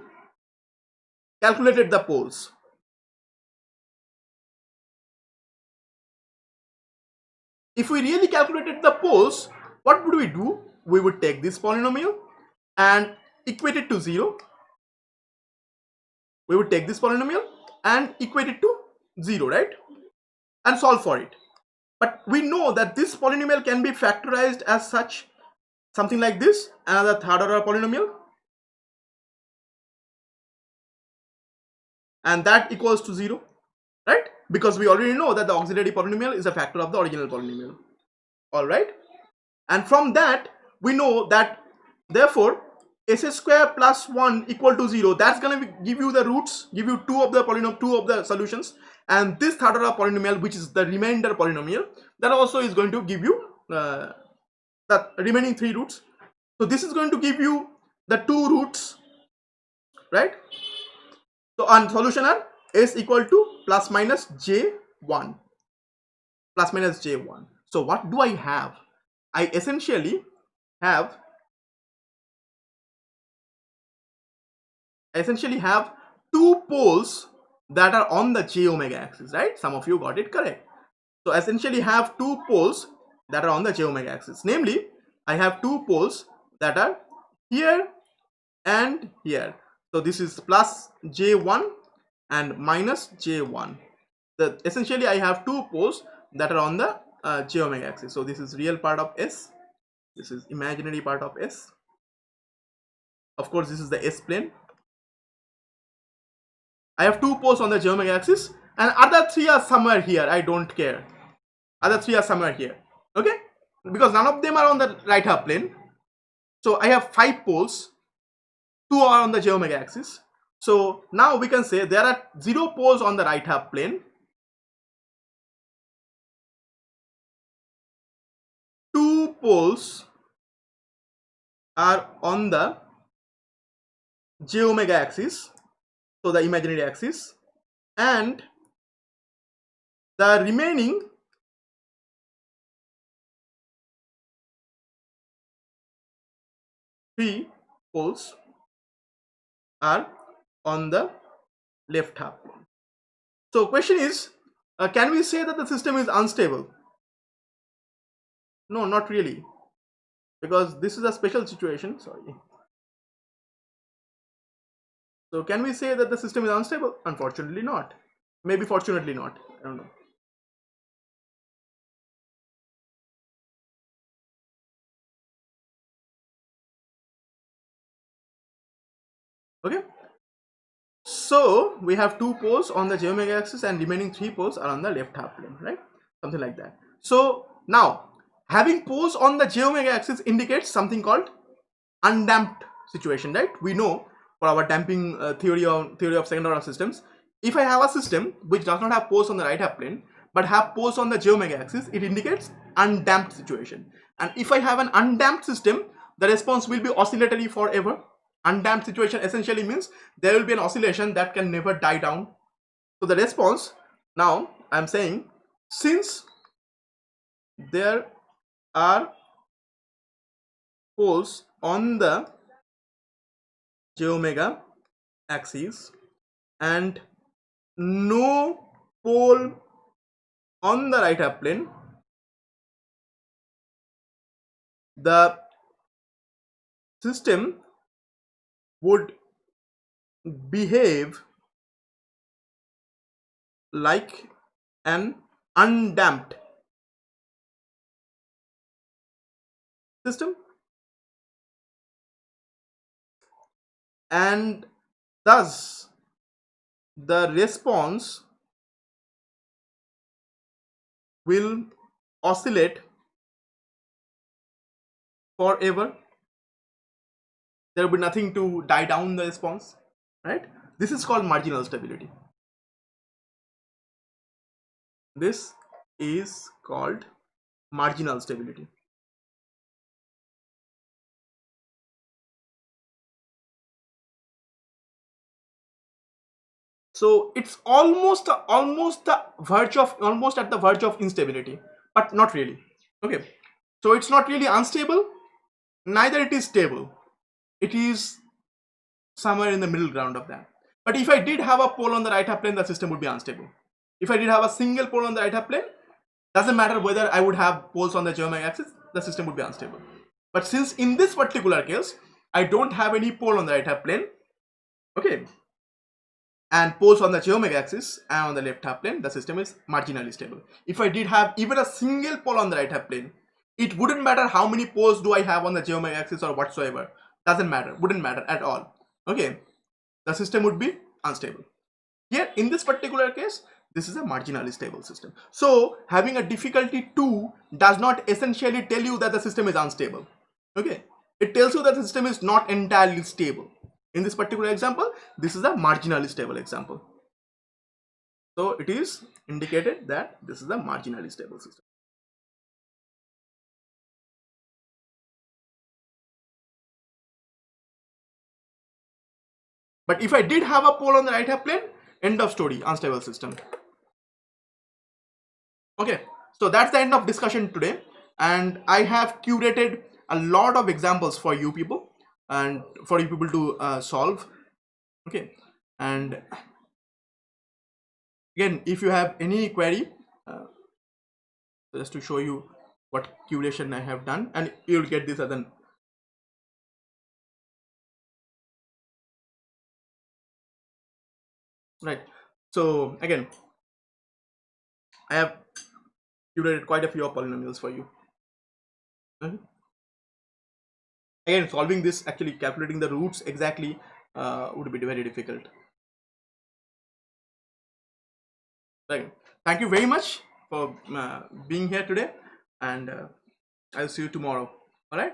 calculated the poles, what would we do? We would take this polynomial and equate it to 0. We would take this polynomial and equate it to 0, right? And solve for it. But we know that this polynomial can be factorized as such, something like this, another third order polynomial, and that equals to 0, right? Because we already know that the auxiliary polynomial is a factor of the original polynomial. All right, and from that we know that therefore s square plus 1 equal to 0. That's going to give you the roots, give you two of the solutions, and this third order polynomial, which is the remainder polynomial, that also is going to give you the remaining 3 roots. So this is going to give you the 2 roots, right? So on solution are s equal to plus minus j1, plus minus j1. So what do I have? I essentially have 2 poles that are on the j omega axis, right? Some of you got it correct. So essentially have 2 poles that are on the j omega axis. Namely, I have 2 poles that are here and here. So this is plus j1 and minus j1. Essentially I have 2 poles that are on the j omega axis. So this is real part of S, this is imaginary part of S. Of course, this is the S plane. I have 2 poles on the j omega axis, and other 3 are somewhere here. I don't care. Other 3 are somewhere here. Okay? Because none of them are on the right half plane. So I have 5 poles. 2 are on the j omega axis. So now we can say there are 0 poles on the right half plane. 2 poles are on the j omega axis, so the imaginary axis, and the remaining 3 poles are on the left half plane. So question is, can we say that the system is unstable? No, not really, because this is a special situation. Sorry. So can we say that the system is unstable? Unfortunately not. Maybe fortunately not. I don't know. Okay. So we have 2 poles on the j omega axis and remaining 3 poles are on the left half plane, right? Something like that. So now having poles on the j omega axis indicates something called undamped situation, right? We know for our damping theory of second order systems, if I have a system which does not have poles on the right half plane but have poles on the j omega axis, it indicates undamped situation. And if I have an undamped system, the response will be oscillatory forever. Undamped situation essentially means there will be an oscillation that can never die down. So the response, now I'm saying, since there are poles on the j omega axis and no pole on the right half plane, the system would behave like an undamped system, and thus the response will oscillate forever. There will be nothing to die down the response, right? This is called marginal stability. This is called marginal stability. So it's almost almost at the verge of instability, but not really. Okay, so it's not really unstable, neither it is stable. It is somewhere in the middle ground of that. But if I did have a pole on the right half plane, the system would be unstable. If I did have a single pole on the right half plane, doesn't matter whether I would have poles on the geometric axis, the system would be unstable. But since in this particular case, I don't have any pole on the right half plane, okay, and poles on the geometric axis and on the left half plane, the system is marginally stable. If I did have even a single pole on the right half plane, it wouldn't matter how many poles do I have on the geometric axis or whatsoever. Doesn't matter, wouldn't matter at all. Okay, the system would be unstable. Here in this particular case, this is a marginally stable system. So having a difficulty 2 does not essentially tell you that the system is unstable. Okay, it tells you that the system is not entirely stable. In this particular example, this is a marginally stable example. So it is indicated that this is a marginally stable system. But if I did have a pole on the right half plane, end of story, unstable system. Okay, so that's the end of discussion today, and I have curated a lot of examples for you people and for you people to solve. Okay, and again, if you have any query, just to show you what curation I have done, and you'll get this as an right. So again, I have curated quite a few polynomials for you. Again, solving this, actually calculating the roots exactly would be very difficult. Right. Thank you very much for being here today, and I'll see you tomorrow. All right.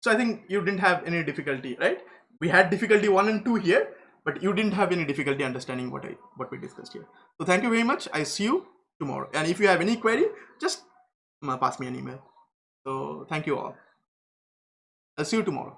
So I think you didn't have any difficulty, right? We had difficulty 1 and 2 here, but you didn't have any difficulty understanding what we discussed here. So thank you very much. I see you tomorrow. And if you have any query, just pass me an email. So thank you all. I'll see you tomorrow.